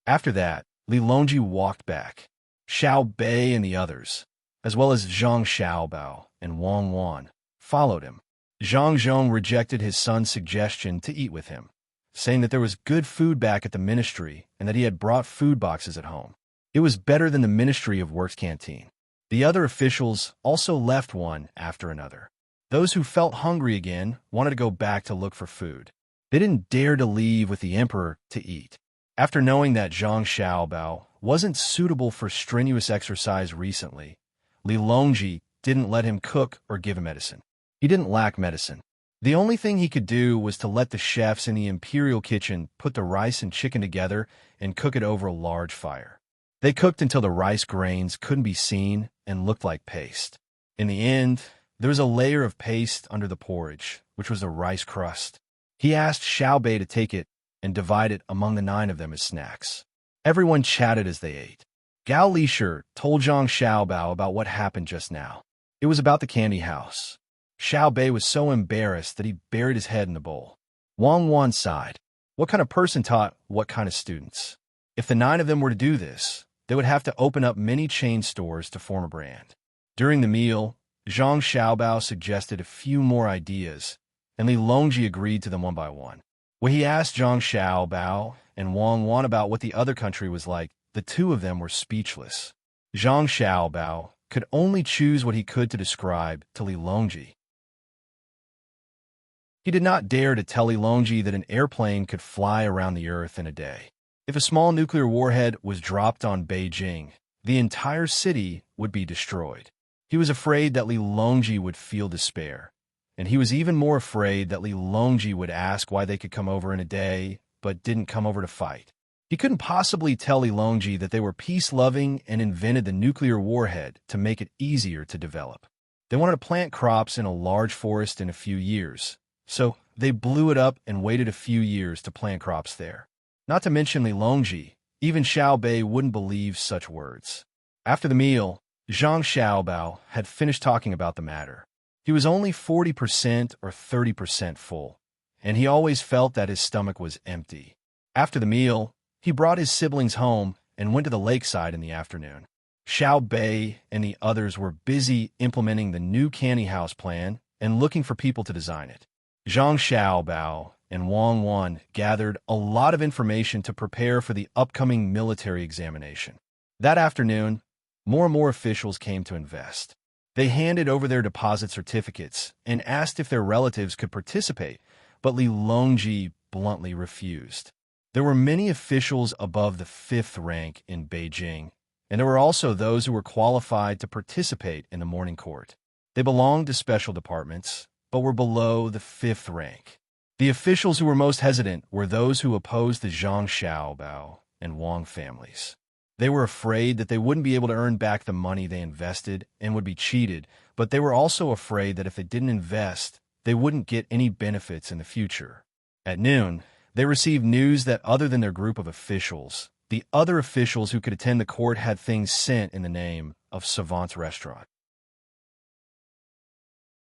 After that, Li Longji walked back. Xiaobei and the others, as well as Zhang Xiaobao and Wang Wan, followed him. Zhang Zhong rejected his son's suggestion to eat with him, saying that there was good food back at the ministry and that he had brought food boxes at home. It was better than the Ministry of Works canteen. The other officials also left one after another. Those who felt hungry again wanted to go back to look for food. They didn't dare to leave with the emperor to eat. After knowing that Zhang Xiaobao wasn't suitable for strenuous exercise recently, Li Longji didn't let him cook or give him medicine. He didn't lack medicine. The only thing he could do was to let the chefs in the imperial kitchen put the rice and chicken together and cook it over a large fire. They cooked until the rice grains couldn't be seen and looked like paste. In the end, there was a layer of paste under the porridge, which was a rice crust. He asked Xiaobei to take it and divide it among the 9 of them as snacks. Everyone chatted as they ate. Gao Lisha told Zhang Xiaobao about what happened just now. It was about the candy house. Xiaobei was so embarrassed that he buried his head in the bowl. Wang Wan sighed. What kind of person taught what kind of students? If the 9 of them were to do this, they would have to open up many chain stores to form a brand. During the meal, Zhang Xiaobao suggested a few more ideas, and Li Longji agreed to them one by one. When he asked Zhang Xiaobao and Wang Wan about what the other country was like, the two of them were speechless. Zhang Xiaobao could only choose what he could to describe to Li Longji. He did not dare to tell Li Longji that an airplane could fly around the Earth in a day. If a small nuclear warhead was dropped on Beijing, the entire city would be destroyed. He was afraid that Li Longji would feel despair, and he was even more afraid that Li Longji would ask why they could come over in a day, but didn't come over to fight. He couldn't possibly tell Li Longji that they were peace-loving and invented the nuclear warhead to make it easier to develop. They wanted to plant crops in a large forest in a few years, so they blew it up and waited a few years to plant crops there. Not to mention Li Longji, even Xiao Bei wouldn't believe such words. After the meal, Zhang Xiaobao had finished talking about the matter. He was only 40% or 30% full, and he always felt that his stomach was empty. After the meal, he brought his siblings home and went to the lakeside in the afternoon. Xiao Bei and the others were busy implementing the new candy house plan and looking for people to design it. Zhang Xiaobao and Wang Wan gathered a lot of information to prepare for the upcoming military examination. That afternoon, more and more officials came to invest. They handed over their deposit certificates and asked if their relatives could participate, but Li Longji bluntly refused. There were many officials above the 5th rank in Beijing, and there were also those who were qualified to participate in the morning court. They belonged to special departments, but were below the 5th rank. The officials who were most hesitant were those who opposed the Zhang Xiaobao and Wang families. They were afraid that they wouldn't be able to earn back the money they invested and would be cheated, but they were also afraid that if they didn't invest, they wouldn't get any benefits in the future. At noon, they received news that other than their group of officials, the other officials who could attend the court had things sent in the name of Savant's restaurant.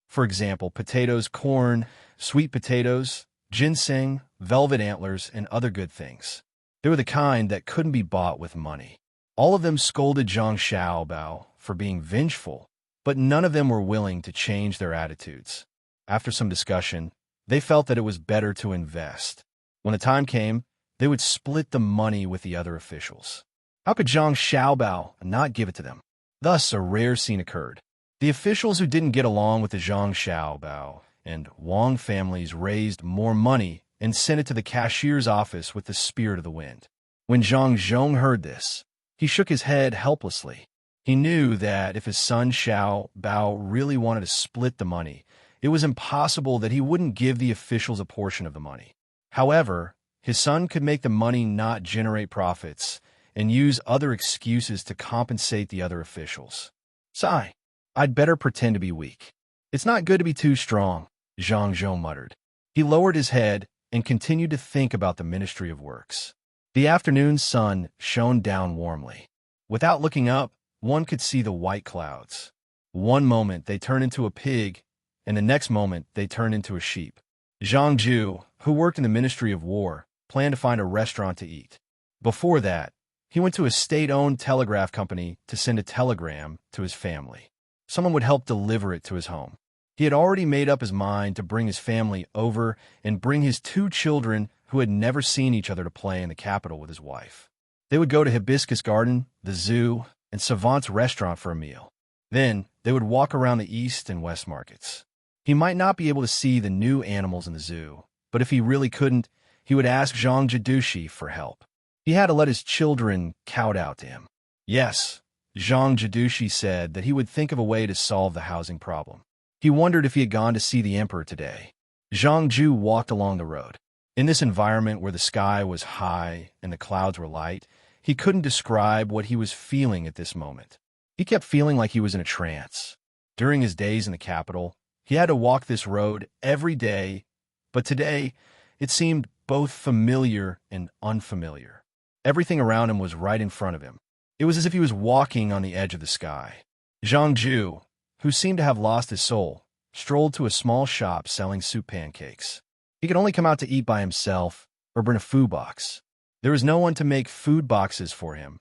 For example, potatoes, corn, sweet potatoes, ginseng, velvet antlers, and other good things. They were the kind that couldn't be bought with money. All of them scolded Zhang Xiaobao for being vengeful, but none of them were willing to change their attitudes. After some discussion, they felt that it was better to invest. When the time came, they would split the money with the other officials. How could Zhang Xiaobao not give it to them? Thus, a rare scene occurred. The officials who didn't get along with the Zhang Xiaobao and Wang families raised more money and sent it to the cashier's office with the spirit of the wind. When Zhang Zhong heard this, he shook his head helplessly. He knew that if his son Xiao Bao really wanted to split the money, it was impossible that he wouldn't give the officials a portion of the money. However, his son could make the money not generate profits and use other excuses to compensate the other officials. Sigh, I'd better pretend to be weak. It's not good to be too strong, Zhang Zhong muttered. He lowered his head and continued to think about the Ministry of Works. The afternoon sun shone down warmly. Without looking up, one could see the white clouds. One moment they turned into a pig, and the next moment they turned into a sheep. Zhang Ju, who worked in the Ministry of War, planned to find a restaurant to eat. Before that, he went to a state-owned telegraph company to send a telegram to his family. Someone would help deliver it to his home. He had already made up his mind to bring his family over and bring his 2 children who had never seen each other to play in the capital with his wife. They would go to Hibiscus Garden, the zoo, and Savant's restaurant for a meal. Then, they would walk around the East and West markets. He might not be able to see the new animals in the zoo, but if he really couldn't, he would ask Zhang Jidushi for help. He had to let his children kowtow to him. Yes, Zhang Jidushi said that he would think of a way to solve the housing problem. He wondered if he had gone to see the emperor today. Zhang Ju walked along the road. In this environment where the sky was high and the clouds were light, he couldn't describe what he was feeling at this moment. He kept feeling like he was in a trance. During his days in the capital, he had to walk this road every day, but today it seemed both familiar and unfamiliar. Everything around him was right in front of him. It was as if he was walking on the edge of the sky. Zhang Ju, who seemed to have lost his soul, strolled to a small shop selling soup pancakes. He could only come out to eat by himself or bring a food box. There was no one to make food boxes for him,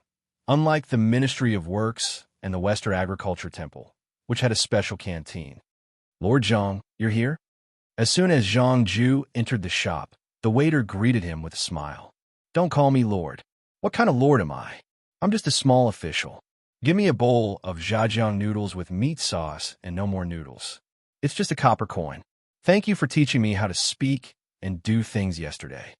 unlike the Ministry of Works and the Western Agriculture Temple, which had a special canteen. Lord Zhang, you're here? As soon as Zhang Ju entered the shop, The waiter greeted him with a smile. Don't call me Lord. What kind of Lord am I? I'm just a small official. Give me a bowl of jajang noodles with meat sauce and no more noodles. It's just a copper coin. Thank you for teaching me how to speak and do things yesterday.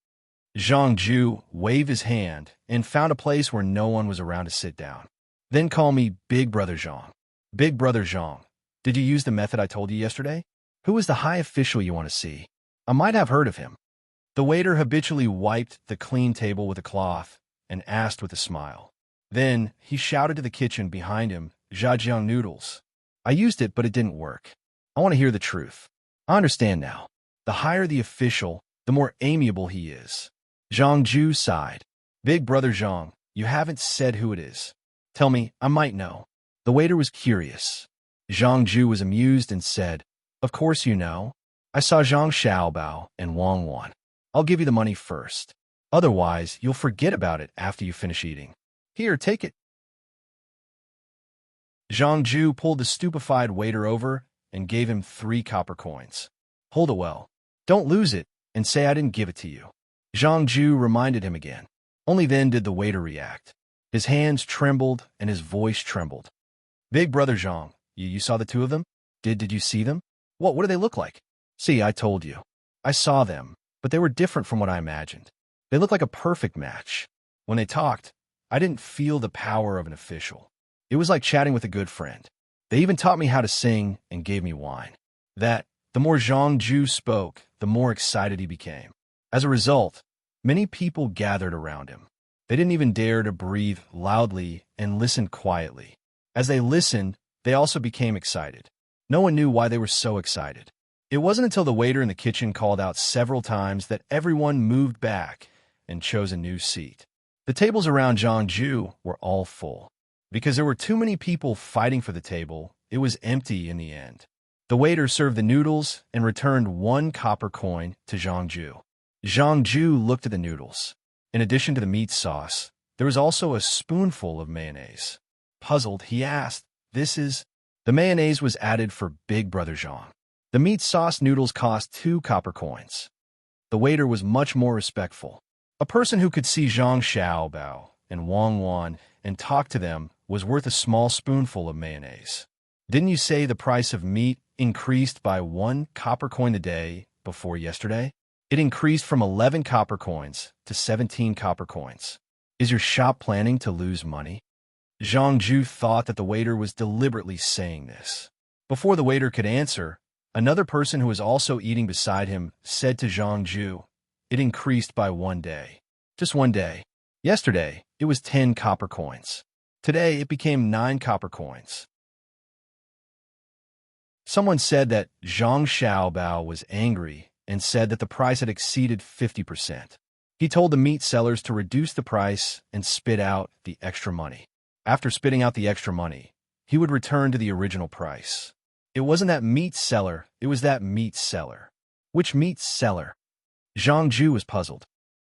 Zhang Ju waved his hand and found a place where no one was around to sit down. Then call me Big Brother Zhang. Big Brother Zhang, did you use the method I told you yesterday? Who is the high official you want to see? I might have heard of him. The waiter habitually wiped the clean table with a cloth and asked with a smile. Then he shouted to the kitchen behind him, Zhajiang noodles. I used it, but it didn't work. I want to hear the truth. I understand now. The higher the official, the more amiable he is. Zhang Ju sighed. Big Brother Zhang, you haven't said who it is. Tell me, I might know. The waiter was curious. Zhang Ju was amused and said, Of course you know. I saw Zhang Xiaobao and Wang Wan. I'll give you the money first. Otherwise, you'll forget about it after you finish eating. Here, take it. Zhang Ju pulled the stupefied waiter over and gave him 3 copper coins. Hold it well. Don't lose it and say I didn't give it to you. Zhang Ju reminded him again. Only then did the waiter react. His hands trembled and his voice trembled. Big Brother Zhang, you saw the 2 of them? Did you see them? What do they look like? See, I told you. I saw them, but they were different from what I imagined. They looked like a perfect match. When they talked, I didn't feel the power of an official. It was like chatting with a good friend. They even taught me how to sing and gave me wine. The more Zhang Ju spoke, the more excited he became. As a result, many people gathered around him. They didn't even dare to breathe loudly and listened quietly. As they listened, they also became excited. No one knew why they were so excited. It wasn't until the waiter in the kitchen called out several times that everyone moved back and chose a new seat. The tables around Zhang Ju were all full. Because there were too many people fighting for the table, it was empty in the end. The waiter served the noodles and returned 1 copper coin to Zhang Ju. Zhang Ju looked at the noodles. In addition to the meat sauce, there was also a spoonful of mayonnaise. Puzzled, he asked, The mayonnaise was added for Big Brother Zhang. The meat sauce noodles cost 2 copper coins. The waiter was much more respectful. A person who could see Zhang Xiaobao and Wang Wan and talk to them was worth a small spoonful of mayonnaise. Didn't you say the price of meat increased by 1 copper coin a day before yesterday? It increased from 11 copper coins to 17 copper coins. Is your shop planning to lose money? Zhang Ju thought that the waiter was deliberately saying this. Before the waiter could answer, another person who was also eating beside him said to Zhang Ju, It increased by 1 day. Just 1 day. Yesterday, it was 10 copper coins. Today, it became 9 copper coins. Someone said that Zhang Xiaobao was angry and said that the price had exceeded 50%. He told the meat sellers to reduce the price and spit out the extra money. After spitting out the extra money, he would return to the original price. It wasn't that meat seller, it was that meat seller. Which meat seller? Zhang Ju was puzzled.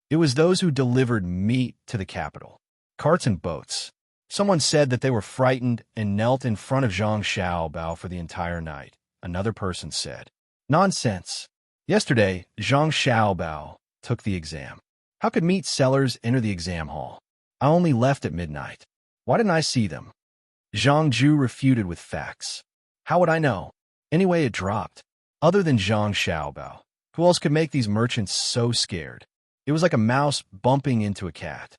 It was those who delivered meat to the capital. Carts and boats. Someone said that they were frightened and knelt in front of Zhang Xiaobao for the entire night. Another person said, Nonsense. Yesterday, Zhang Xiaobao took the exam. How could meat sellers enter the exam hall? I only left at midnight. Why didn't I see them? Zhang Ju refuted with facts. How would I know? Anyway, it dropped. Other than Zhang Xiaobao, who else could make these merchants so scared? It was like a mouse bumping into a cat.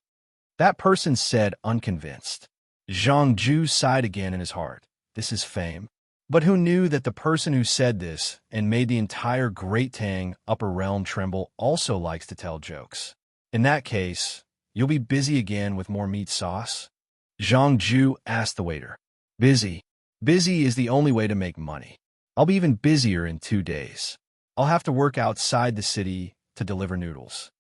That person said, unconvinced. Zhang Ju sighed again in his heart. This is fame. But who knew that the person who said this and made the entire Great Tang upper realm tremble also likes to tell jokes? In that case, you'll be busy again with more meat sauce? Zhang Ju asked the waiter. Busy. Busy is the only way to make money. I'll be even busier in 2 days. I'll have to work outside the city to deliver noodles.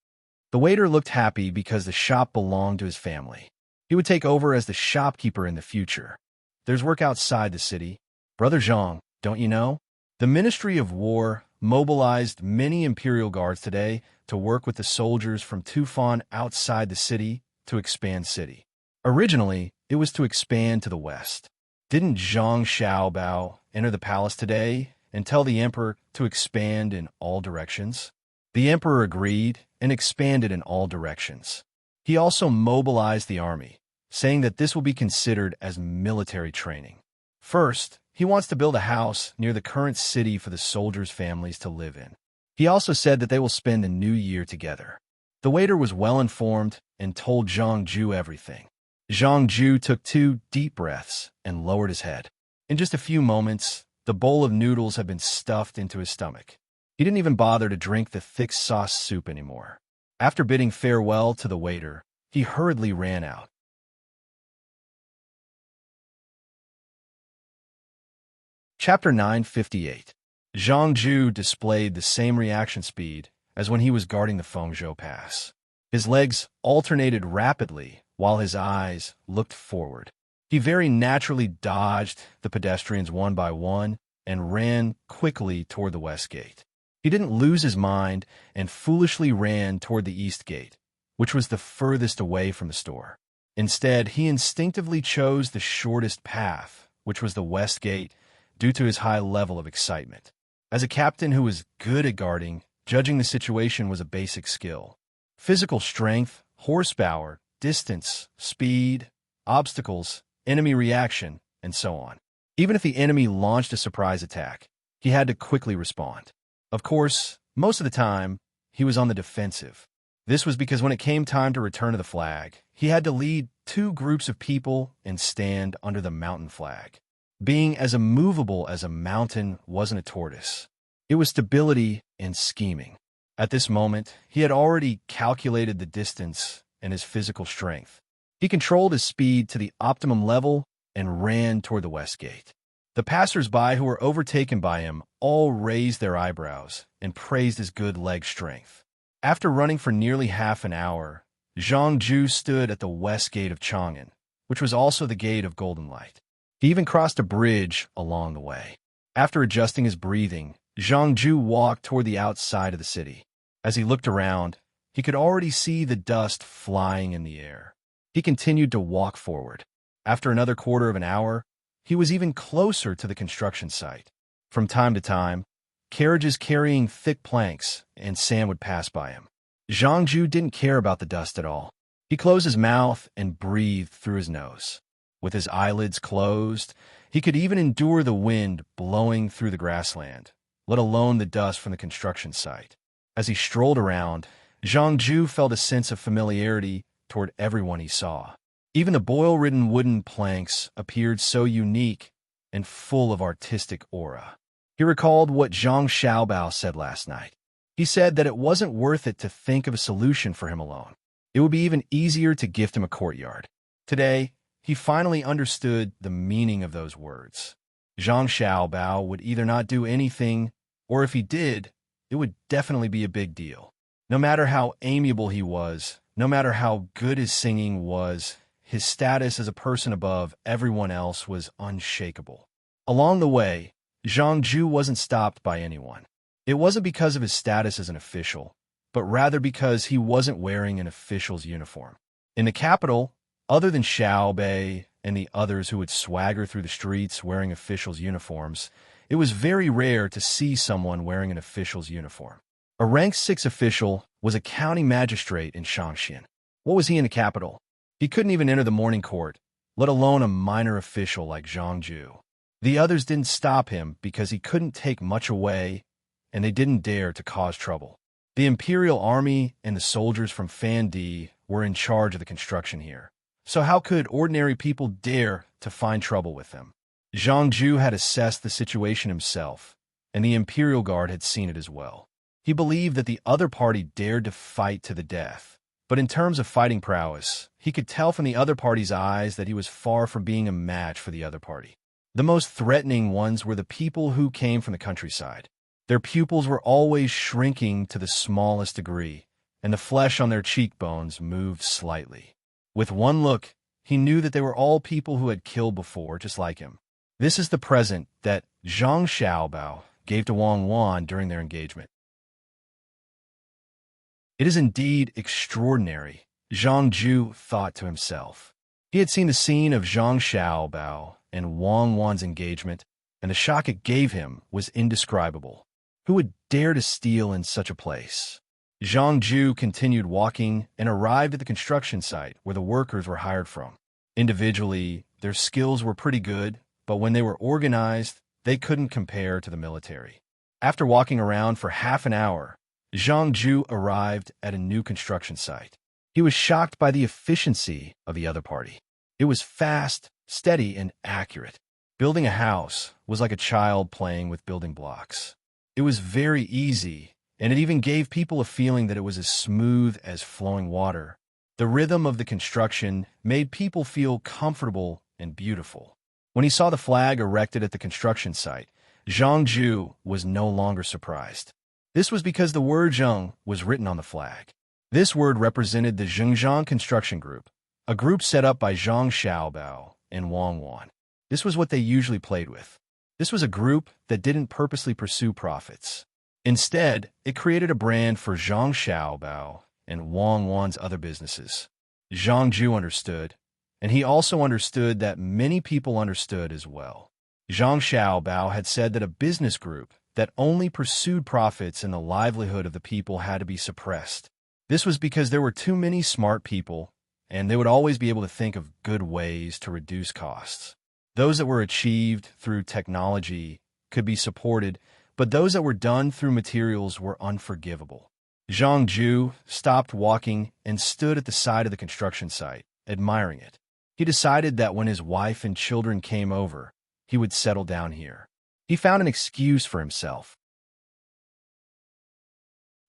The waiter looked happy because the shop belonged to his family. He would take over as the shopkeeper in the future. There's work outside the city. Brother Zhang, don't you know? The Ministry of War mobilized many imperial guards today to work with the soldiers from Tufan outside the city to expand city. Originally, it was to expand to the west. Didn't Zhang Xiaobao enter the palace today and tell the emperor to expand in all directions? The emperor agreed and expanded in all directions. He also mobilized the army, saying that this will be considered as military training. First, he wants to build a house near the current city for the soldiers' families to live in. He also said that they will spend the new year together. The waiter was well informed and told Zhang Ju everything. Zhang Ju took 2 deep breaths and lowered his head. In just a few moments, the bowl of noodles had been stuffed into his stomach. He didn't even bother to drink the thick sauce soup anymore. After bidding farewell to the waiter, he hurriedly ran out. Chapter 958. Zhang Ju displayed the same reaction speed as when he was guarding the Fengzhou Pass. His legs alternated rapidly while his eyes looked forward. He very naturally dodged the pedestrians one by one and ran quickly toward the west gate. He didn't lose his mind and foolishly ran toward the east gate, which was the furthest away from the store. Instead, he instinctively chose the shortest path, which was the west gate, due to his high level of excitement. As a captain who was good at guarding, judging the situation was a basic skill. Physical strength, horsepower, distance, speed, obstacles, enemy reaction, and so on. Even if the enemy launched a surprise attack, he had to quickly respond. Of course, most of the time, he was on the defensive. This was because when it came time to return to the flag, he had to lead 2 groups of people and stand under the mountain flag. Being as immovable as a mountain wasn't a tortoise. It was stability and scheming. At this moment, he had already calculated the distance and his physical strength. He controlled his speed to the optimum level and ran toward the west gate. The passers-by who were overtaken by him all raised their eyebrows and praised his good leg strength. After running for nearly half an hour, Zhang Ju stood at the west gate of Chang'an, which was also the gate of Golden Light. He even crossed a bridge along the way. After adjusting his breathing, Zhang Ju walked toward the outside of the city. As he looked around, he could already see the dust flying in the air. He continued to walk forward. After another quarter of an hour, he was even closer to the construction site. From time to time, carriages carrying thick planks and sand would pass by him. Zhang Ju didn't care about the dust at all. He closed his mouth and breathed through his nose. With his eyelids closed, he could even endure the wind blowing through the grassland, let alone the dust from the construction site. As he strolled around, Zhang Ju felt a sense of familiarity toward everyone he saw. Even the boil-ridden wooden planks appeared so unique and full of artistic aura. He recalled what Zhang Xiaobao said last night. He said that it wasn't worth it to think of a solution for him alone. It would be even easier to gift him a courtyard. Today, he finally understood the meaning of those words. Zhang Xiaobao would either not do anything, or if he did, it would definitely be a big deal. No matter how amiable he was, no matter how good his singing was, his status as a person above everyone else was unshakable. Along the way, Zhang Ju wasn't stopped by anyone. It wasn't because of his status as an official, but rather because he wasn't wearing an official's uniform. In the capital, other than Xiao Bei and the others who would swagger through the streets wearing officials' uniforms, it was very rare to see someone wearing an official's uniform. A rank 6 official was a county magistrate in Shaanxi. What was he in the capital? He couldn't even enter the morning court, let alone a minor official like Zhang Ju. The others didn't stop him because he couldn't take much away, and they didn't dare to cause trouble. The imperial army and the soldiers from Fan Di were in charge of the construction here. So how could ordinary people dare to find trouble with them? Zhang Ju had assessed the situation himself, and the Imperial Guard had seen it as well. He believed that the other party dared to fight to the death, but in terms of fighting prowess, he could tell from the other party's eyes that he was far from being a match for the other party. The most threatening ones were the people who came from the countryside. Their pupils were always shrinking to the smallest degree, and the flesh on their cheekbones moved slightly. With one look, he knew that they were all people who had killed before, just like him. This is the present that Zhang Xiaobao gave to Wang Wan during their engagement. It is indeed extraordinary, Zhang Ju thought to himself. He had seen the scene of Zhang Xiaobao and Wang Wan's engagement, and the shock it gave him was indescribable. Who would dare to steal in such a place? Zhang Ju continued walking and arrived at the construction site where the workers were hired from. Individually, their skills were pretty good, but when they were organized, they couldn't compare to the military. After walking around for half an hour, Zhang Ju arrived at a new construction site. He was shocked by the efficiency of the other party. It was fast, steady, and accurate. Building a house was like a child playing with building blocks. It was very easy, and it even gave people a feeling that it was as smooth as flowing water. The rhythm of the construction made people feel comfortable and beautiful. When he saw the flag erected at the construction site, Zhang Ju was no longer surprised. This was because the word Zheng was written on the flag. This word represented the Zhengzhang Construction Group, a group set up by Zhang Xiaobao and Wang Wan. This was what they usually played with. This was a group that didn't purposely pursue profits. Instead, it created a brand for Zhang Xiaobao and Wang Wan's other businesses. Zhang Ju understood, and he also understood that many people understood as well. Zhang Xiaobao had said that a business group that only pursued profits and the livelihood of the people had to be suppressed. This was because there were too many smart people, and they would always be able to think of good ways to reduce costs. Those that were achieved through technology could be supported, but those that were done through materials were unforgivable. Zhang Ju stopped walking and stood at the side of the construction site, admiring it. He decided that when his wife and children came over, he would settle down here. He found an excuse for himself.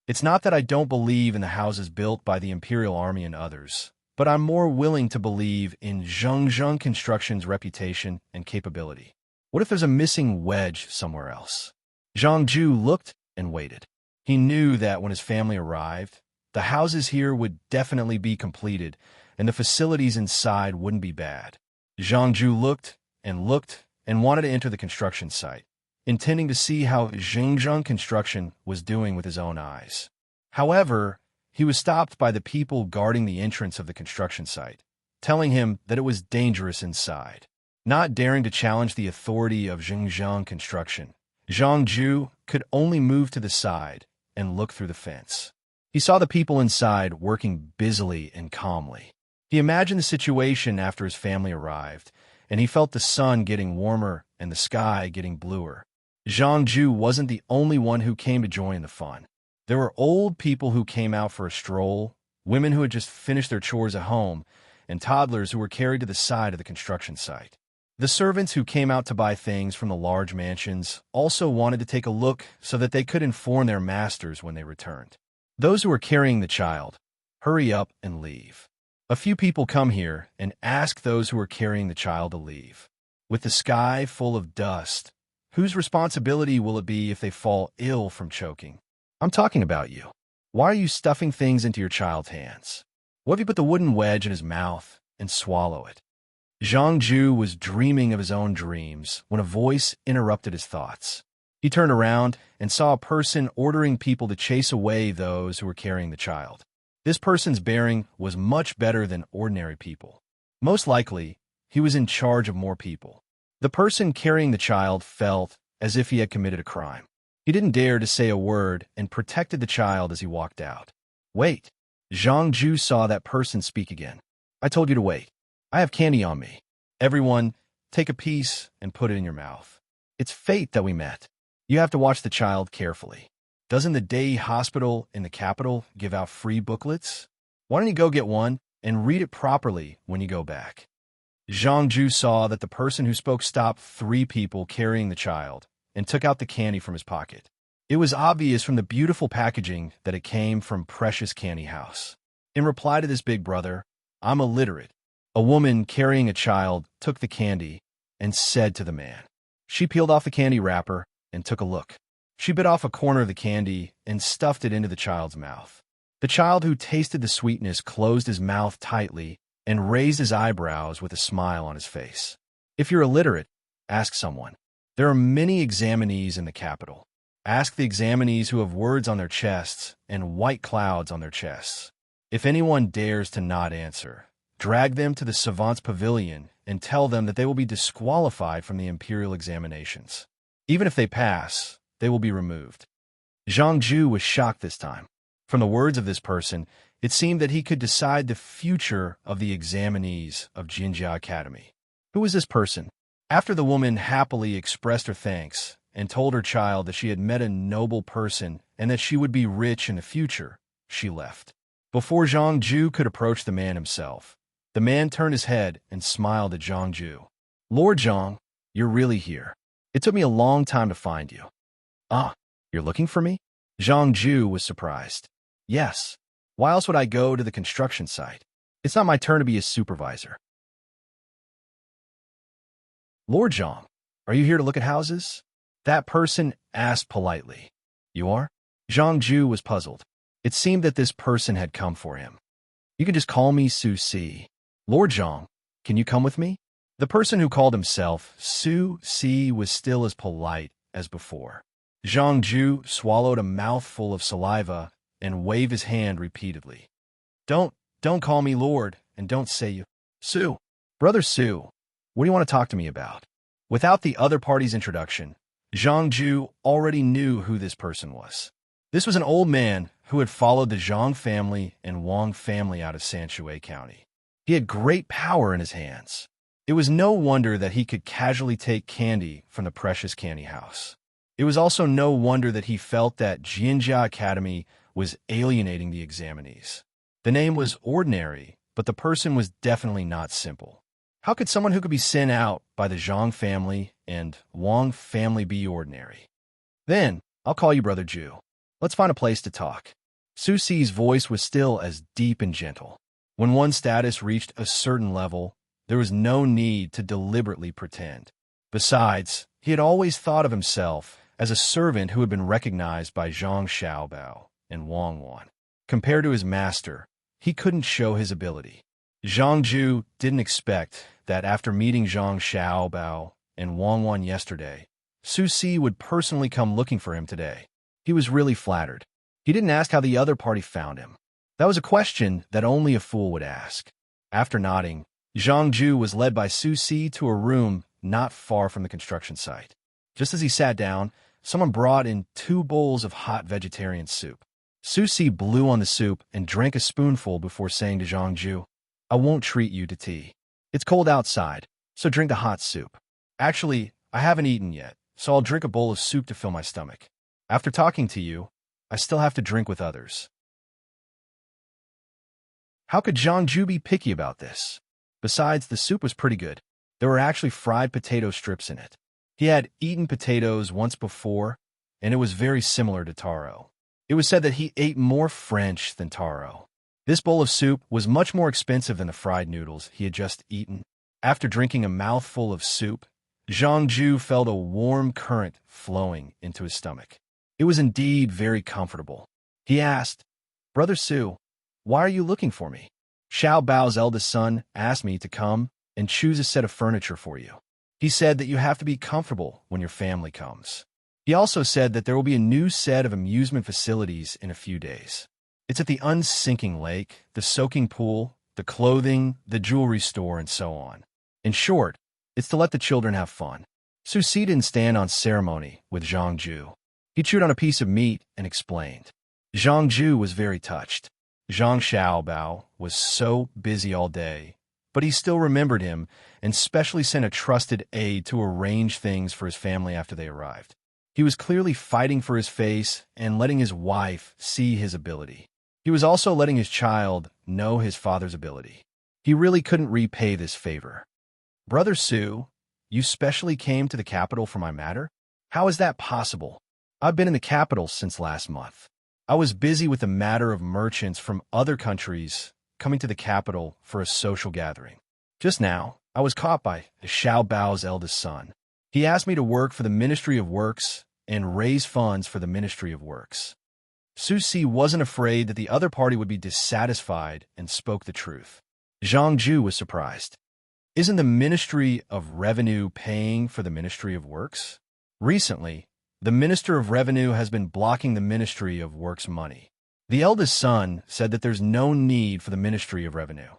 It's not that I don't believe in the houses built by the Imperial Army and others, but I'm more willing to believe in Zhengzhang Construction's reputation and capability. What if there's a missing wedge somewhere else? Zhang Ju looked and waited. He knew that when his family arrived, the houses here would definitely be completed, and the facilities inside wouldn't be bad. Zhang Ju looked and wanted to enter the construction site, intending to see how Zhengzhang Construction was doing with his own eyes. However, he was stopped by the people guarding the entrance of the construction site, telling him that it was dangerous inside. Not daring to challenge the authority of Zhengzhang Construction, Zhang Ju could only move to the side and look through the fence. He saw the people inside working busily and calmly. He imagined the situation after his family arrived, and he felt the sun getting warmer and the sky getting bluer. Zhang Ju wasn't the only one who came to join the fun. There were old people who came out for a stroll, women who had just finished their chores at home, and toddlers who were carried to the side of the construction site. The servants who came out to buy things from the large mansions also wanted to take a look so that they could inform their masters when they returned. Those who were carrying the child, hurry up and leave. A few people come here and ask those who are carrying the child to leave. With the sky full of dust, whose responsibility will it be if they fall ill from choking? I'm talking about you. Why are you stuffing things into your child's hands? What if you put the wooden wedge in his mouth and swallow it? Zhang Ju was dreaming of his own dreams when a voice interrupted his thoughts. He turned around and saw a person ordering people to chase away those who were carrying the child. This person's bearing was much better than ordinary people. Most likely, he was in charge of more people. The person carrying the child felt as if he had committed a crime. He didn't dare to say a word and protected the child as he walked out. Wait. Zhang Ju saw that person speak again. I told you to wait. I have candy on me. Everyone, take a piece and put it in your mouth. It's fate that we met. You have to watch the child carefully. Doesn't the Day Hospital in the capital give out free booklets? Why don't you go get one and read it properly when you go back? Zhang Ju saw that the person who spoke stopped 3 people carrying the child and took out the candy from his pocket. It was obvious from the beautiful packaging that it came from Precious Candy House. In reply to this big brother, I'm illiterate. A woman carrying a child took the candy and said to the man. She peeled off the candy wrapper and took a look. She bit off a corner of the candy and stuffed it into the child's mouth. The child who tasted the sweetness closed his mouth tightly and raised his eyebrows with a smile on his face. If you're illiterate, ask someone. There are many examinees in the capital. Ask the examinees who have words on their chests and white clouds on their chests. If anyone dares to not answer, drag them to the savant's pavilion and tell them that they will be disqualified from the imperial examinations. Even if they pass, they will be removed. Zhang Ju was shocked this time. From the words of this person, it seemed that he could decide the future of the examinees of Jinjia Academy. Who was this person? After the woman happily expressed her thanks and told her child that she had met a noble person and that she would be rich in the future, she left. Before Zhang Ju could approach the man himself, the man turned his head and smiled at Zhang Ju. Lord Zhang, you're really here. It took me a long time to find you. Ah, you're looking for me? Zhang Ju was surprised. Yes. Why else would I go to the construction site? It's not my turn to be a supervisor. Lord Zhang, are you here to look at houses? That person asked politely. You are? Zhang Ju was puzzled. It seemed that this person had come for him. You can just call me Su Si. Lord Zhang, can you come with me? The person who called himself Su Si was still as polite as before. Zhang Ju swallowed a mouthful of saliva and waved his hand repeatedly. Don't call me Lord, and don't say you. Su. Brother Su, what do you want to talk to me about? Without the other party's introduction, Zhang Ju already knew who this person was. This was an old man who had followed the Zhang family and Wang family out of Sanshui County. He had great power in his hands. It was no wonder that he could casually take candy from the precious candy house. It was also no wonder that he felt that Jinjia Academy was alienating the examinees. The name was ordinary, but the person was definitely not simple. How could someone who could be sent out by the Zhang family and Wang family be ordinary? Then, I'll call you Brother Ju. Let's find a place to talk. Su Si's voice was still as deep and gentle. When one's status reached a certain level, there was no need to deliberately pretend. Besides, he had always thought of himself as a servant who had been recognized by Zhang Xiaobao and Wang Wan. Compared to his master, he couldn't show his ability. Zhang Ju didn't expect that after meeting Zhang Xiaobao and Wang Wan yesterday, Su Si would personally come looking for him today. He was really flattered. He didn't ask how the other party found him. That was a question that only a fool would ask. After nodding, Zhang Ju was led by Su Si to a room not far from the construction site. Just as he sat down, someone brought in 2 bowls of hot vegetarian soup. Su Si blew on the soup and drank a spoonful before saying to Zhang Ju, I won't treat you to tea. It's cold outside, so drink the hot soup. Actually, I haven't eaten yet, so I'll drink a bowl of soup to fill my stomach. After talking to you, I still have to drink with others. How could Zhang Ju be picky about this? Besides, the soup was pretty good. There were actually fried potato strips in it. He had eaten potatoes once before, and it was very similar to taro. It was said that he ate more French than taro. This bowl of soup was much more expensive than the fried noodles he had just eaten. After drinking a mouthful of soup, Zhang Ju felt a warm current flowing into his stomach. It was indeed very comfortable. He asked, Brother Su, why are you looking for me? Xiao Bao's eldest son asked me to come and choose a set of furniture for you. He said that you have to be comfortable when your family comes. He also said that there will be a new set of amusement facilities in a few days. It's at the unsinking lake, the soaking pool, the clothing, the jewelry store, and so on. In short, it's to let the children have fun. Su Si didn't stand on ceremony with Zhang Ju. He chewed on a piece of meat and explained. Zhang Ju was very touched. Zhang Xiaobao was so busy all day, but he still remembered him and specially sent a trusted aide to arrange things for his family after they arrived. He was clearly fighting for his face and letting his wife see his ability. He was also letting his child know his father's ability. He really couldn't repay this favor. Brother Su, you specially came to the capital for my matter? How is that possible? I've been in the capital since last month. I was busy with the matter of merchants from other countries coming to the capital for a social gathering. Just now, I was caught by Xiao Bao's eldest son. He asked me to work for the Ministry of Works and raise funds for the Ministry of Works. Su Si wasn't afraid that the other party would be dissatisfied and spoke the truth. Zhang Ju was surprised. Isn't the Ministry of Revenue paying for the Ministry of Works? Recently, the Minister of Revenue has been blocking the Ministry of Works money. The eldest son said that there's no need for the Ministry of Revenue.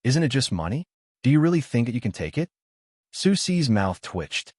Isn't it just money? Do you really think that you can take it? Su Si's mouth twitched.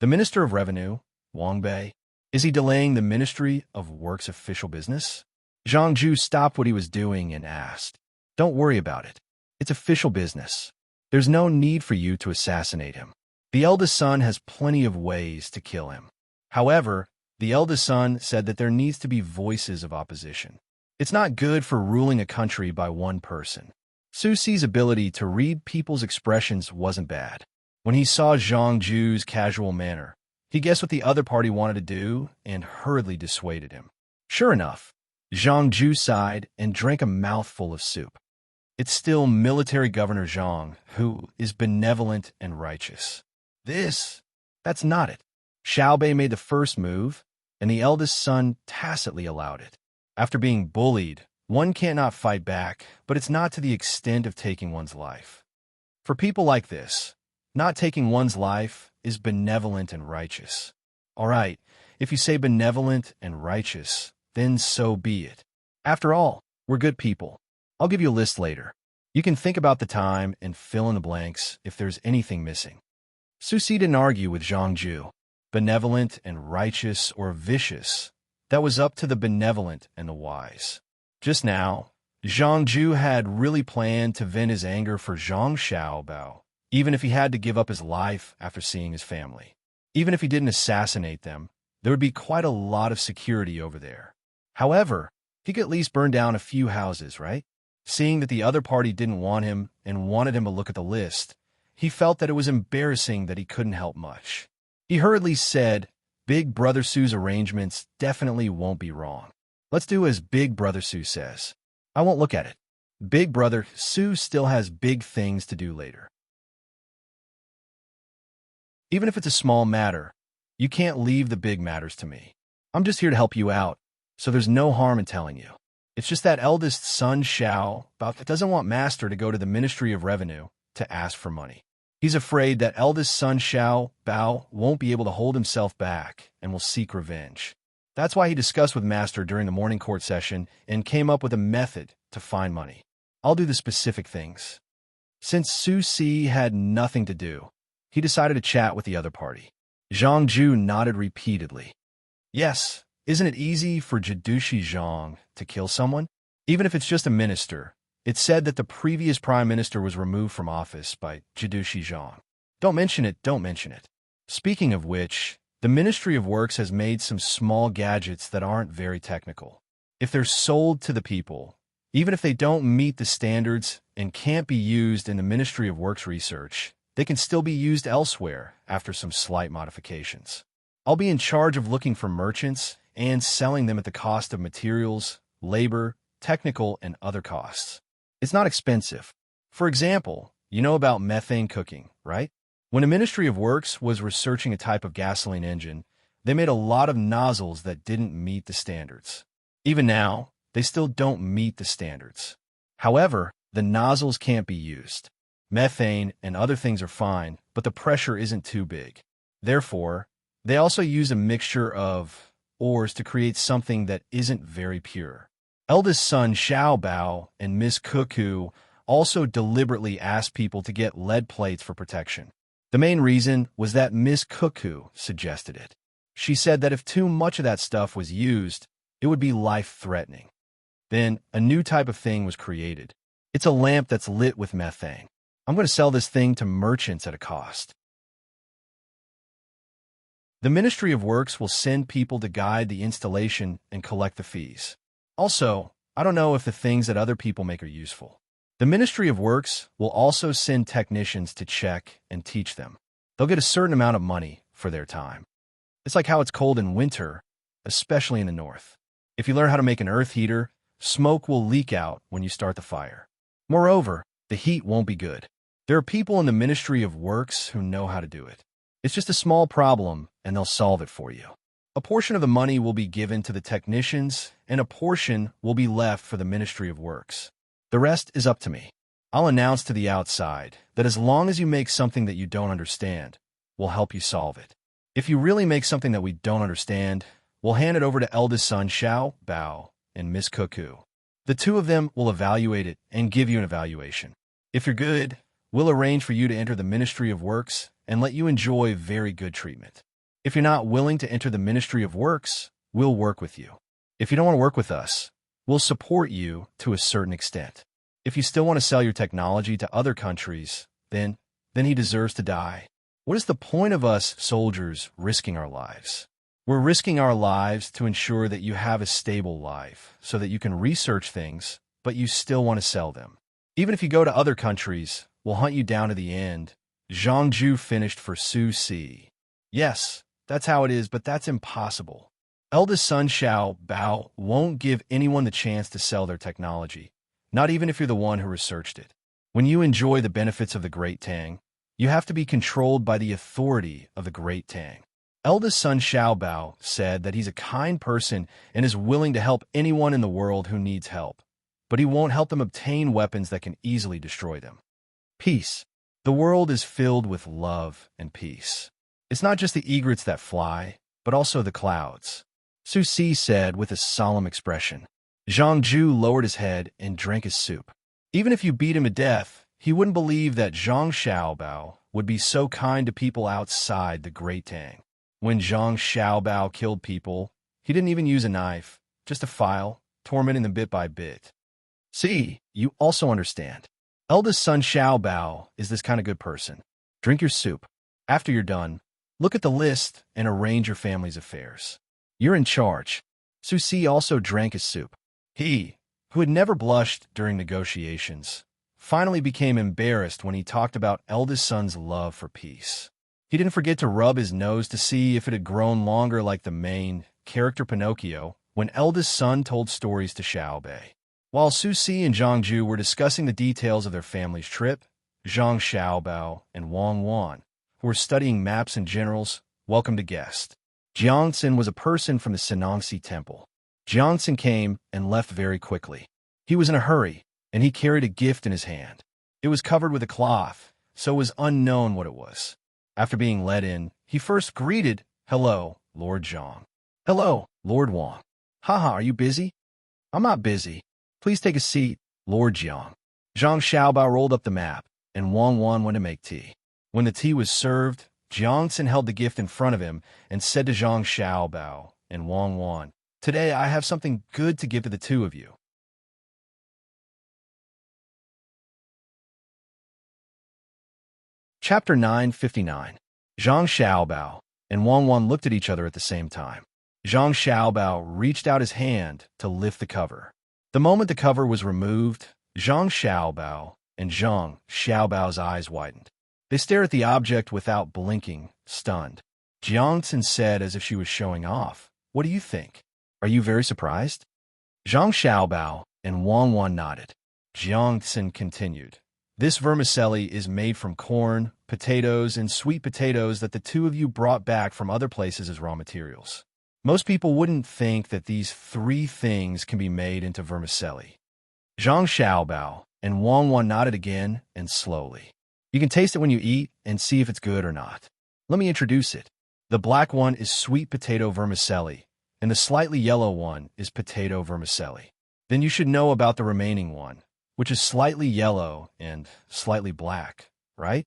The Minister of Revenue, Wang Bei, is he delaying the Ministry of Works official business? Zhang Ju stopped what he was doing and asked, "Don't worry about it. It's official business. There's no need for you to assassinate him. The eldest son has plenty of ways to kill him." However, the eldest son said that there needs to be voices of opposition. It's not good for ruling a country by one person. Su Si's ability to read people's expressions wasn't bad. When he saw Zhang Ju's casual manner, he guessed what the other party wanted to do and hurriedly dissuaded him. Sure enough, Zhang Ju sighed and drank a mouthful of soup. It's still military Governor Zhang, who is benevolent and righteous. That's not it. Xiaobei made the first move, and the eldest son tacitly allowed it. After being bullied, one cannot fight back, but it's not to the extent of taking one's life. For people like this, not taking one's life is benevolent and righteous. All right, if you say benevolent and righteous, then so be it. After all, we're good people. I'll give you a list later. You can think about the time and fill in the blanks if there's anything missing. Su Si didn't argue with Zhang Ju. Benevolent and righteous or vicious, that was up to the benevolent and the wise. Just now, Zhang Ju had really planned to vent his anger for Zhang Xiaobao, even if he had to give up his life after seeing his family. Even if he didn't assassinate them, there would be quite a lot of security over there. However, he could at least burn down a few houses, right? Seeing that the other party didn't want him and wanted him to look at the list, he felt that it was embarrassing that he couldn't help much. He hurriedly said, "Big Brother Su's arrangements definitely won't be wrong. Let's do as Big Brother Su says. I won't look at it. Big Brother Su still has big things to do later. Even if it's a small matter, you can't leave the big matters to me. I'm just here to help you out, so there's no harm in telling you. It's just that eldest son Xiao doesn't want Master to go to the Ministry of Revenue to ask for money. He's afraid that eldest son Xiao Bao won't be able to hold himself back and will seek revenge. That's why he discussed with Master during the morning court session and came up with a method to find money. I'll do the specific things." Since Su Si had nothing to do, he decided to chat with the other party. Zhang Ju nodded repeatedly. "Yes, isn't it easy for Jidushi Zhang to kill someone? Even if it's just a minister. It's said that the previous prime minister was removed from office by Jidushi Zhang. Don't mention it, don't mention it. Speaking of which, the Ministry of Works has made some small gadgets that aren't very technical. If they're sold to the people, even if they don't meet the standards and can't be used in the Ministry of Works research, they can still be used elsewhere after some slight modifications. I'll be in charge of looking for merchants and selling them at the cost of materials, labor, technical, and other costs. It's not expensive. For example, you know about methane cooking, right? When the Ministry of Works was researching a type of gasoline engine, they made a lot of nozzles that didn't meet the standards. Even now, they still don't meet the standards. However, the nozzles can't be used. Methane and other things are fine, but the pressure isn't too big. Therefore, they also use a mixture of ores to create something that isn't very pure. Eldest son Xiao Bao and Miss Cuckoo also deliberately asked people to get lead plates for protection. The main reason was that Miss Cuckoo suggested it. She said that if too much of that stuff was used, it would be life-threatening. Then a new type of thing was created. It's a lamp that's lit with methane. I'm going to sell this thing to merchants at a cost. The Ministry of Works will send people to guide the installation and collect the fees. Also, I don't know if the things that other people make are useful. The Ministry of Works will also send technicians to check and teach them. They'll get a certain amount of money for their time. It's like how it's cold in winter, especially in the north. If you learn how to make an earth heater, smoke will leak out when you start the fire. Moreover, the heat won't be good. There are people in the Ministry of Works who know how to do it. It's just a small problem, and they'll solve it for you. A portion of the money will be given to the technicians, and a portion will be left for the Ministry of Works. The rest is up to me. I'll announce to the outside that as long as you make something that you don't understand, we'll help you solve it. If you really make something that we don't understand, we'll hand it over to eldest son Xiao Bao and Miss Cuckoo. The two of them will evaluate it and give you an evaluation. If you're good, we'll arrange for you to enter the Ministry of Works and let you enjoy very good treatment. If you're not willing to enter the Ministry of Works, we'll work with you. If you don't want to work with us, We'll support you to a certain extent. If you still want to sell your technology to other countries, then he deserves to die. What is the point of us soldiers risking our lives? We're risking our lives to ensure that you have a stable life, so that you can research things, but you still want to sell them. Even if you go to other countries, we'll hunt you down to the end. Zhang Ju finished for Su Si. Yes, that's how it is, but that's impossible. Eldest son Xiao Bao won't give anyone the chance to sell their technology, not even if you're the one who researched it. When you enjoy the benefits of the Great Tang, you have to be controlled by the authority of the Great Tang. Eldest son Xiao Bao said that he's a kind person and is willing to help anyone in the world who needs help, but he won't help them obtain weapons that can easily destroy them. Peace. The world is filled with love and peace. It's not just the egrets that fly, but also the clouds. Su Si said with a solemn expression. Zhang Ju lowered his head and drank his soup. Even if you beat him to death, he wouldn't believe that Zhang Xiaobao would be so kind to people outside the Great Tang. When Zhang Xiaobao killed people, he didn't even use a knife, just a file, tormenting them bit by bit. See, you also understand. Eldest son Xiaobao is this kind of good person. Drink your soup. After you're done, look at the list and arrange your family's affairs. You're in charge. Su Si also drank his soup. He, who had never blushed during negotiations, finally became embarrassed when he talked about eldest son's love for peace. He didn't forget to rub his nose to see if it had grown longer like the main character Pinocchio when eldest son told stories to Xiaobei. While Su Si and Zhang Ju were discussing the details of their family's trip, Zhang Xiaobao and Wang Wan, who were studying maps and generals, welcomed a guest. Jiangxin was a person from the Sinangxi Temple. Jiangxin came and left very quickly. He was in a hurry, and he carried a gift in his hand. It was covered with a cloth, so it was unknown what it was. After being let in, he first greeted, "Hello, Lord Zhang." "Hello, Lord Wang." "Haha, are you busy?" "I'm not busy. Please take a seat, Lord Jiang." Zhang Xiaobao rolled up the map, and Wang Wan went to make tea. When the tea was served, Jiangxin held the gift in front of him and said to Zhang Xiaobao and Wang Wan, "Today I have something good to give to the two of you." Chapter 959. Zhang Xiaobao and Wang Wan looked at each other at the same time. Zhang Xiaobao reached out his hand to lift the cover. The moment the cover was removed, Zhang Xiaobao and Zhang Xiaobao's eyes widened. They stared at the object without blinking, stunned. Jiangxin said as if she was showing off, "What do you think? Are you very surprised?" Zhang Xiaobao and Wang Wan nodded. Jiangxin continued. "This vermicelli is made from corn, potatoes, and sweet potatoes that the two of you brought back from other places as raw materials. Most people wouldn't think that these three things can be made into vermicelli." Zhang Xiaobao and Wang Wan nodded again and slowly. "You can taste it when you eat and see if it's good or not. Let me introduce it. The black one is sweet potato vermicelli, and the slightly yellow one is potato vermicelli. Then you should know about the remaining one, which is slightly yellow and slightly black, right?"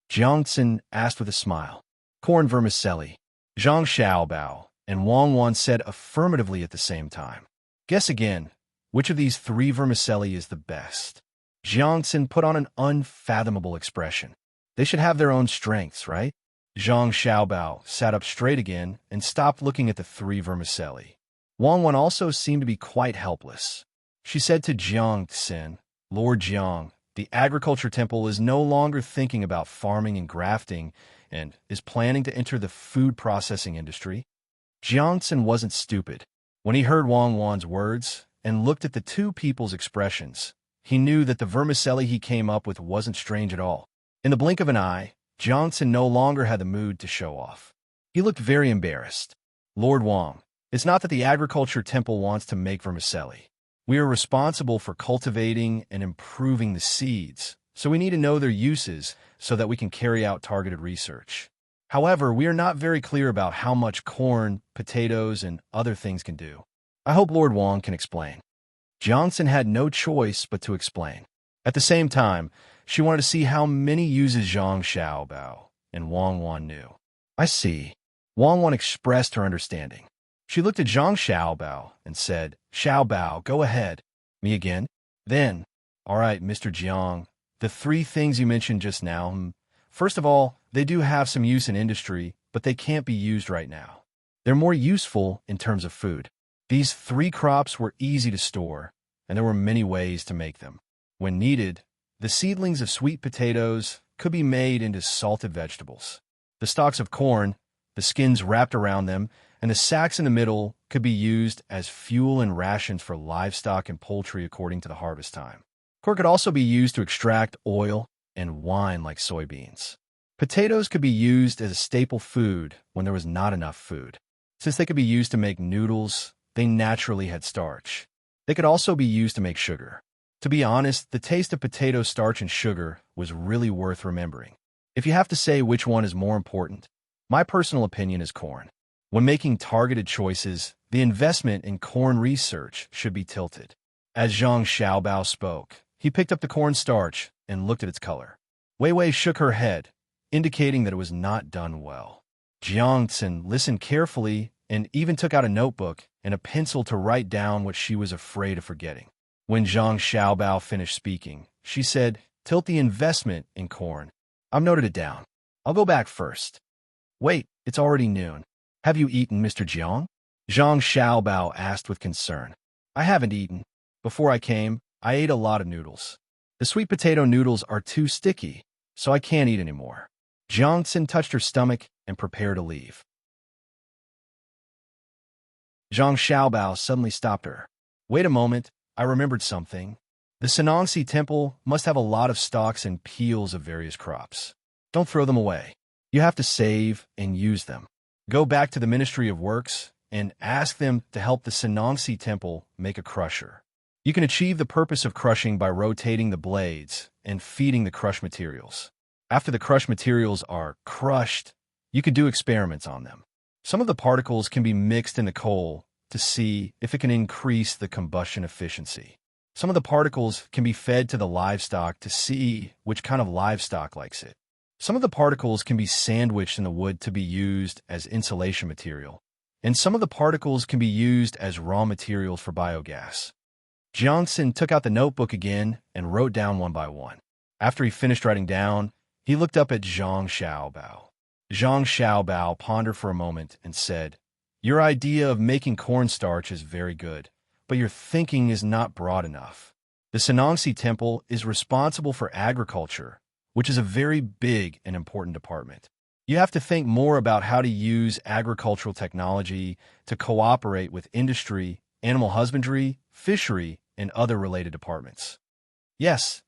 Jiangxin asked with a smile. "Corn vermicelli." Zhang Xiaobao and Wang Wan said affirmatively at the same time. "Guess again, which of these three vermicelli is the best?" Jiangxin put on an unfathomable expression. "They should have their own strengths, right?" Zhang Xiaobao sat up straight again and stopped looking at the three vermicelli. Wang Wan also seemed to be quite helpless. She said to Jiangxin, "Lord Jiang, the agriculture temple is no longer thinking about farming and grafting and is planning to enter the food processing industry." Jiangxin wasn't stupid. When he heard Wang Wan's words and looked at the two people's expressions, he knew that the vermicelli he came up with wasn't strange at all. In the blink of an eye, Jiangxin no longer had the mood to show off. He looked very embarrassed. "Lord Wang, it's not that the agriculture temple wants to make vermicelli. We are responsible for cultivating and improving the seeds, so we need to know their uses so that we can carry out targeted research. However, we are not very clear about how much corn, potatoes, and other things can do. I hope Lord Wang can explain." Jiangxin had no choice but to explain. At the same time, she wanted to see how many uses Zhang Xiaobao and Wang Wan knew. "I see." Wang Wan expressed her understanding. She looked at Zhang Xiaobao and said, Xiaobao, go ahead. Me again? Then, all right, Mr. Jiang, the three things you mentioned just now, first of all, they do have some use in industry, but they can't be used right now. They're more useful in terms of food. These three crops were easy to store, and there were many ways to make them. When needed, the seedlings of sweet potatoes could be made into salted vegetables. The stalks of corn, the skins wrapped around them, and the sacks in the middle could be used as fuel and rations for livestock and poultry according to the harvest time. Corn could also be used to extract oil and wine like soybeans. Potatoes could be used as a staple food when there was not enough food. Since they could be used to make noodles, they naturally had starch. They could also be used to make sugar. To be honest, the taste of potato starch and sugar was really worth remembering. If you have to say which one is more important, my personal opinion is corn. When making targeted choices, the investment in corn research should be tilted. As Zhang Xiaobao spoke, he picked up the corn starch and looked at its color. Wei Wei shook her head, indicating that it was not done well. Jiang Tsin listened carefully and even took out a notebook and a pencil to write down what she was afraid of forgetting. When Zhang Xiaobao finished speaking, she said, tilt the investment in corn. I've noted it down. I'll go back first. Wait, it's already noon. Have you eaten, Mr. Jiang? Zhang Xiaobao asked with concern. I haven't eaten. Before I came, I ate a lot of noodles. The sweet potato noodles are too sticky, so I can't eat anymore. Jiang Tsin touched her stomach and prepared to leave. Zhang Xiaobao suddenly stopped her. Wait a moment, I remembered something. The Sanangxi Temple must have a lot of stalks and peels of various crops. Don't throw them away. You have to save and use them. Go back to the Ministry of Works and ask them to help the Sanangxi Temple make a crusher. You can achieve the purpose of crushing by rotating the blades and feeding the crushed materials. After the crushed materials are crushed, you could do experiments on them. Some of the particles can be mixed in the coal to see if it can increase the combustion efficiency. Some of the particles can be fed to the livestock to see which kind of livestock likes it. Some of the particles can be sandwiched in the wood to be used as insulation material, and some of the particles can be used as raw materials for biogas. Jiang Tsin took out the notebook again and wrote down one by one. After he finished writing down, he looked up at Zhang Xiaobao. Zhang Xiaobao pondered for a moment and said, Your idea of making cornstarch is very good, but your thinking is not broad enough. The Sanangxi Temple is responsible for agriculture, which is a very big and important department. You have to think more about how to use agricultural technology to cooperate with industry, animal husbandry, fishery, and other related departments. Yes,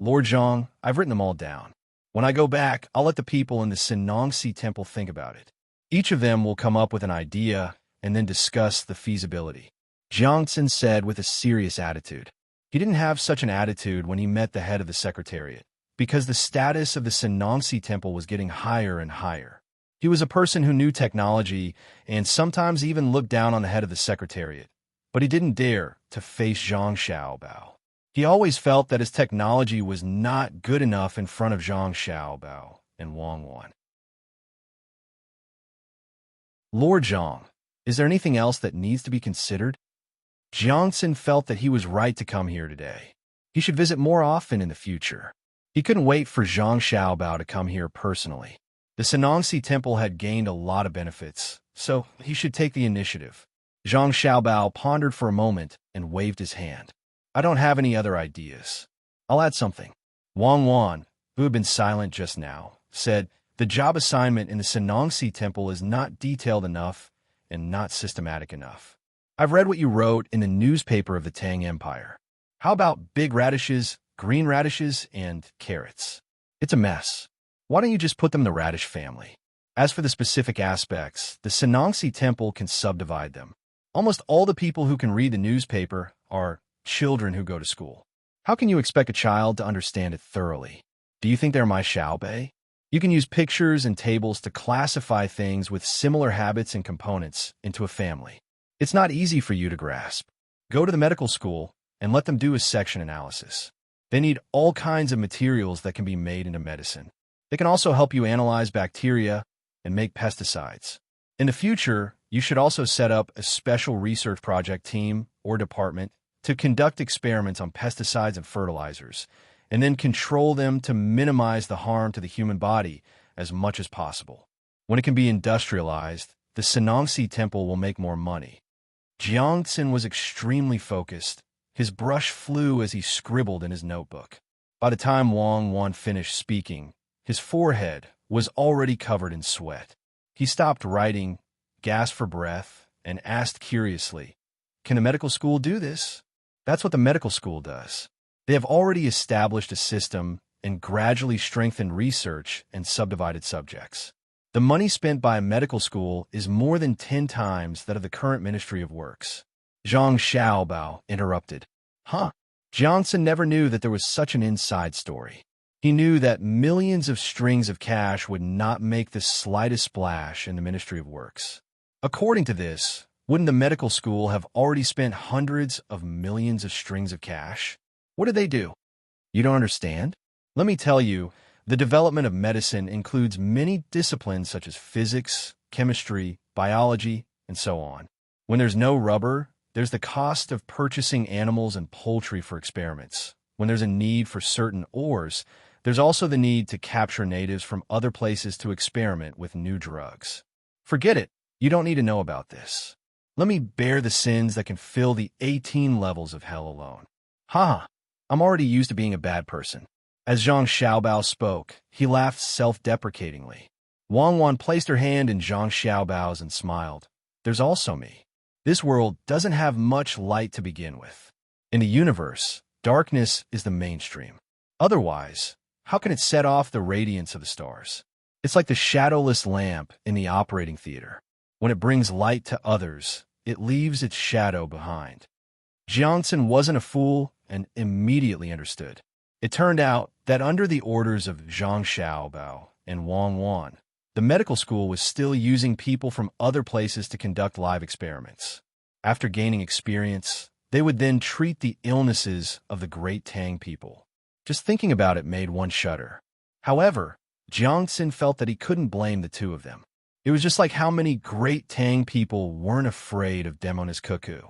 Lord Zhang, I've written them all down. When I go back, I'll let the people in the Sanangxi Temple think about it. Each of them will come up with an idea and then discuss the feasibility. Jiang Tsin said with a serious attitude. He didn't have such an attitude when he met the head of the Secretariat, because the status of the Sanangxi Temple was getting higher and higher. He was a person who knew technology and sometimes even looked down on the head of the Secretariat, but he didn't dare to face Zhang Xiaobao. He always felt that his technology was not good enough in front of Zhang Xiaobao and Wang Wan. Lord Zhang, is there anything else that needs to be considered? Jiang Tsin felt that he was right to come here today. He should visit more often in the future. He couldn't wait for Zhang Xiaobao to come here personally. The Sanangxi Temple had gained a lot of benefits, so he should take the initiative. Zhang Xiaobao pondered for a moment and waved his hand. I don't have any other ideas. I'll add something. Wang Wan, who had been silent just now, said, The job assignment in the Sanangxi Temple is not detailed enough and not systematic enough. I've read what you wrote in the newspaper of the Tang Empire. How about big radishes, green radishes, and carrots? It's a mess. Why don't you just put them in the radish family? As for the specific aspects, the Sanangxi Temple can subdivide them. Almost all the people who can read the newspaper are children who go to school. How can you expect a child to understand it thoroughly? Do you think they're my Xiaobei? You can use pictures and tables to classify things with similar habits and components into a family. It's not easy for you to grasp. Go to the medical school and let them do a section analysis. They need all kinds of materials that can be made into medicine. They can also help you analyze bacteria and make pesticides. In the future, You should also set up a special research project team or department to conduct experiments on pesticides and fertilizers, and then control them to minimize the harm to the human body as much as possible. When it can be industrialized, the Sanongsi temple will make more money. Jiangxin was extremely focused. His brush flew as he scribbled in his notebook. By the time Wang Wan finished speaking, his forehead was already covered in sweat. He stopped writing, gasped for breath, and asked curiously, "Can the medical school do this?" That's what the medical school does. They have already established a system and gradually strengthened research and subdivided subjects. The money spent by a medical school is more than 10 times that of the current Ministry of Works. Zhang Xiaobao interrupted. Huh? Johnson never knew that there was such an inside story. He knew that millions of strings of cash would not make the slightest splash in the Ministry of Works. According to this, wouldn't the medical school have already spent hundreds of millions of strings of cash? What did they do? You don't understand? Let me tell you, the development of medicine includes many disciplines such as physics, chemistry, biology, and so on. When there's no rubber, there's the cost of purchasing animals and poultry for experiments. When there's a need for certain ores, there's also the need to capture natives from other places to experiment with new drugs. Forget it. You don't need to know about this. Let me bear the sins that can fill the 18 levels of hell alone. Ha! I'm already used to being a bad person. As Zhang Xiaobao spoke, he laughed self-deprecatingly. Wang Wan placed her hand in Zhang Xiaobao's and smiled. There's also me. This world doesn't have much light to begin with. In the universe, darkness is the mainstream. Otherwise, how can it set off the radiance of the stars? It's like the shadowless lamp in the operating theater. When it brings light to others, it leaves its shadow behind. Jiangxin wasn't a fool and immediately understood. It turned out that under the orders of Zhang Xiaobao and Wang Wan, the medical school was still using people from other places to conduct live experiments. After gaining experience, they would then treat the illnesses of the great Tang people. Just thinking about it made one shudder. However, Jiangxin felt that he couldn't blame the two of them. It was just like how many great Tang people weren't afraid of Demonis Cuckoo.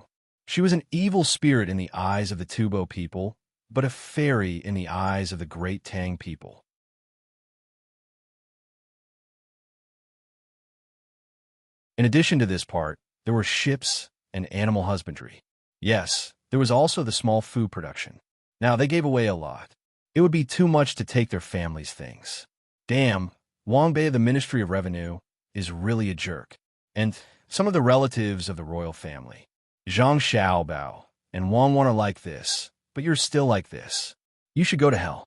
She was an evil spirit in the eyes of the Tubo people, but a fairy in the eyes of the great Tang people. In addition to this part, there were ships and animal husbandry. Yes, there was also the small food production. Now, they gave away a lot. It would be too much to take their family's things. Damn, Wang Bei of the Ministry of Revenue is really a jerk. And some of the relatives of the royal family, Zhang Xiaobao and Wang Wan, are like this, but you're still like this. You should go to hell.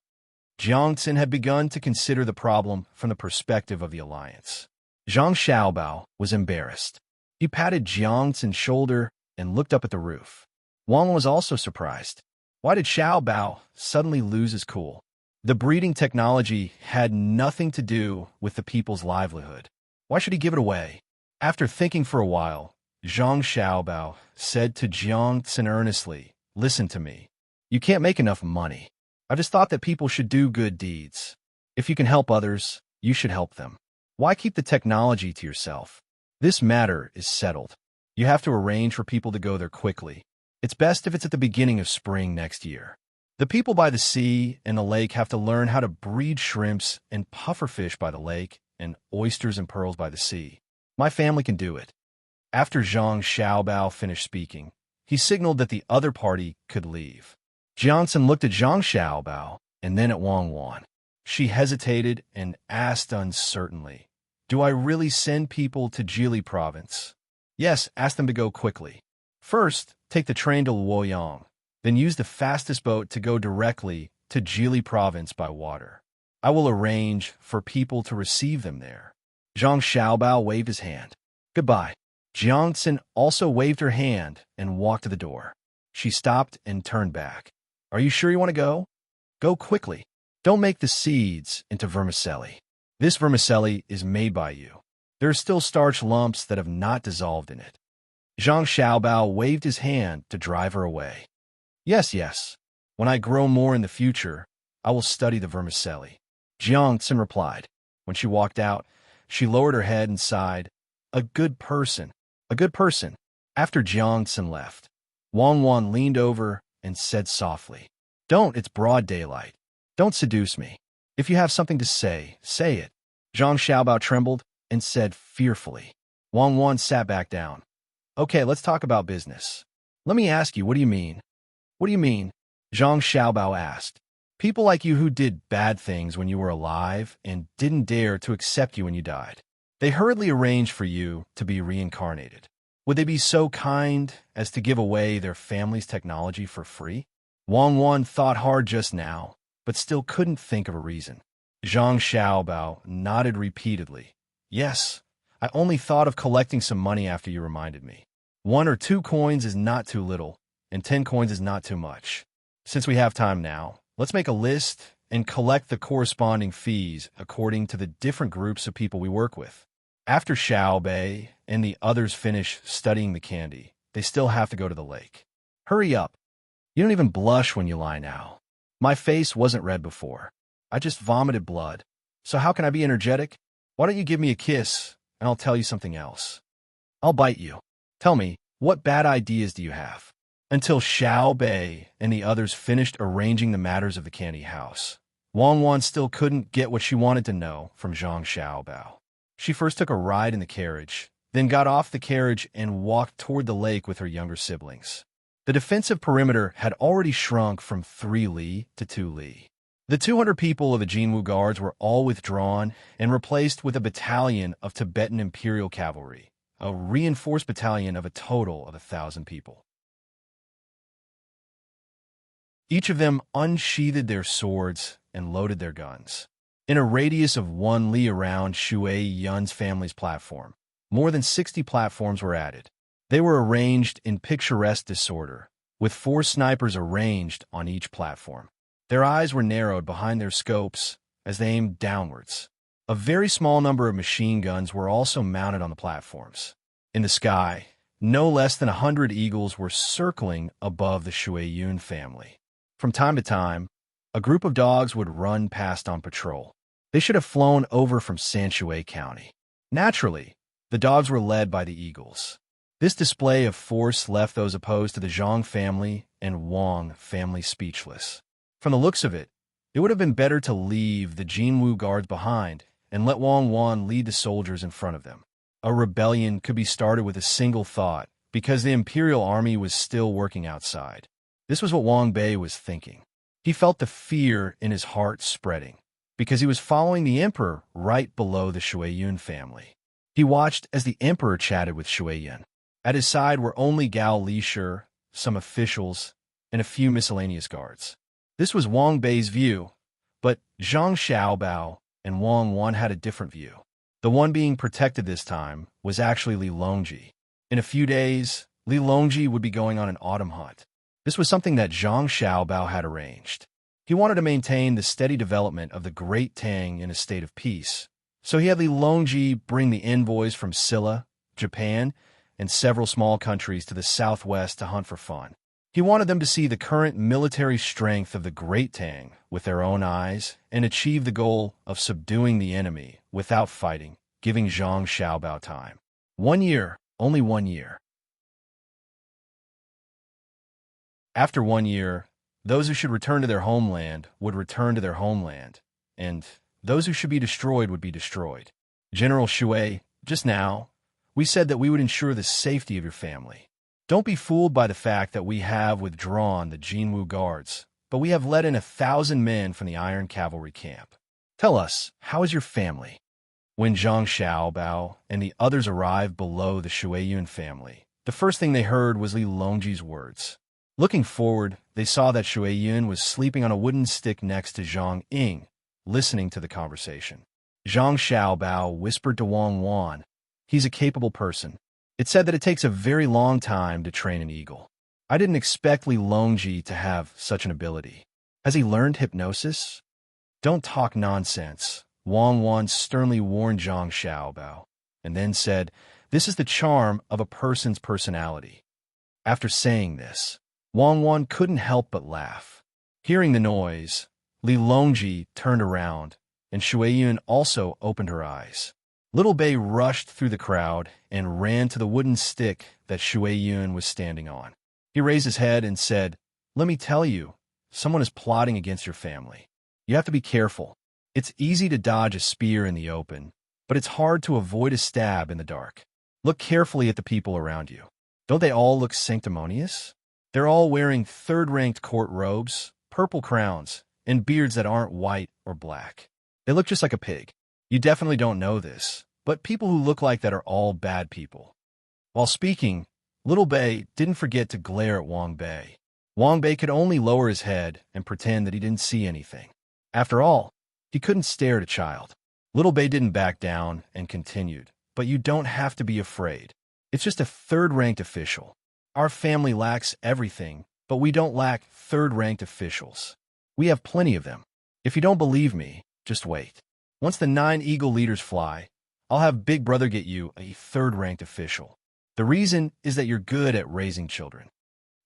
Jiangxin had begun to consider the problem from the perspective of the alliance. Zhang Xiaobao was embarrassed. He patted Jiangxin's shoulder and looked up at the roof. Wang was also surprised. Why did Xiaobao suddenly lose his cool? The breeding technology had nothing to do with the people's livelihood. Why should he give it away? After thinking for a while, Zhang Xiaobao said to Jiangxin earnestly, "Listen to me. You can't make enough money. I just thought that people should do good deeds. If you can help others, you should help them. Why keep the technology to yourself? This matter is settled. You have to arrange for people to go there quickly. It's best if it's at the beginning of spring next year. The people by the sea and the lake have to learn how to breed shrimps and pufferfish by the lake and oysters and pearls by the sea. My family can do it." After Zhang Xiaobao finished speaking, he signaled that the other party could leave. Jiangxin looked at Zhang Xiaobao and then at Wang Wan. She hesitated and asked uncertainly, "Do I really send people to Jili province?" "Yes, ask them to go quickly. First, take the train to Luoyang, then use the fastest boat to go directly to Jili province by water. I will arrange for people to receive them there." Zhang Xiaobao waved his hand. "Goodbye." Jiangxin also waved her hand and walked to the door. She stopped and turned back. "Are you sure you want to go? Go quickly. Don't make the seeds into vermicelli. This vermicelli is made by you. There are still starch lumps that have not dissolved in it." Zhang Xiaobao waved his hand to drive her away. Yes. When I grow more in the future, I will study the vermicelli," Jiangxin replied. When she walked out, she lowered her head and sighed. A good person. A good person. After Jiangxin left, Wang Wan leaned over and said softly, "Don't, it's broad daylight. Don't seduce me. If you have something to say, say it." Zhang Xiaobao trembled and said fearfully. Wang Wan sat back down. "Okay, let's talk about business. Let me ask you, what do you mean?" "What do you mean?" Zhang Xiaobao asked. "People like you who did bad things when you were alive and didn't dare to accept you when you died. They hurriedly arranged for you to be reincarnated. Would they be so kind as to give away their family's technology for free?" Wang Wan thought hard just now, but still couldn't think of a reason. Zhang Xiaobao nodded repeatedly. "Yes, I only thought of collecting some money after you reminded me. 1 or 2 coins is not too little, and 10 coins is not too much. Since we have time now, let's make a list and collect the corresponding fees according to the different groups of people we work with." After Xiao Bei and the others finish studying the candy, they still have to go to the lake. "Hurry up. You don't even blush when you lie now. My face wasn't red before. I just vomited blood. So how can I be energetic? Why don't you give me a kiss, and I'll tell you something else. I'll bite you. Tell me, what bad ideas do you have?" Until Xiao Bei and the others finished arranging the matters of the candy house, Wang Wan still couldn't get what she wanted to know from Zhang Xiaobao. She first took a ride in the carriage, then got off the carriage and walked toward the lake with her younger siblings. The defensive perimeter had already shrunk from 3 li to 2 li. The 200 people of the Jinwu Guards were all withdrawn and replaced with a battalion of Tibetan Imperial Cavalry, a reinforced battalion of a total of 1,000 people. Each of them unsheathed their swords and loaded their guns. In a radius of 1 li around Shui Yun's family's platform, more than 60 platforms were added. They were arranged in picturesque disorder, with 4 snipers arranged on each platform. Their eyes were narrowed behind their scopes as they aimed downwards. A very small number of machine guns were also mounted on the platforms. In the sky, no less than 100 eagles were circling above the Shui Yun family. From time to time, a group of dogs would run past on patrol. They should have flown over from Sanshui County. Naturally, the dogs were led by the eagles. This display of force left those opposed to the Zhang family and Wang family speechless. From the looks of it, it would have been better to leave the Jinwu Guards behind and let Wang Wan lead the soldiers in front of them. A rebellion could be started with a single thought, because the Imperial Army was still working outside. This was what Wang Bei was thinking. He felt the fear in his heart spreading, because he was following the Emperor right below the Shui Yun family. He watched as the Emperor chatted with Shui Yun. At his side were only Gao Lishur, some officials, and a few miscellaneous guards. This was Wang Bei's view, but Zhang Xiaobao and Wang Wan had a different view. The one being protected this time was actually Li Longji. In a few days, Li Longji would be going on an autumn hunt. This was something that Zhang Xiaobao had arranged. He wanted to maintain the steady development of the Great Tang in a state of peace, so he had Li Longji bring the envoys from Silla, Japan, and several small countries to the southwest to hunt for fun. He wanted them to see the current military strength of the Great Tang with their own eyes and achieve the goal of subduing the enemy without fighting, giving Zhang Xiaobao time. 1 year, only 1 year. After 1 year, those who should return to their homeland would return to their homeland, and those who should be destroyed would be destroyed. General Shui, just now, we said that we would ensure the safety of your family. Don't be fooled by the fact that we have withdrawn the Jinwu Guards, but we have let in 1,000 men from the Iron Cavalry camp. Tell us, how is your family? When Zhang Xiaobao and the others arrived below the Shui Yun family, the first thing they heard was Li Longji's words. Looking forward, they saw that Shui Yun was sleeping on a wooden stick next to Zhang Ying, listening to the conversation. Zhang Xiaobao whispered to Wang Wan, "He's a capable person. It said that it takes a very long time to train an eagle. I didn't expect Li Longji to have such an ability. Has he learned hypnosis?" "Don't talk nonsense," Wang Wan sternly warned Zhang Xiaobao, and then said, "This is the charm of a person's personality." After saying this, Wang Wan couldn't help but laugh. Hearing the noise, Li Longji turned around, and Shui Yun also opened her eyes. Little Bei rushed through the crowd and ran to the wooden stick that Shui Yun was standing on. He raised his head and said, "Let me tell you, someone is plotting against your family. You have to be careful. It's easy to dodge a spear in the open, but it's hard to avoid a stab in the dark. Look carefully at the people around you. Don't they all look sanctimonious? They're all wearing third-ranked court robes, purple crowns, and beards that aren't white or black. They look just like a pig. You definitely don't know this, but people who look like that are all bad people." While speaking, Little Bei didn't forget to glare at Wang Bei. Wang Bei could only lower his head and pretend that he didn't see anything. After all, he couldn't stare at a child. Little Bei didn't back down and continued, "But you don't have to be afraid. It's just a third-ranked official. Our family lacks everything, but we don't lack third-ranked officials. We have plenty of them. If you don't believe me, just wait. Once the 9 eagle leaders fly, I'll have Big Brother get you a third-ranked official. The reason is that you're good at raising children."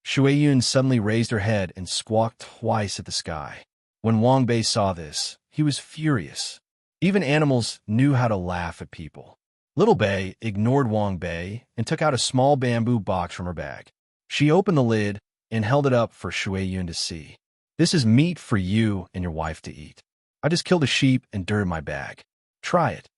Shui Yun suddenly raised her head and squawked twice at the sky. When Wang Bei saw this, he was furious. Even animals knew how to laugh at people. Little Bei ignored Wang Bei and took out a small bamboo box from her bag. She opened the lid and held it up for Shui Yun to see. "This is meat for you and your wife to eat. I just killed a sheep and dirted my bag. Try it."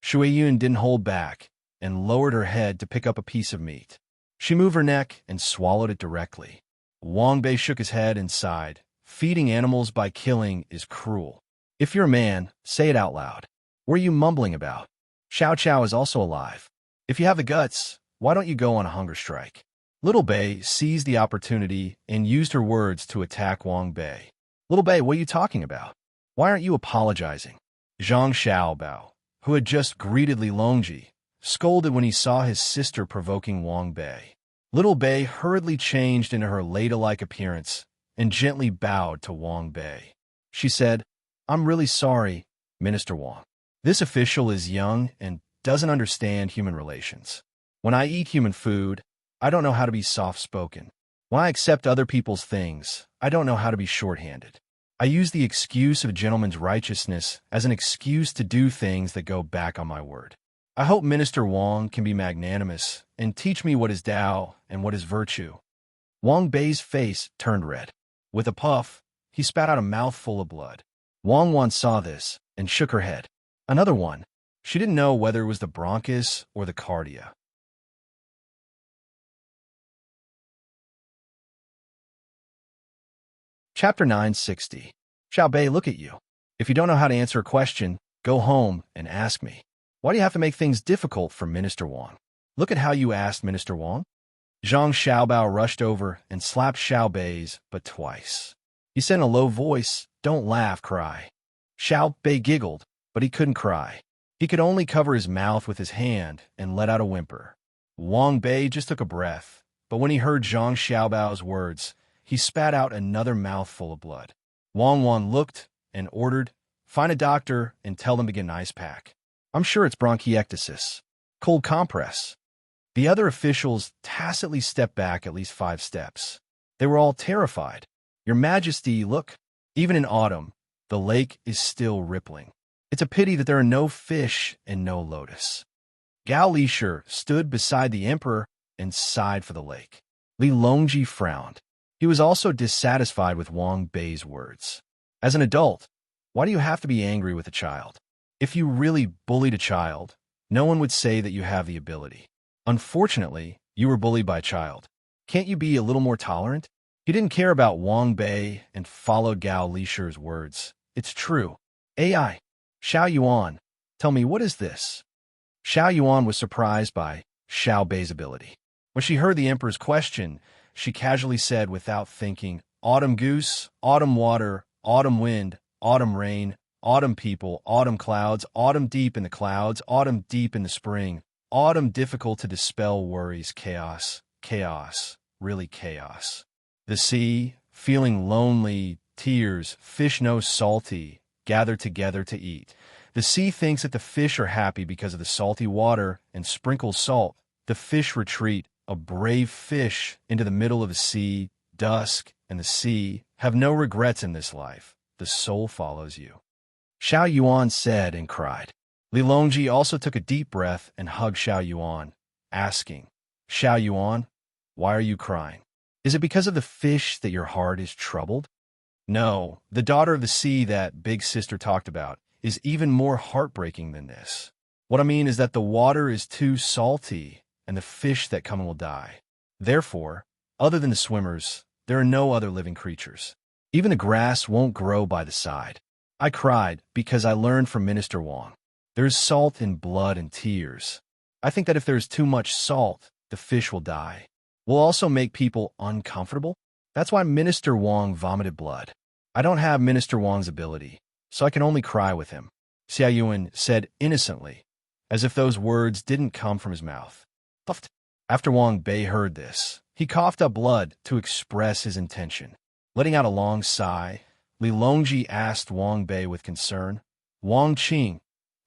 Shui Yun didn't hold back and lowered her head to pick up a piece of meat. She moved her neck and swallowed it directly. Wang Bei shook his head and sighed. "Feeding animals by killing is cruel. If you're a man, say it out loud. What are you mumbling about? Xiao Qiao is also alive. If you have the guts, why don't you go on a hunger strike?" Little Bei seized the opportunity and used her words to attack Wang Bei. "Little Bei, what are you talking about? Why aren't you apologizing?" Zhang Xiaobao, who had just greeted Li Longji, scolded when he saw his sister provoking Wang Bei. Little Bei hurriedly changed into her ladylike appearance and gently bowed to Wang Bei. She said, "I'm really sorry, Minister Wang. This official is young and doesn't understand human relations. When I eat human food, I don't know how to be soft-spoken. When I accept other people's things, I don't know how to be short-handed. I use the excuse of gentleman's righteousness as an excuse to do things that go back on my word. I hope Minister Wang can be magnanimous and teach me what is Tao and what is virtue." Wang Bei's face turned red. With a puff, he spat out a mouthful of blood. Wang Wan saw this and shook her head. Another one. She didn't know whether it was the bronchus or the cardia. Chapter 960. "Xiao Bei, look at you. If you don't know how to answer a question, go home and ask me. Why do you have to make things difficult for Minister Wang? Look at how you asked Minister Wang." Zhang Xiaobao rushed over and slapped Xiao Bei's but twice. He said in a low voice, "Don't laugh, cry." Xiao Bei giggled, but he couldn't cry. He could only cover his mouth with his hand and let out a whimper. Wang Bei just took a breath, but when he heard Zhang Xiaobao's words, he spat out another mouthful of blood. Wang Wan looked and ordered, "Find a doctor and tell them to get an ice pack. I'm sure it's bronchiectasis. Cold compress." The other officials tacitly stepped back at least 5 steps. They were all terrified. "Your Majesty, look. Even in autumn, the lake is still rippling. It's a pity that there are no fish and no lotus." Gao Lishir stood beside the emperor and sighed for the lake. Li Longji frowned. He was also dissatisfied with Wang Bei's words. "As an adult, why do you have to be angry with a child? If you really bullied a child, no one would say that you have the ability. Unfortunately, you were bullied by a child. Can't you be a little more tolerant?" He didn't care about Wang Bei and followed Gao Lishir's words. "It's true. AI, Xiao Yuan, tell me, what is this?" Xiao Yuan was surprised by Xiao Bei's ability. When she heard the emperor's question, she casually said without thinking, "Autumn goose, autumn water, autumn wind, autumn rain, autumn people, autumn clouds, autumn deep in the clouds, autumn deep in the spring, autumn difficult to dispel worries, chaos, chaos, really chaos. The sea, feeling lonely, tears, fish no salty, gather together to eat. The sea thinks that the fish are happy because of the salty water and sprinkles salt. The fish retreat, a brave fish, into the middle of the sea, dusk, and the sea, have no regrets in this life. The soul follows you." Xiao Yuan said and cried. Li Longji also took a deep breath and hugged Xiao Yuan, asking, Xiao Yuan, why are you crying? Is it because of the fish that your heart is troubled? No, the daughter of the sea that big sister talked about is even more heartbreaking than this. What I mean is that the water is too salty and the fish that come in will die. Therefore, other than the swimmers, there are no other living creatures. Even the grass won't grow by the side. I cried because I learned from Minister Wang. There is salt in blood and tears. I think that if there is too much salt, the fish will die. Will also make people uncomfortable. That's why Minister Wang vomited blood. I don't have Minister Wang's ability, so I can only cry with him, Xiao Yuan said innocently, as if those words didn't come from his mouth. After Wang Bei heard this, he coughed up blood to express his intention. Letting out a long sigh, Li Longji asked Wang Bei with concern, Wang Qing,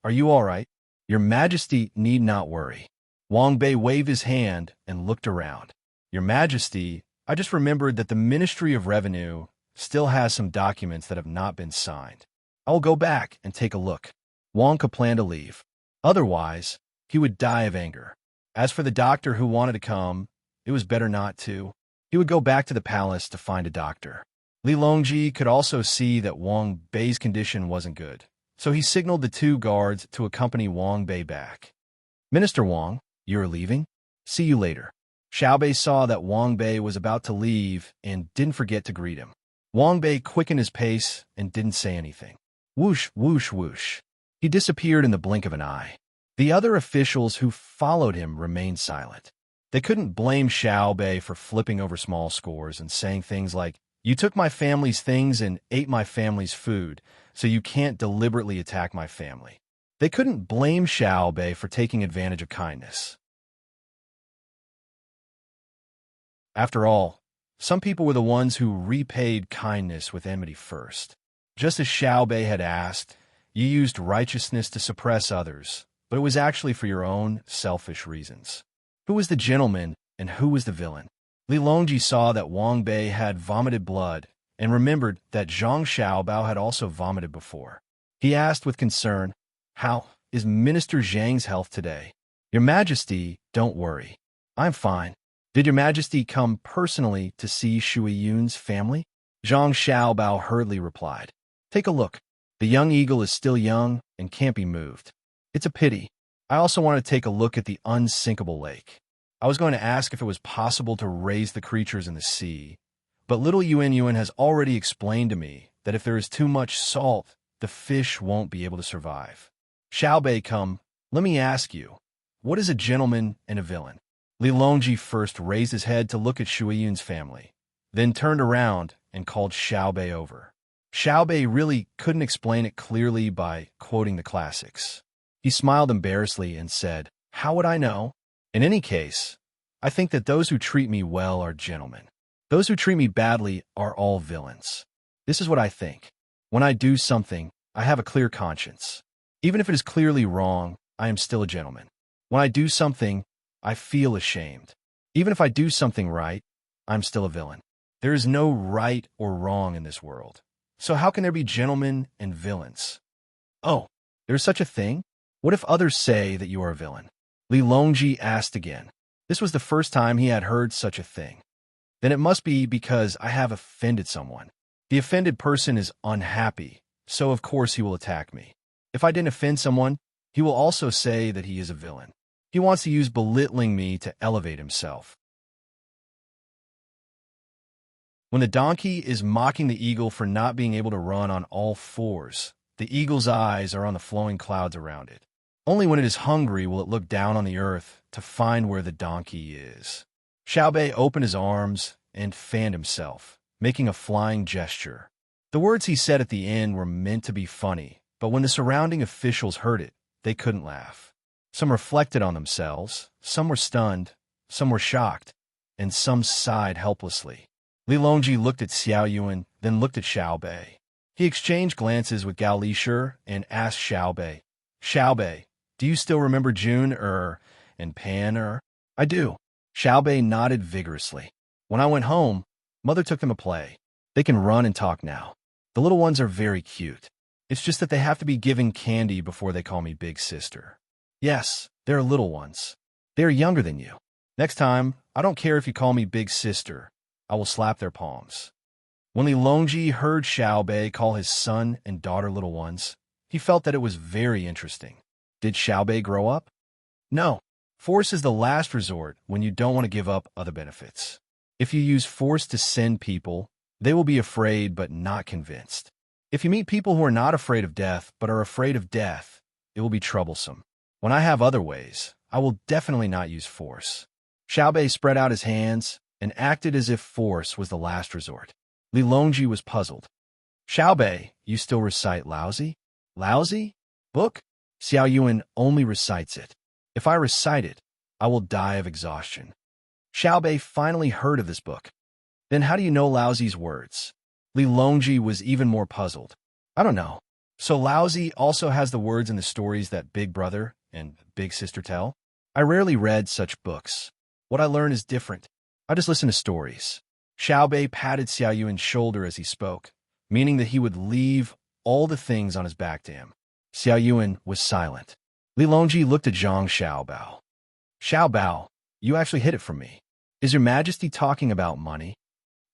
are you all right? Your Majesty need not worry. Wang Bei waved his hand and looked around. Your Majesty, I just remembered that the Ministry of Revenue still has some documents that have not been signed. I will go back and take a look. Wang could plan to leave. Otherwise, he would die of anger. As for the doctor who wanted to come, it was better not to. He would go back to the palace to find a doctor. Li Longji could also see that Wang Bei's condition wasn't good, so he signaled the two guards to accompany Wang Bei back. Minister Wang, you are leaving? See you later. Xiao Bei saw that Wang Bei was about to leave and didn't forget to greet him. Wang Bei quickened his pace and didn't say anything. Whoosh, whoosh, whoosh. He disappeared in the blink of an eye. The other officials who followed him remained silent. They couldn't blame Xiao Bei for flipping over small scores and saying things like, you took my family's things and ate my family's food, so you can't deliberately attack my family. They couldn't blame Xiao Bei for taking advantage of kindness. After all, some people were the ones who repaid kindness with enmity first. Just as Xiao Bei had asked, you used righteousness to suppress others, but it was actually for your own selfish reasons. Who was the gentleman and who was the villain? Li Longji saw that Wang Bei had vomited blood and remembered that Zhang Xiaobao had also vomited before. He asked with concern, how is Minister Zhang's health today? Your Majesty, don't worry. I'm fine. Did Your Majesty come personally to see Shui Yun's family? Zhang Xiaobao hurriedly replied. Take a look. The young eagle is still young and can't be moved. It's a pity. I also want to take a look at the unsinkable lake. I was going to ask if it was possible to raise the creatures in the sea, but little Yuan has already explained to me that if there is too much salt, the fish won't be able to survive. Xiao Bei, come, let me ask you, what is a gentleman and a villain? Li Longji first raised his head to look at Shui Yun's family, then turned around and called Xiao Bei over. Xiao Bei really couldn't explain it clearly by quoting the classics. He smiled embarrassedly and said, how would I know? In any case, I think that those who treat me well are gentlemen. Those who treat me badly are all villains. This is what I think. When I do something, I have a clear conscience. Even if it is clearly wrong, I am still a gentleman. When I do something, I feel ashamed. Even if I do something right, I'm still a villain. There is no right or wrong in this world. So how can there be gentlemen and villains? Oh, there's such a thing? What if others say that you are a villain? Li Longji asked again. This was the first time he had heard such a thing. Then it must be because I have offended someone. The offended person is unhappy, so of course he will attack me. If I didn't offend someone, he will also say that he is a villain. He wants to use belittling me to elevate himself. When the donkey is mocking the eagle for not being able to run on all fours, the eagle's eyes are on the flowing clouds around it. Only when it is hungry will it look down on the earth to find where the donkey is. Xiao Bei opened his arms and fanned himself, making a flying gesture. The words he said at the end were meant to be funny, but when the surrounding officials heard it, they couldn't laugh. Some reflected on themselves, some were stunned, some were shocked, and some sighed helplessly. Li Longji looked at Xiao Yuan, then looked at Xiao Bei. He exchanged glances with Gao Lishur and asked Xiao Bei, do you still remember June and Pan? I do. Xiao Bei nodded vigorously. When I went home, Mother took them a play. They can run and talk now. The little ones are very cute. It's just that they have to be given candy before they call me big sister. Yes, they're little ones. They're younger than you. Next time, I don't care if you call me big sister. I will slap their palms. When Li Longji heard Xiao Bei call his son and daughter little ones, he felt that it was very interesting. Did Xiao Bei grow up? No. Force is the last resort when you don't want to give up other benefits. If you use force to send people, they will be afraid but not convinced. If you meet people who are not afraid of death but are afraid of death, it will be troublesome. When I have other ways, I will definitely not use force. Xiao Bei spread out his hands and acted as if force was the last resort. Li Longji was puzzled. Xiao Bei, you still recite lousy? Lousy? Book? Xiao Yuan only recites it. If I recite it, I will die of exhaustion. Xiao Bei finally heard of this book. Then how do you know Lousy's words? Li Longji was even more puzzled. I don't know. So Lousy also has the words in the stories that Big Brother and Big Sister tell? I rarely read such books. What I learn is different. I just listen to stories. Xiao Bei patted Xiao Yuan's shoulder as he spoke, meaning that he would leave all the things on his back to him. Xiao Yuan was silent. Li Longji looked at Zhang Xiaobao. Xiaobao, you actually hid it from me. Is your majesty talking about money?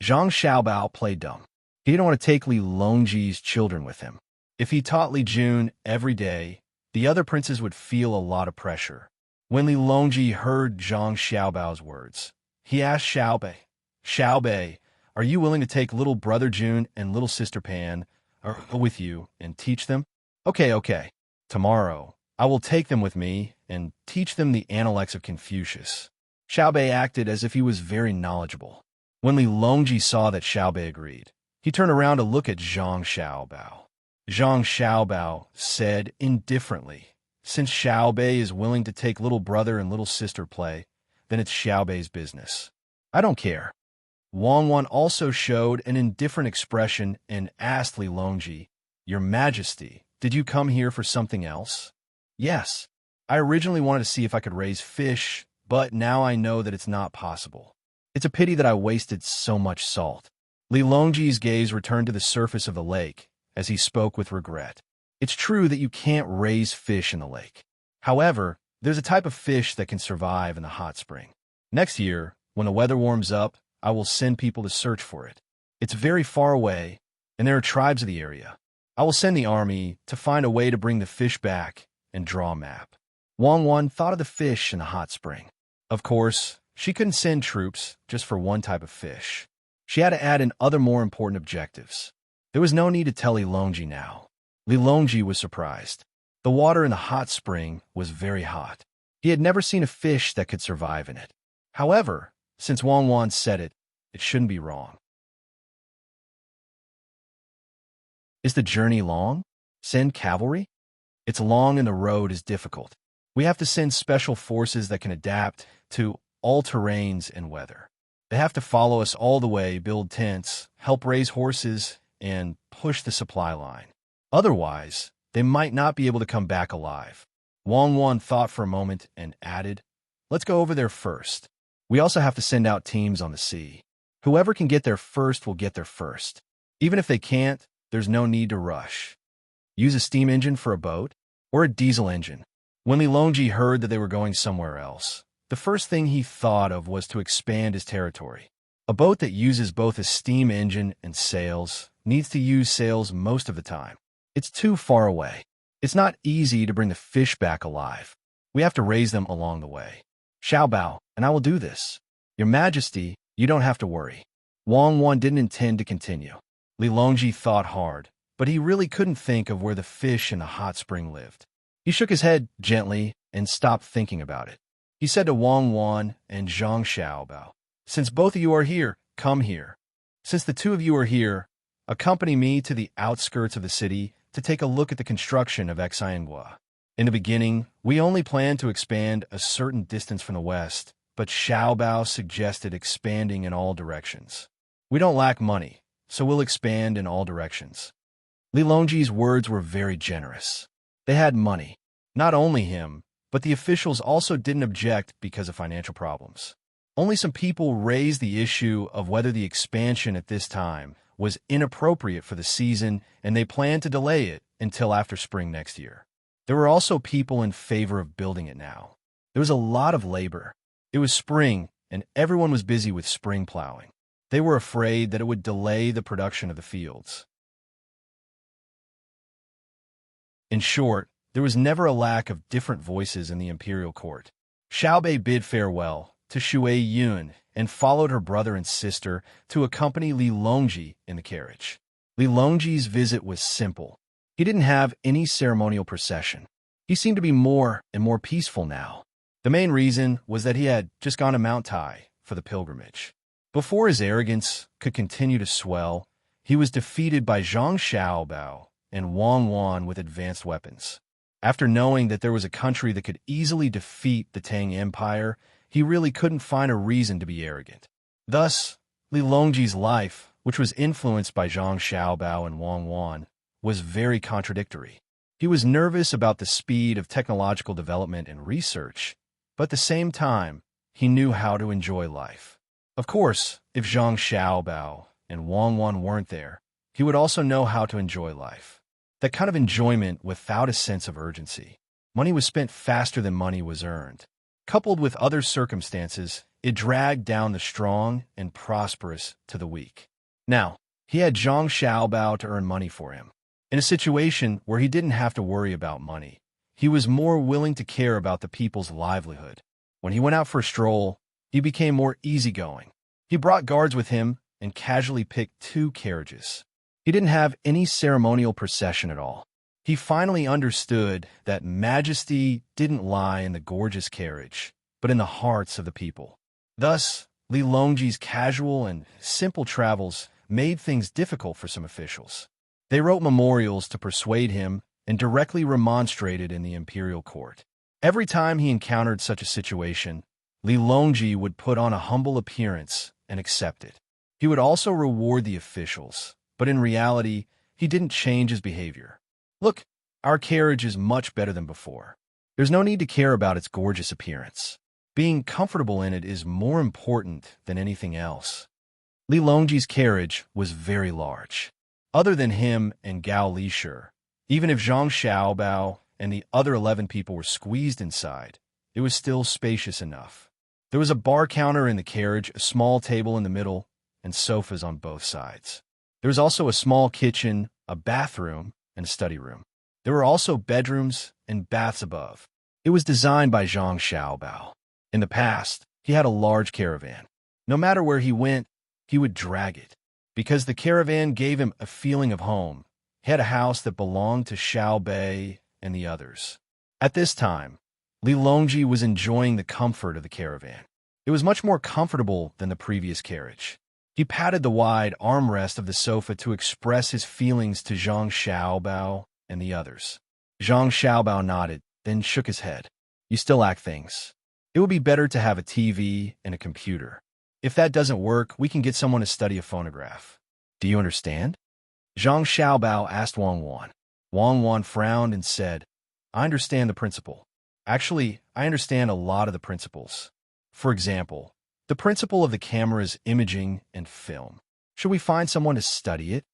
Zhang Xiaobao played dumb. He didn't want to take Li Longji's children with him. If he taught Li Jun every day, the other princes would feel a lot of pressure. When Li Longji heard Zhang Xiaobao's words, he asked Xiao Bei, are you willing to take little brother Jun and little sister Pan with you and teach them? Okay. Tomorrow, I will take them with me and teach them the Analects of Confucius. Xiao Bei acted as if he was very knowledgeable. When Li Longji saw that Xiao Bei agreed, he turned around to look at Zhang Xiaobao. Zhang Xiaobao said indifferently, since Xiao Bei is willing to take little brother and little sister play, then it's Xiao Bei's business. I don't care. Wang Wan also showed an indifferent expression and asked Li Longji, Your Majesty, did you come here for something else? Yes. I originally wanted to see if I could raise fish, but now I know that it's not possible. It's a pity that I wasted so much salt. Li Longji's gaze returned to the surface of the lake as he spoke with regret. It's true that you can't raise fish in the lake. However, there's a type of fish that can survive in the hot spring. Next year, when the weather warms up, I will send people to search for it. It's very far away, and there are tribes of the area. I will send the army to find a way to bring the fish back and draw a map. Wang Wan thought of the fish in the hot spring. Of course, she couldn't send troops just for one type of fish. She had to add in other more important objectives. There was no need to tell Li Longji now. Li Longji was surprised. The water in the hot spring was very hot. He had never seen a fish that could survive in it. However, since Wang Wan said it, it shouldn't be wrong. Is the journey long? Send cavalry? It's long and the road is difficult. We have to send special forces that can adapt to all terrains and weather. They have to follow us all the way, build tents, help raise horses, and push the supply line. Otherwise, they might not be able to come back alive. Wang Wan thought for a moment and added, Let's go over there first. We also have to send out teams on the sea. Whoever can get there first will get there first. Even if they can't, there's no need to rush. Use a steam engine for a boat or a diesel engine. When Li Longji heard that they were going somewhere else, the first thing he thought of was to expand his territory. A boat that uses both a steam engine and sails needs to use sails most of the time. It's too far away. It's not easy to bring the fish back alive. We have to raise them along the way. Xiaobao, and I will do this. Your Majesty, you don't have to worry. Wang Wan didn't intend to continue. Li Longji thought hard, but he really couldn't think of where the fish in the hot spring lived. He shook his head gently and stopped thinking about it. He said to Wang Wan and Zhang Xiaobao, Since both of you are here, come here. Since the two of you are here, accompany me to the outskirts of the city to take a look at the construction of Xiangua. In the beginning, we only planned to expand a certain distance from the west, but Xiaobao suggested expanding in all directions. We don't lack money, so we'll expand in all directions. Li Longji's words were very generous. They had money. Not only him, but the officials also didn't object because of financial problems. Only some people raised the issue of whether the expansion at this time was inappropriate for the season, and they planned to delay it until after spring next year. There were also people in favor of building it now. There was a lot of labor. It was spring, and everyone was busy with spring plowing. They were afraid that it would delay the production of the fields. In short, there was never a lack of different voices in the imperial court. Xiaobei bid farewell to Shui Yun and followed her brother and sister to accompany Li Longji in the carriage. Li Longji's visit was simple. He didn't have any ceremonial procession. He seemed to be more and more peaceful now. The main reason was that he had just gone to Mount Tai for the pilgrimage. Before his arrogance could continue to swell, he was defeated by Zhang Xiaobao and Wang Wan with advanced weapons. After knowing that there was a country that could easily defeat the Tang Empire, he really couldn't find a reason to be arrogant. Thus, Li Longji's life, which was influenced by Zhang Xiaobao and Wang Wan, was very contradictory. He was nervous about the speed of technological development and research, but at the same time, he knew how to enjoy life. Of course, if Zhang Xiaobao and Wang Wan weren't there, he would also know how to enjoy life. That kind of enjoyment without a sense of urgency. Money was spent faster than money was earned. Coupled with other circumstances, it dragged down the strong and prosperous to the weak. Now, he had Zhang Xiaobao to earn money for him. In a situation where he didn't have to worry about money, he was more willing to care about the people's livelihood. When he went out for a stroll, he became more easygoing. He brought guards with him and casually picked 2 carriages. He didn't have any ceremonial procession at all. He finally understood that majesty didn't lie in the gorgeous carriage, but in the hearts of the people. Thus, Li Longji's casual and simple travels made things difficult for some officials. They wrote memorials to persuade him and directly remonstrated in the imperial court. Every time he encountered such a situation, Li Longji would put on a humble appearance and accept it. He would also reward the officials, but in reality, he didn't change his behavior. Look, our carriage is much better than before. There's no need to care about its gorgeous appearance. Being comfortable in it is more important than anything else. Li Longji's carriage was very large. Other than him and Gao Lisher, even if Zhang Xiaobao and the other 11 people were squeezed inside, it was still spacious enough. There was a bar counter in the carriage, a small table in the middle, and sofas on both sides. There was also a small kitchen, a bathroom, and a study room. There were also bedrooms and baths above. It was designed by Zhang Xiaobao. In the past, he had a large caravan. No matter where he went, he would drag it. Because the caravan gave him a feeling of home, he had a house that belonged to Xiaobei and the others. At this time, Li Longji was enjoying the comfort of the caravan. It was much more comfortable than the previous carriage. He patted the wide armrest of the sofa to express his feelings to Zhang Xiaobao and the others. Zhang Xiaobao nodded, then shook his head. You still lack things. It would be better to have a TV and a computer. If that doesn't work, we can get someone to study a phonograph. Do you understand? Zhang Xiaobao asked Wang Wan. Wang Wan frowned and said, I understand the principle. Actually, I understand a lot of the principles. For example, the principle of the camera's imaging and film. Should we find someone to study it?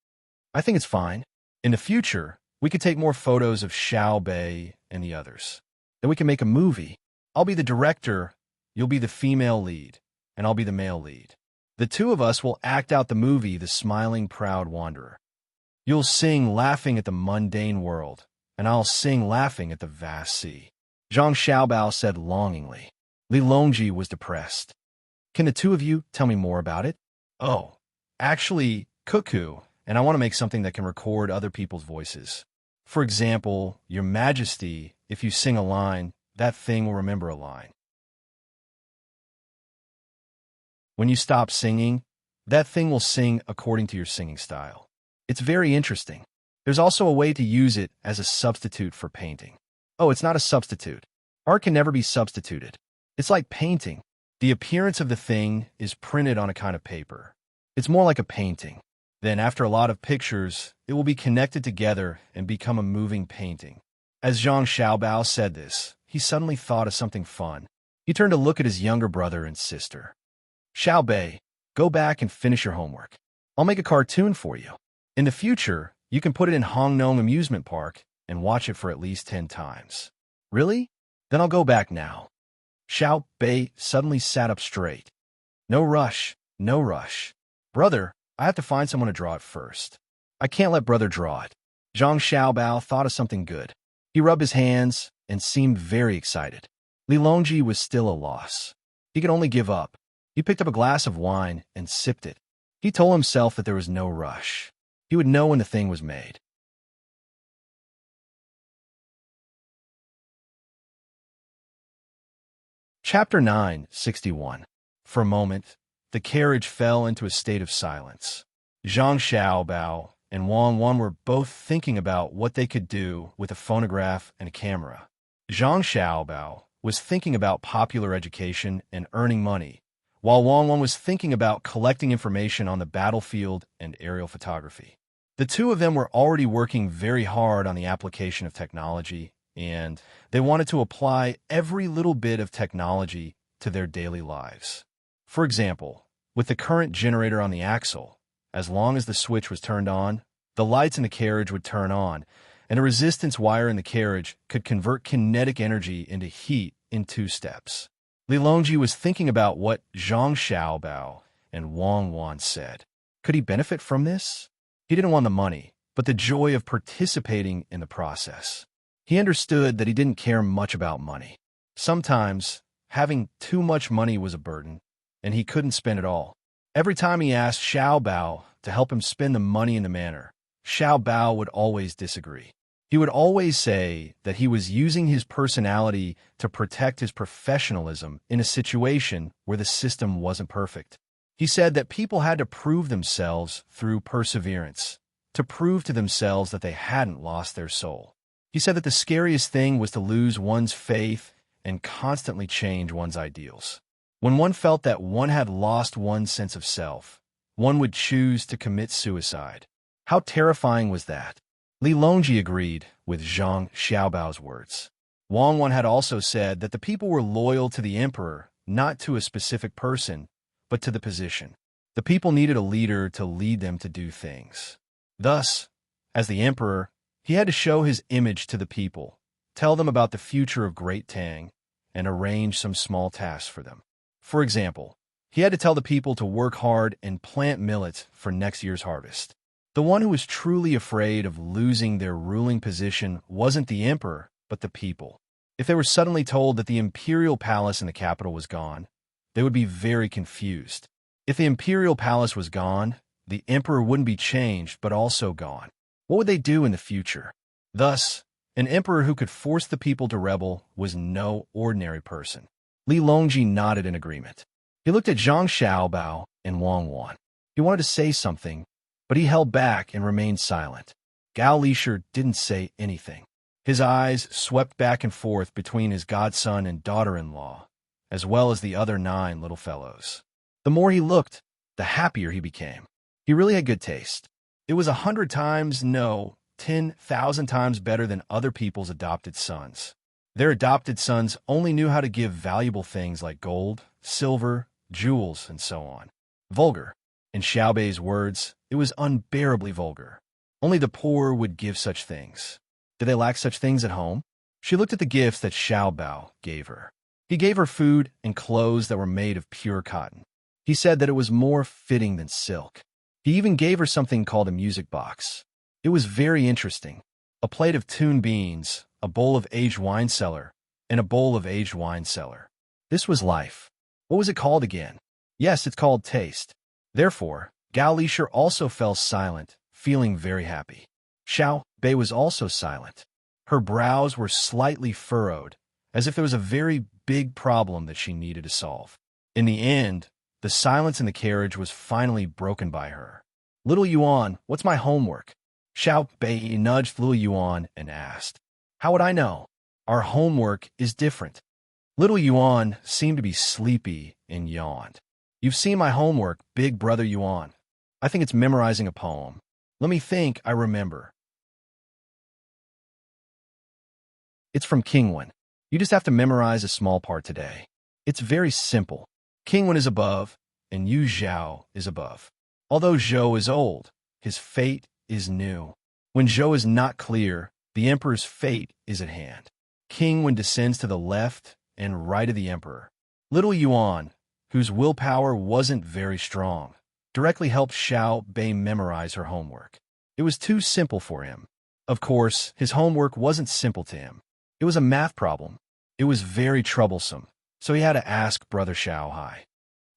I think it's fine. In the future, we could take more photos of Xiaobei and the others. Then we can make a movie. I'll be the director, you'll be the female lead, and I'll be the male lead. The 2 of us will act out the movie, The Smiling Proud Wanderer. You'll sing laughing at the mundane world, and I'll sing laughing at the vast sea. Zhang Xiaobao said longingly. Li Longji was depressed. Can the 2 of you tell me more about it? Oh, actually, cuckoo, and I want to make something that can record other people's voices. For example, Your Majesty, if you sing a line, that thing will remember a line. When you stop singing, that thing will sing according to your singing style. It's very interesting. There's also a way to use it as a substitute for painting. Oh, it's not a substitute. Art can never be substituted. It's like painting. The appearance of the thing is printed on a kind of paper. It's more like a painting. Then, after a lot of pictures, it will be connected together and become a moving painting. As Zhang Xiaobao said this, he suddenly thought of something fun. He turned to look at his younger brother and sister. Xiaobei, go back and finish your homework. I'll make a cartoon for you. In the future, You can put it in Hongnong Amusement Park and watch it for at least 10 times. Really? Then I'll go back now. Xiao Bei suddenly sat up straight. No rush, no rush. Brother, I have to find someone to draw it first. I can't let brother draw it. Zhang Xiaobao thought of something good. He rubbed his hands and seemed very excited. Li Longji was still a loss. He could only give up. He picked up a glass of wine and sipped it. He told himself that there was no rush. He would know when the thing was made. Chapter 961. For a moment, the carriage fell into a state of silence. Zhang Xiaobao and Wang Wan were both thinking about what they could do with a phonograph and a camera. Zhang Xiaobao was thinking about popular education and earning money, while Wang Wan was thinking about collecting information on the battlefield and aerial photography. The two of them were already working very hard on the application of technology, and they wanted to apply every little bit of technology to their daily lives. For example, with the current generator on the axle, as long as the switch was turned on, the lights in the carriage would turn on, and a resistance wire in the carriage could convert kinetic energy into heat in 2 steps. Li Longji was thinking about what Zhang Xiaobao and Wang Wan said. Could he benefit from this? He didn't want the money, but the joy of participating in the process. He understood that he didn't care much about money. Sometimes, having too much money was a burden, and he couldn't spend it all. Every time he asked Xiao Bao to help him spend the money in the manner, Xiao Bao would always disagree. He would always say that he was using his personality to protect his professionalism in a situation where the system wasn't perfect. He said that people had to prove themselves through perseverance, to prove to themselves that they hadn't lost their soul. He said that the scariest thing was to lose one's faith and constantly change one's ideals. When one felt that one had lost one's sense of self, one would choose to commit suicide. How terrifying was that? Li Longji agreed with Zhang Xiaobao's words. Wang Wan had also said that the people were loyal to the emperor, not to a specific person, but to the position. The people needed a leader to lead them to do things. Thus, as the emperor, he had to show his image to the people, tell them about the future of Great Tang, and arrange some small tasks for them. For example, he had to tell the people to work hard and plant millet for next year's harvest. The one who was truly afraid of losing their ruling position wasn't the emperor, but the people. If they were suddenly told that the imperial palace in the capital was gone, they would be very confused. If the imperial palace was gone, the emperor wouldn't be changed, but also gone. What would they do in the future? Thus, an emperor who could force the people to rebel was no ordinary person. Li Longji nodded in agreement. He looked at Zhang Xiaobao and Wang Wan. He wanted to say something, but he held back and remained silent. Gao Lisher didn't say anything. His eyes swept back and forth between his godson and daughter-in-law, as well as the other 9 little fellows. The more he looked, the happier he became. He really had good taste. It was 100 times, no, 10,000 times better than other people's adopted sons. Their adopted sons only knew how to give valuable things like gold, silver, jewels, and so on. Vulgar. In Xiaobei's words, it was unbearably vulgar. Only the poor would give such things. Did they lack such things at home? She looked at the gifts that Xiao Bao gave her. He gave her food and clothes that were made of pure cotton. He said that it was more fitting than silk. He even gave her something called a music box. It was very interesting. A plate of tuned beans, a bowl of aged wine cellar, and a bowl of aged wine cellar. This was life. What was it called again? Yes, it's called taste. Therefore, Gao Lisher also fell silent, feeling very happy. Xiao Bei was also silent. Her brows were slightly furrowed, as if there was a very big problem that she needed to solve. In the end, the silence in the carriage was finally broken by her. Little Yuan, what's my homework? Xiao Bei nudged Little Yuan and asked. How would I know? Our homework is different. Little Yuan seemed to be sleepy and yawned. You've seen my homework, big brother Yuan. I think it's memorizing a poem. Let me think, I remember. It's from Kingwen. You just have to memorize a small part today. It's very simple. Kingwen is above, and Yu Zhao is above. Although Zhou is old, his fate is new. When Zhou is not clear, the emperor's fate is at hand. King Wen descends to the left and right of the emperor. Little Yuan, whose willpower wasn't very strong, directly helped Xiao Bei memorize her homework. It was too simple for him. Of course, his homework wasn't simple to him. It was a math problem. It was very troublesome, so he had to ask Brother Xiao Hai.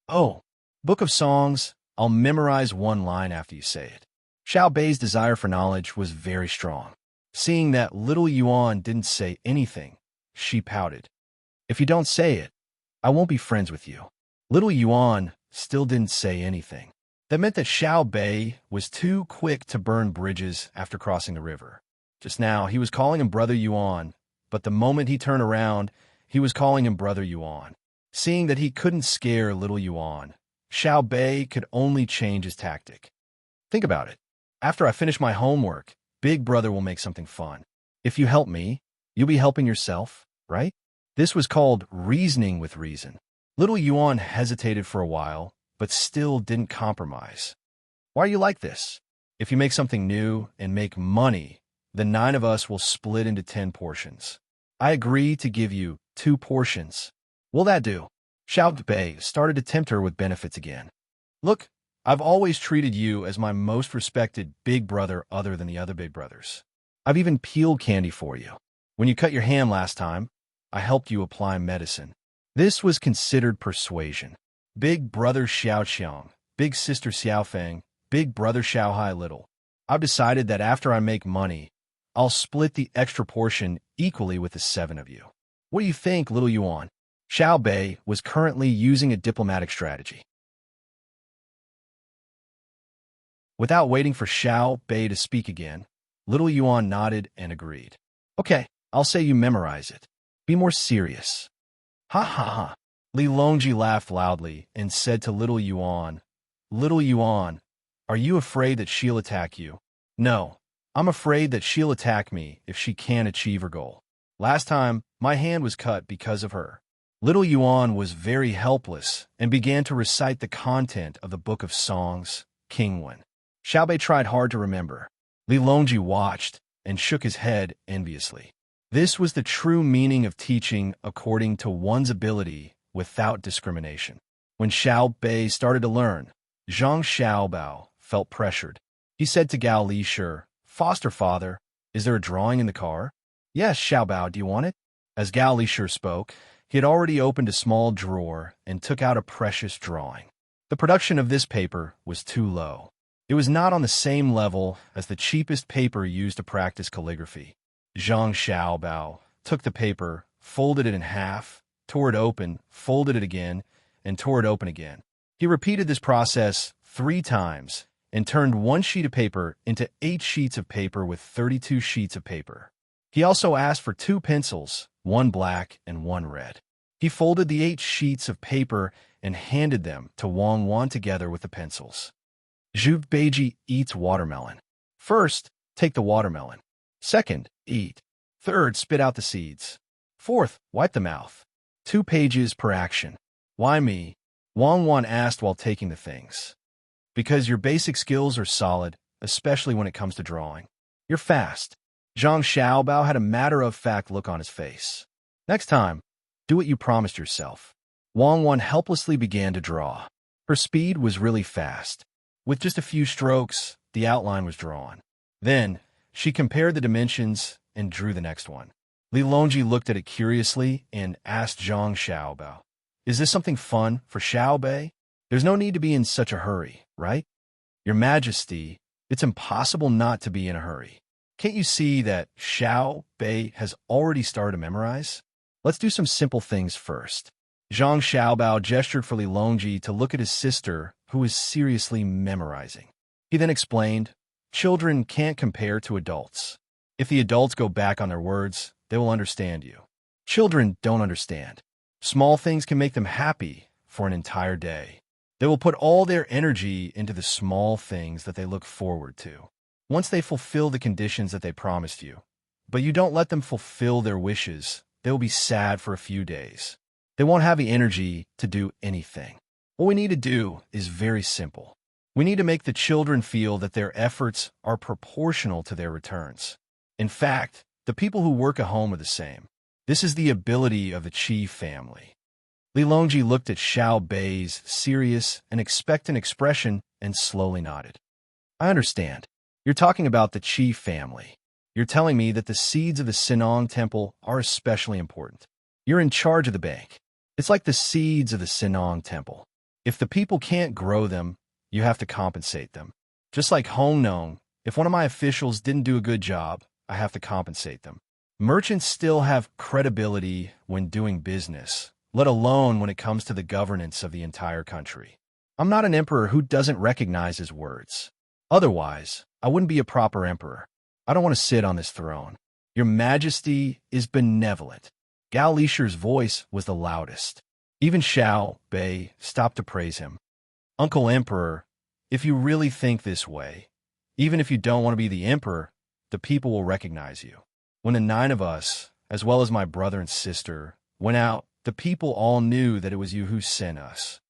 "Oh, Book of Songs, I'll memorize one line after you say it." Xiao Bei's desire for knowledge was very strong. Seeing that little Yuan didn't say anything, she pouted. "If you don't say it, I won't be friends with you." Little Yuan still didn't say anything. That meant that Xiao Bei was too quick to burn bridges after crossing the river. Just now, he was calling him Brother Yuan, but the moment he turned around, he was calling him Brother Yuan. Seeing that he couldn't scare little Yuan, Xiao Bei could only change his tactic. "Think about it. After I finish my homework, Big Brother will make something fun. If you help me, you'll be helping yourself, right?" This was called reasoning with reason. Little Yuan hesitated for a while, but still didn't compromise. "Why are you like this? If you make something new and make money, the 9 of us will split into 10 portions. I agree to give you 2 portions. Will that do?" Xiao Bei started to tempt her with benefits again. "Look, I've always treated you as my most respected big brother other than the other big brothers. I've even peeled candy for you. When you cut your hand last time, I helped you apply medicine." This was considered persuasion. Big brother Xiao Qiang, big sister Xiao Feng, big brother Xiao Hai Little. I've decided that after I make money, I'll split the extra portion equally with the 7 of you. What do you think, little Yuan? Xiao Bei was currently using a diplomatic strategy. Without waiting for Xiao Bei to speak again, little Yuan nodded and agreed. "Okay, I'll say you memorize it. Be more serious." "Ha ha ha." Li Longji laughed loudly and said to little Yuan, "Little Yuan, are you afraid that she'll attack you?" "No, I'm afraid that she'll attack me if she can't achieve her goal. Last time, my hand was cut because of her." Little Yuan was very helpless and began to recite the content of the Book of Songs, King Wen. Xiao Bei tried hard to remember. Li Longji watched and shook his head enviously. This was the true meaning of teaching according to one's ability without discrimination. When Xiao Bei started to learn, Zhang Xiaobao felt pressured. He said to Gao Li Shi, "Foster father, is there a drawing in the car?" "Yes, Xiaobao, do you want it?" As Gao Li Shi spoke, he had already opened a small drawer and took out a precious drawing. The production of this paper was too low. It was not on the same level as the cheapest paper used to practice calligraphy. Zhang Xiaobao took the paper, folded it in half, tore it open, folded it again, and tore it open again. He repeated this process 3 times and turned 1 sheet of paper into 8 sheets of paper with 32 sheets of paper. He also asked for 2 pencils, 1 black and 1 red. He folded the 8 sheets of paper and handed them to Wang Wan together with the pencils. Zhu Beiji eats watermelon. First, take the watermelon. Second, eat. Third, spit out the seeds. Fourth, wipe the mouth. 2 pages per action. Why me? Wang Wan asked while taking the things. Because your basic skills are solid, especially when it comes to drawing. You're fast. Zhang Xiaobao had a matter-of-fact look on his face. Next time, do what you promised yourself. Wang Wan helplessly began to draw. Her speed was really fast. With just a few strokes, the outline was drawn. Then, she compared the dimensions and drew the next one. Li Longji looked at it curiously and asked Zhang Xiaobao, "Is this something fun for Xiao Bei? There's no need to be in such a hurry, right?" "Your Majesty, it's impossible not to be in a hurry. Can't you see that Xiao Bei has already started to memorize? Let's do some simple things first." Zhang Xiaobao gestured for Li Longji to look at his sister, who was seriously memorizing. He then explained, "Children can't compare to adults. If the adults go back on their words, they will understand you. Children don't understand. Small things can make them happy for an entire day. They will put all their energy into the small things that they look forward to. Once they fulfill the conditions that they promised you, but you don't let them fulfill their wishes, they will be sad for a few days. They won't have the energy to do anything. What we need to do is very simple. We need to make the children feel that their efforts are proportional to their returns. In fact, the people who work at home are the same. This is the ability of the Qi family. Li Longji looked at Xiao Bei's serious and expectant expression and slowly nodded. I understand. You're talking about the Qi family. You're telling me that the seeds of the Sinong Temple are especially important. You're in charge of the bank. It's like the seeds of the Sinong Temple. If the people can't grow them, you have to compensate them. Just like Hong Nong, if one of my officials didn't do a good job, I have to compensate them. Merchants still have credibility when doing business, let alone when it comes to the governance of the entire country. I'm not an emperor who doesn't recognize his words. Otherwise, I wouldn't be a proper emperor. I don't want to sit on this throne. Your Majesty is benevolent. Gao Lisher's voice was the loudest. Even Xiao Bei stopped to praise him. Uncle Emperor, if you really think this way, even if you don't want to be the emperor, the people will recognize you. When the 9 of us, as well as my brother and sister, went out, the people all knew that it was you who sent us.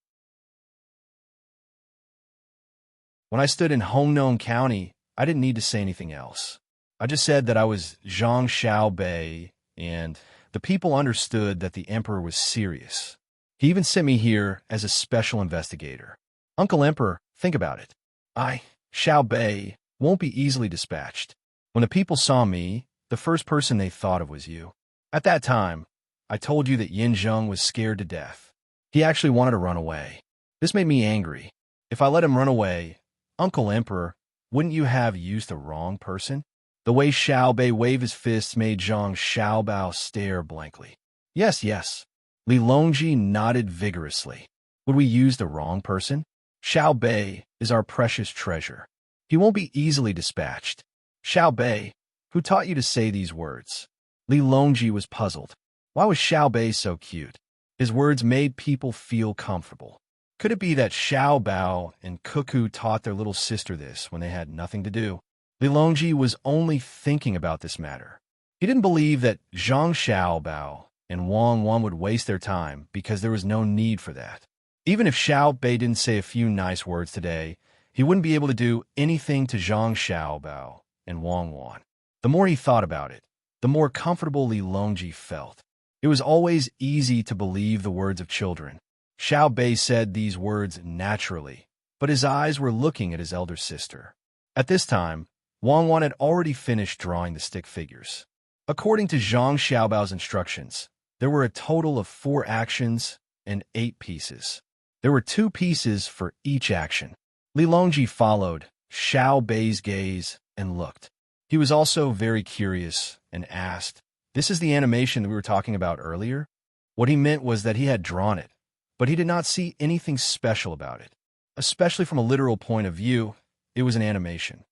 When I stood in Hongnong County, I didn't need to say anything else. I just said that I was Zhang Xiao Bei, and the people understood that the emperor was serious. He even sent me here as a special investigator. Uncle Emperor, think about it. I, Xiao Bei, won't be easily dispatched. When the people saw me, the first person they thought of was you. At that time, I told you that Yin Zheng was scared to death. He actually wanted to run away. This made me angry. If I let him run away, Uncle Emperor, wouldn't you have used the wrong person? The way Xiao Bei waved his fists made Zhang Xiaobao stare blankly. Yes, yes. Li Longji nodded vigorously. Would we use the wrong person? Xiao Bei is our precious treasure. He won't be easily dispatched. Xiao Bei, who taught you to say these words? Li Longji was puzzled. Why was Xiao Bei so cute? His words made people feel comfortable. Could it be that Xiao Bao and Cuckoo taught their little sister this when they had nothing to do? Li Longji was only thinking about this matter. He didn't believe that Zhang Xiaobao and Wang Wan would waste their time because there was no need for that. Even if Xiao Bei didn't say a few nice words today, he wouldn't be able to do anything to Zhang Xiaobao and Wang Wan. The more he thought about it, the more comfortable Li Longji felt. It was always easy to believe the words of children. Xiao Bei said these words naturally, but his eyes were looking at his elder sister. At this time, Wang Wan had already finished drawing the stick figures. According to Zhang Xiaobao's instructions, there were a total of 4 actions and 8 pieces. There were 2 pieces for each action. Li Longji followed Xiao Bei's gaze and looked. He was also very curious and asked, "This is the animation that we were talking about earlier?" What he meant was that he had drawn it, but he did not see anything special about it. Especially from a literal point of view, it was an animation.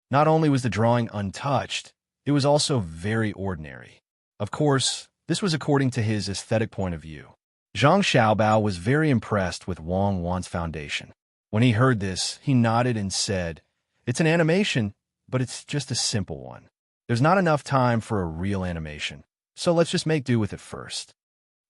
Not only was the drawing untouched, it was also very ordinary. Of course, this was according to his aesthetic point of view. Zhang Xiaobao was very impressed with Wang Wan's foundation. When he heard this, he nodded and said, "It's an animation, but it's just a simple one. There's not enough time for a real animation, so let's just make do with it first."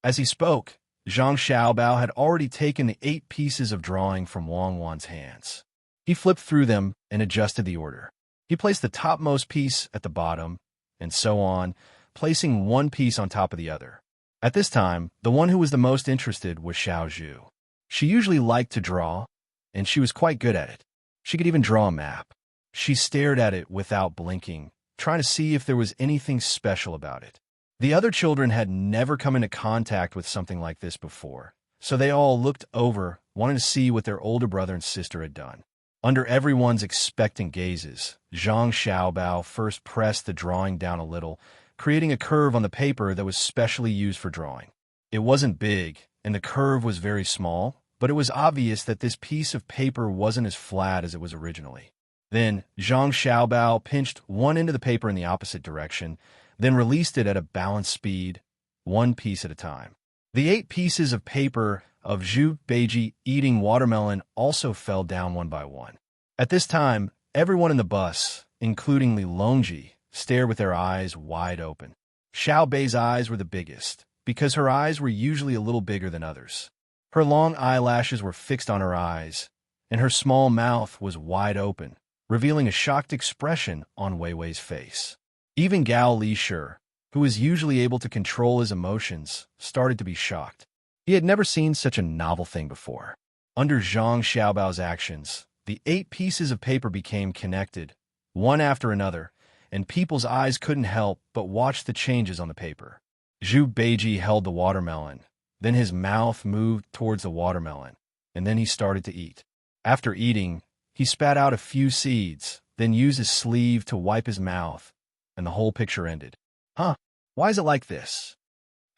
As he spoke, Zhang Xiaobao had already taken the 8 pieces of drawing from Wang Wan's hands. He flipped through them and adjusted the order. He placed the topmost piece at the bottom, and so on, placing one piece on top of the other. At this time, the one who was the most interested was Xiao Zhu. She usually liked to draw, and she was quite good at it. She could even draw a map. She stared at it without blinking, trying to see if there was anything special about it. The other children had never come into contact with something like this before, so they all looked over, wanting to see what their older brother and sister had done. Under everyone's expectant gazes, Zhang Xiaobao first pressed the drawing down a little, creating a curve on the paper that was specially used for drawing. It wasn't big, and the curve was very small, but it was obvious that this piece of paper wasn't as flat as it was originally. Then, Zhang Xiaobao pinched one end of the paper in the opposite direction, then released it at a balanced speed, 1 piece at a time. The 8 pieces of paper of Zhu Beiji eating watermelon also fell down one by one. At this time, everyone in the bus, including Li Longji, stared with their eyes wide open. Xiao Bei's eyes were the biggest, because her eyes were usually a little bigger than others. Her long eyelashes were fixed on her eyes, and her small mouth was wide open, revealing a shocked expression on Wei Wei's face. Even Gao Li-Shi, who was usually able to control his emotions, started to be shocked. He had never seen such a novel thing before. Under Zhang Xiaobao's actions, the 8 pieces of paper became connected, one after another, and people's eyes couldn't help but watch the changes on the paper. Zhu Beiji held the watermelon. Then his mouth moved towards the watermelon, and then he started to eat. After eating, he spat out a few seeds, then used his sleeve to wipe his mouth, and the whole picture ended. Huh? Why is it like this?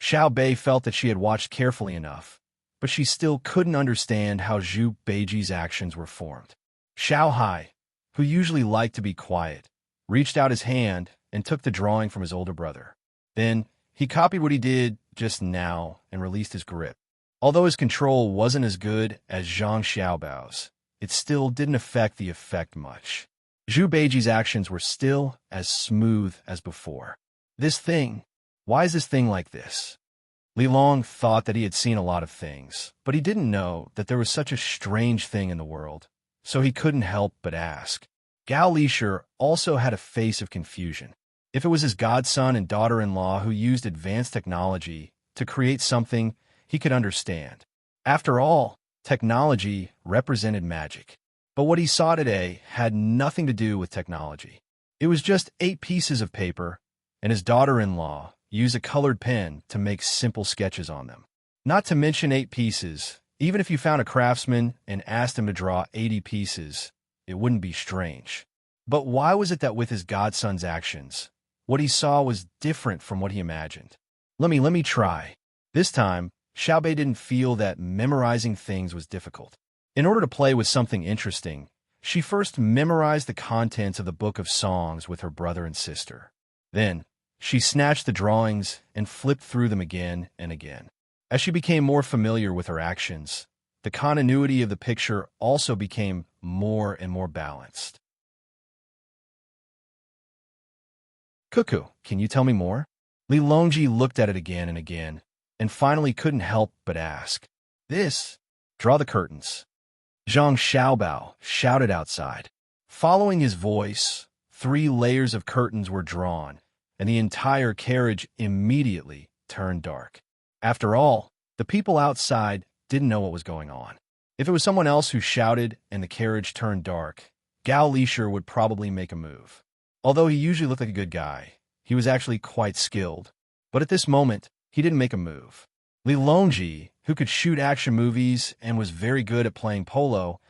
Xiao Bei felt that she had watched carefully enough, but she still couldn't understand how Zhu Beiji's actions were formed. Xiao Hai, who usually liked to be quiet, reached out his hand and took the drawing from his older brother. Then, he copied what he did just now and released his grip. Although his control wasn't as good as Zhang Xiaobao's, it still didn't affect the effect much. Zhu Beiji's actions were still as smooth as before. Why is this thing like this? Li Long thought that he had seen a lot of things, but he didn't know that there was such a strange thing in the world, so he couldn't help but ask. Gao Li-Shi also had a face of confusion. If it was his godson and daughter-in-law who used advanced technology to create something he could understand. After all, technology represented magic. But what he saw today had nothing to do with technology. It was just 8 pieces of paper, and his daughter-in-law used a colored pen to make simple sketches on them. Not to mention 8 pieces, even if you found a craftsman and asked him to draw 80 pieces, it wouldn't be strange. But why was it that with his godson's actions, what he saw was different from what he imagined? Let me try. This time, Xiao Bei didn't feel that memorizing things was difficult. In order to play with something interesting, she first memorized the contents of the book of songs with her brother and sister. Then, she snatched the drawings and flipped through them again and again. As she became more familiar with her actions, the continuity of the picture also became more and more balanced. Cuckoo, can you tell me more? Li Longji looked at it again and again, and finally couldn't help but ask. Draw the curtains. Zhang Xiaobao shouted outside. Following his voice, 3 layers of curtains were drawn, and the entire carriage immediately turned dark. After all, the people outside didn't know what was going on. If it was someone else who shouted and the carriage turned dark, Gao Li-Shi would probably make a move. Although he usually looked like a good guy, he was actually quite skilled. But at this moment, he didn't make a move. Li Longji, who could shoot action movies and was very good at playing polo,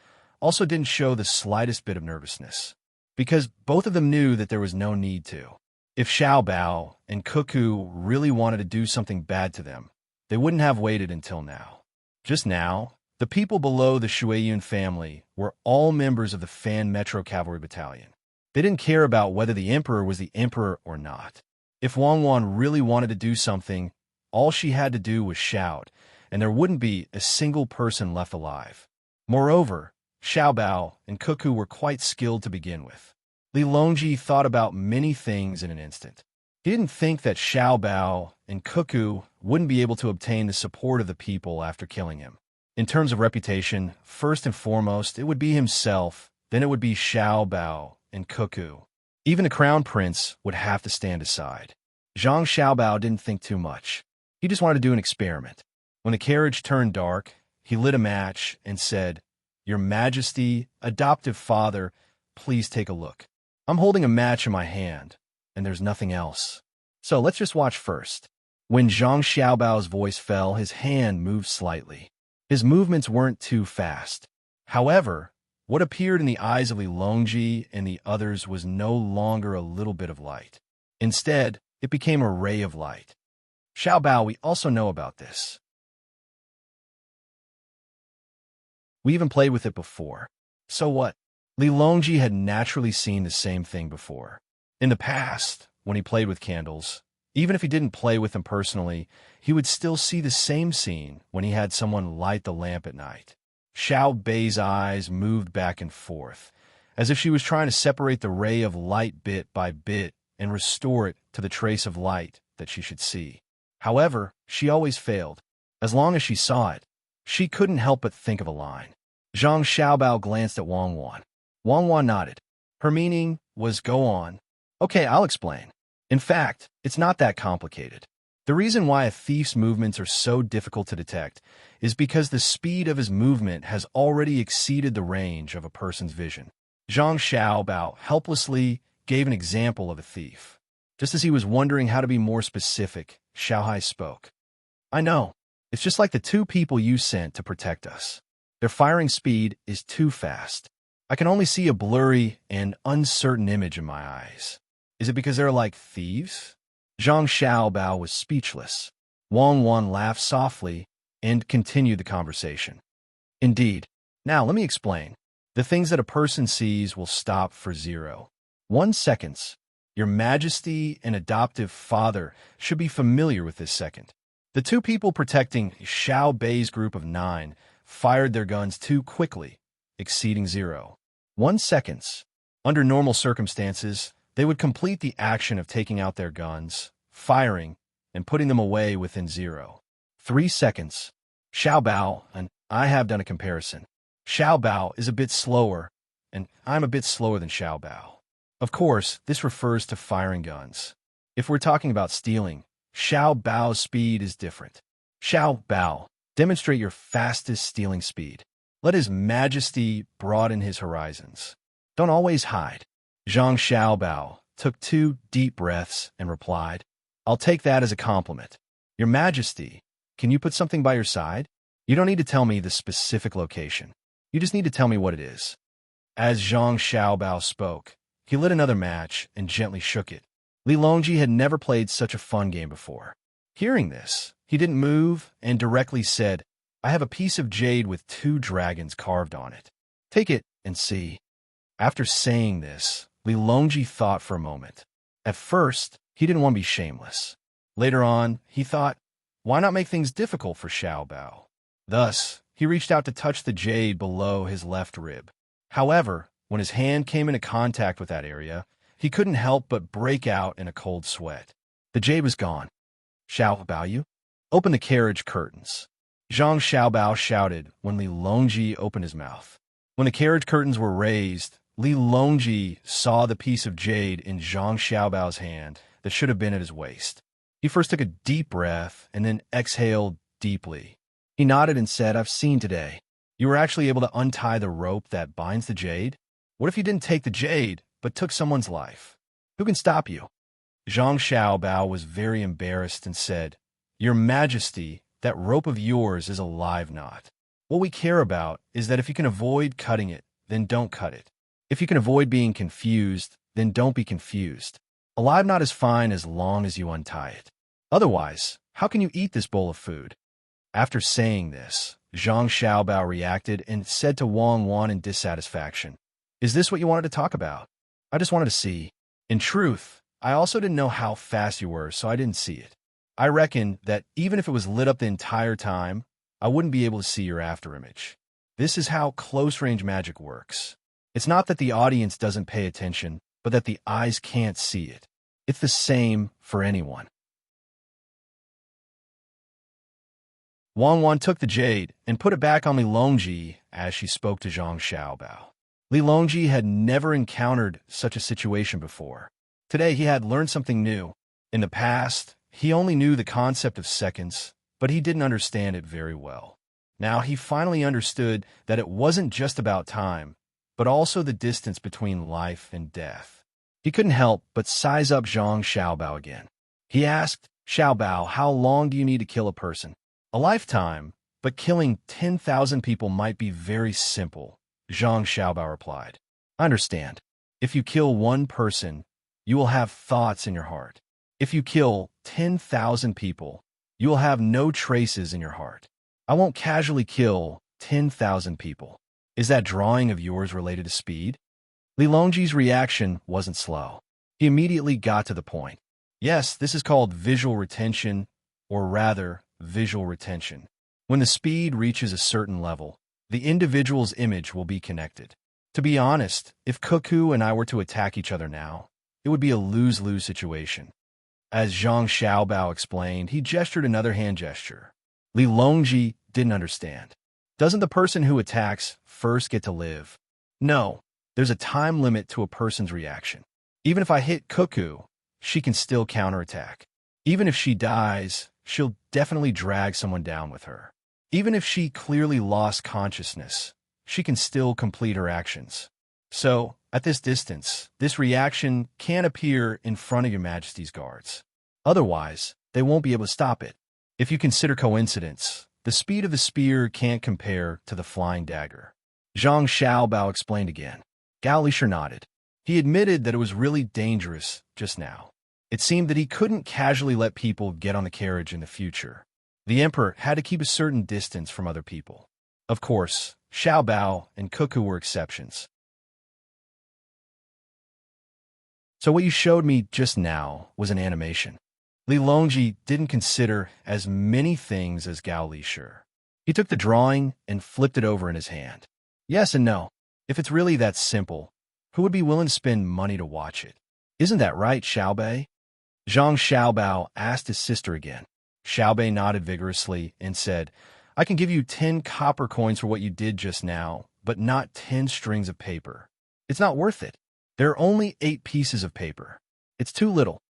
also didn't show the slightest bit of nervousness, because both of them knew that there was no need to. If Xiao Bao and Cuckoo really wanted to do something bad to them, they wouldn't have waited until now. Just now, the people below the Shuiyun family were all members of the Fan Metro Cavalry Battalion. They didn't care about whether the emperor was the emperor or not. If Wang Wan really wanted to do something, all she had to do was shout, and there wouldn't be a single person left alive. Moreover, Xiao Bao and Cuckoo were quite skilled to begin with. Li Longji thought about many things in an instant. He didn't think that Xiao Bao and Cuckoo wouldn't be able to obtain the support of the people after killing him. In terms of reputation, first and foremost, it would be himself, then it would be Xiao Bao and Cuckoo. Even the crown prince would have to stand aside. Zhang Xiaobao didn't think too much. He just wanted to do an experiment. When the carriage turned dark, he lit a match and said, "Your Majesty, adoptive father, please take a look. I'm holding a match in my hand, and there's nothing else. So let's just watch first." When Zhang Xiaobao's voice fell, his hand moved slightly. His movements weren't too fast. However, what appeared in the eyes of Li Longji and the others was no longer a little bit of light. Instead, it became a ray of light. Xiao Bao, we also know about this. We even played with it before. So what? Li Longji had naturally seen the same thing before. In the past, when he played with candles, even if he didn't play with them personally, he would still see the same scene when he had someone light the lamp at night. Xiao Bei's eyes moved back and forth, as if she was trying to separate the ray of light bit by bit and restore it to the trace of light that she should see. However, she always failed. As long as she saw it, She couldn't help but think of a line. Zhang Xiaobao glanced at Wang Wan. Wang Wan nodded. Her meaning was, go on. Okay, I'll explain. In fact, it's not that complicated. The reason why a thief's movements are so difficult to detect is because the speed of his movement has already exceeded the range of a person's vision. Zhang Xiaobao helplessly gave an example of a thief. Just as he was wondering how to be more specific, Xiaohai spoke. I know. It's just like the two people you sent to protect us. Their firing speed is too fast. I can only see a blurry and uncertain image in my eyes. Is it because they're like thieves? Zhang Xiaobao was speechless. Wang Wan laughed softly and continued the conversation. Indeed. Now, let me explain. The things that a person sees will stop for 0. 1 seconds. Your Majesty and adoptive father should be familiar with this second. The two people protecting Xiao Bei's group of 9 fired their guns too quickly, exceeding 0. 1 seconds. Under normal circumstances, they would complete the action of taking out their guns, firing, and putting them away within 0. 3 seconds. Xiao Bao and I have done a comparison. Xiao Bao is a bit slower, and I'm a bit slower than Xiao Bao. Of course, this refers to firing guns. If we're talking about stealing, Xiao Bao's speed is different. Xiao Bao, demonstrate your fastest stealing speed. Let His Majesty broaden his horizons. Don't always hide. Zhang Xiaobao took 2 deep breaths and replied, I'll take that as a compliment. Your Majesty, can you put something by your side? You don't need to tell me the specific location. You just need to tell me what it is. As Zhang Xiaobao spoke, he lit another match and gently shook it. Li Longji had never played such a fun game before. Hearing this, he didn't move and directly said, I have a piece of jade with 2 dragons carved on it. Take it and see. After saying this, Li Longji thought for a moment. At first, he didn't want to be shameless. Later on, he thought, why not make things difficult for Xiao Bao? Thus, he reached out to touch the jade below his left rib. However, when his hand came into contact with that area, he couldn't help but break out in a cold sweat. The jade was gone. Xiao Bao, you? Open the carriage curtains. Zhang Xiaobao shouted when Li Longji opened his mouth. When the carriage curtains were raised, Li Longji saw the piece of jade in Zhang Xiaobao's hand that should have been at his waist. He first took a deep breath and then exhaled deeply. He nodded and said, I've seen today. You were actually able to untie the rope that binds the jade? What if you didn't take the jade, but took someone's life? Who can stop you? Zhang Xiaobao was very embarrassed and said, Your Majesty, that rope of yours is a live knot. What we care about is that if you can avoid cutting it, then don't cut it. If you can avoid being confused, then don't be confused. A live knot is fine as long as you untie it. Otherwise, how can you eat this bowl of food? After saying this, Zhang Xiaobao reacted and said to Wang Wan in dissatisfaction, Is this what you wanted to talk about? I just wanted to see. In truth, I also didn't know how fast you were, so I didn't see it. I reckon that even if it was lit up the entire time, I wouldn't be able to see your afterimage. This is how close-range magic works. It's not that the audience doesn't pay attention, but that the eyes can't see it. It's the same for anyone. Wang Wan took the jade and put it back on Li Longji as she spoke to Zhang Xiaobao. Li Longji had never encountered such a situation before. Today he had learned something new. In the past, he only knew the concept of seconds, but he didn't understand it very well. Now he finally understood that it wasn't just about time, but also the distance between life and death. He couldn't help but size up Zhang Xiaobao again. He asked, Xiaobao, how long do you need to kill a person? A lifetime, but killing 10,000 people might be very simple, Zhang Xiaobao replied. I understand. If you kill one person, you will have thoughts in your heart. If you kill 10,000 people, you will have no traces in your heart. I won't casually kill 10,000 people. Is that drawing of yours related to speed? Li Longji's reaction wasn't slow. He immediately got to the point. Yes, this is called visual retention, or rather, visual retention. When the speed reaches a certain level, the individual's image will be connected. To be honest, if Cuckoo and I were to attack each other now, it would be a lose-lose situation. As Zhang Xiaobao explained, he gestured another hand gesture. Li Longji didn't understand. Doesn't the person who attacks first get to live? No, there's a time limit to a person's reaction. Even if I hit Cuckoo, she can still counterattack. Even if she dies, she'll definitely drag someone down with her. Even if she clearly lost consciousness, she can still complete her actions. So, at this distance, this reaction can't appear in front of your Majesty's guards. Otherwise, they won't be able to stop it. If you consider coincidence, the speed of the spear can't compare to the flying dagger. Zhang Xiaobao explained again. Gao Lisher nodded. He admitted that it was really dangerous just now. It seemed that he couldn't casually let people get on the carriage in the future. The emperor had to keep a certain distance from other people. Of course, Xiaobao and Cuckoo were exceptions. So what you showed me just now was an animation. Li Longji didn't consider as many things as Gao Lisher. He took the drawing and flipped it over in his hand. Yes and no. If it's really that simple, who would be willing to spend money to watch it? Isn't that right, Xiaobei? Zhang Xiaobao asked his sister again. Xiaobei nodded vigorously and said, I can give you 10 copper coins for what you did just now, but not 10 strings of paper. It's not worth it. There are only 8 pieces of paper. It's too little.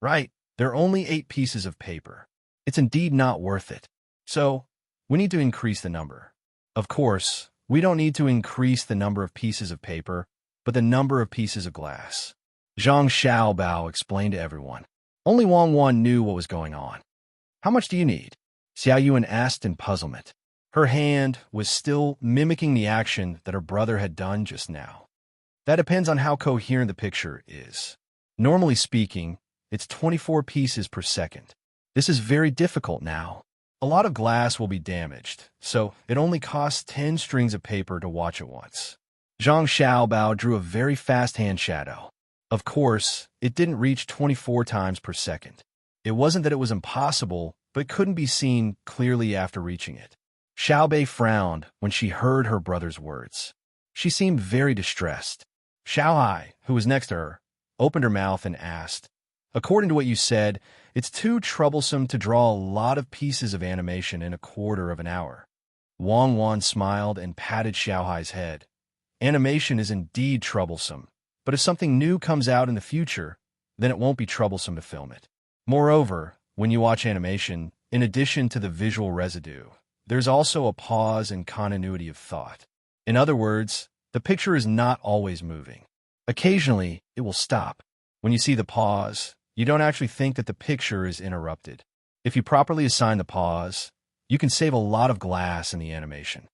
Right, there are only 8 pieces of paper. It's indeed not worth it. So, we need to increase the number. Of course, we don't need to increase the number of pieces of paper, but the number of pieces of glass. Zhang Xiaobao explained to everyone. Only Wang Wan knew what was going on. How much do you need? Xiao Yuan asked in puzzlement. Her hand was still mimicking the action that her brother had done just now. That depends on how coherent the picture is. Normally speaking, it's 24 pieces per second. This is very difficult now. A lot of glass will be damaged, so it only costs 10 strings of paper to watch at once. Zhang Xiaobao drew a very fast hand shadow. Of course, it didn't reach 24 times per second. It wasn't that it was impossible, but couldn't be seen clearly after reaching it. Xiaobei frowned when she heard her brother's words. She seemed very distressed. Xiaohai, who was next to her, opened her mouth and asked, According to what you said, it's too troublesome to draw a lot of pieces of animation in a quarter of an hour. Wang Wan smiled and patted Xiaohai's head. Animation is indeed troublesome, but if something new comes out in the future, then it won't be troublesome to film it. Moreover, when you watch animation, in addition to the visual residue, there's also a pause and continuity of thought. In other words, the picture is not always moving. Occasionally, it will stop. When you see the pause, you don't actually think that the picture is interrupted. If you properly assign the pause, you can save a lot of glass in the animation.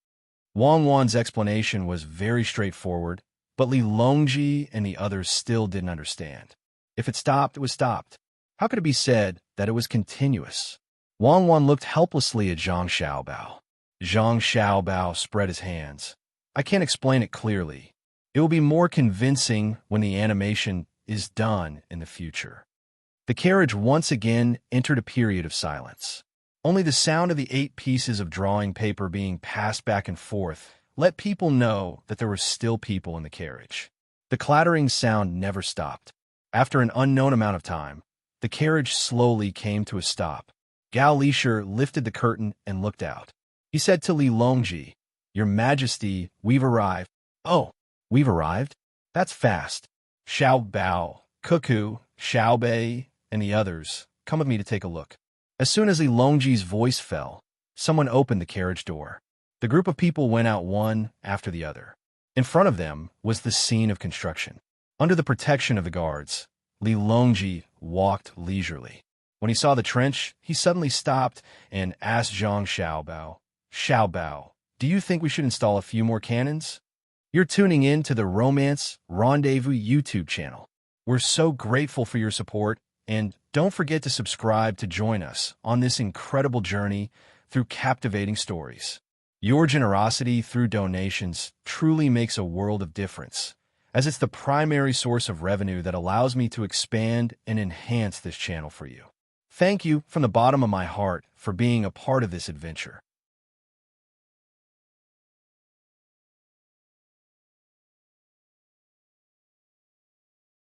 Wang Wan's explanation was very straightforward, but Li Longji and the others still didn't understand. If it stopped, it was stopped. How could it be said that it was continuous? Wang Wan looked helplessly at Zhang Xiaobao. Zhang Xiaobao spread his hands. I can't explain it clearly. It will be more convincing when the animation is done in the future. The carriage once again entered a period of silence. Only the sound of the 8 pieces of drawing paper being passed back and forth let people know that there were still people in the carriage. The clattering sound never stopped. After an unknown amount of time, the carriage slowly came to a stop. Gao Lisher lifted the curtain and looked out. He said to Li Longji, Your Majesty, we've arrived. Oh, we've arrived? That's fast. Xiao Bao, Cuckoo, Xiaobei, and the others, come with me to take a look. As soon as Li Longji's voice fell, someone opened the carriage door. The group of people went out one after the other. In front of them was the scene of construction. Under the protection of the guards, Li Longji walked leisurely. When he saw the trench, he suddenly stopped and asked Zhang Xiaobao, Xiaobao, do you think we should install a few more cannons? You're tuning in to the Romance Rendezvous YouTube channel. We're so grateful for your support, and don't forget to subscribe to join us on this incredible journey through captivating stories. Your generosity through donations truly makes a world of difference, as it's the primary source of revenue that allows me to expand and enhance this channel for you. Thank you from the bottom of my heart for being a part of this adventure.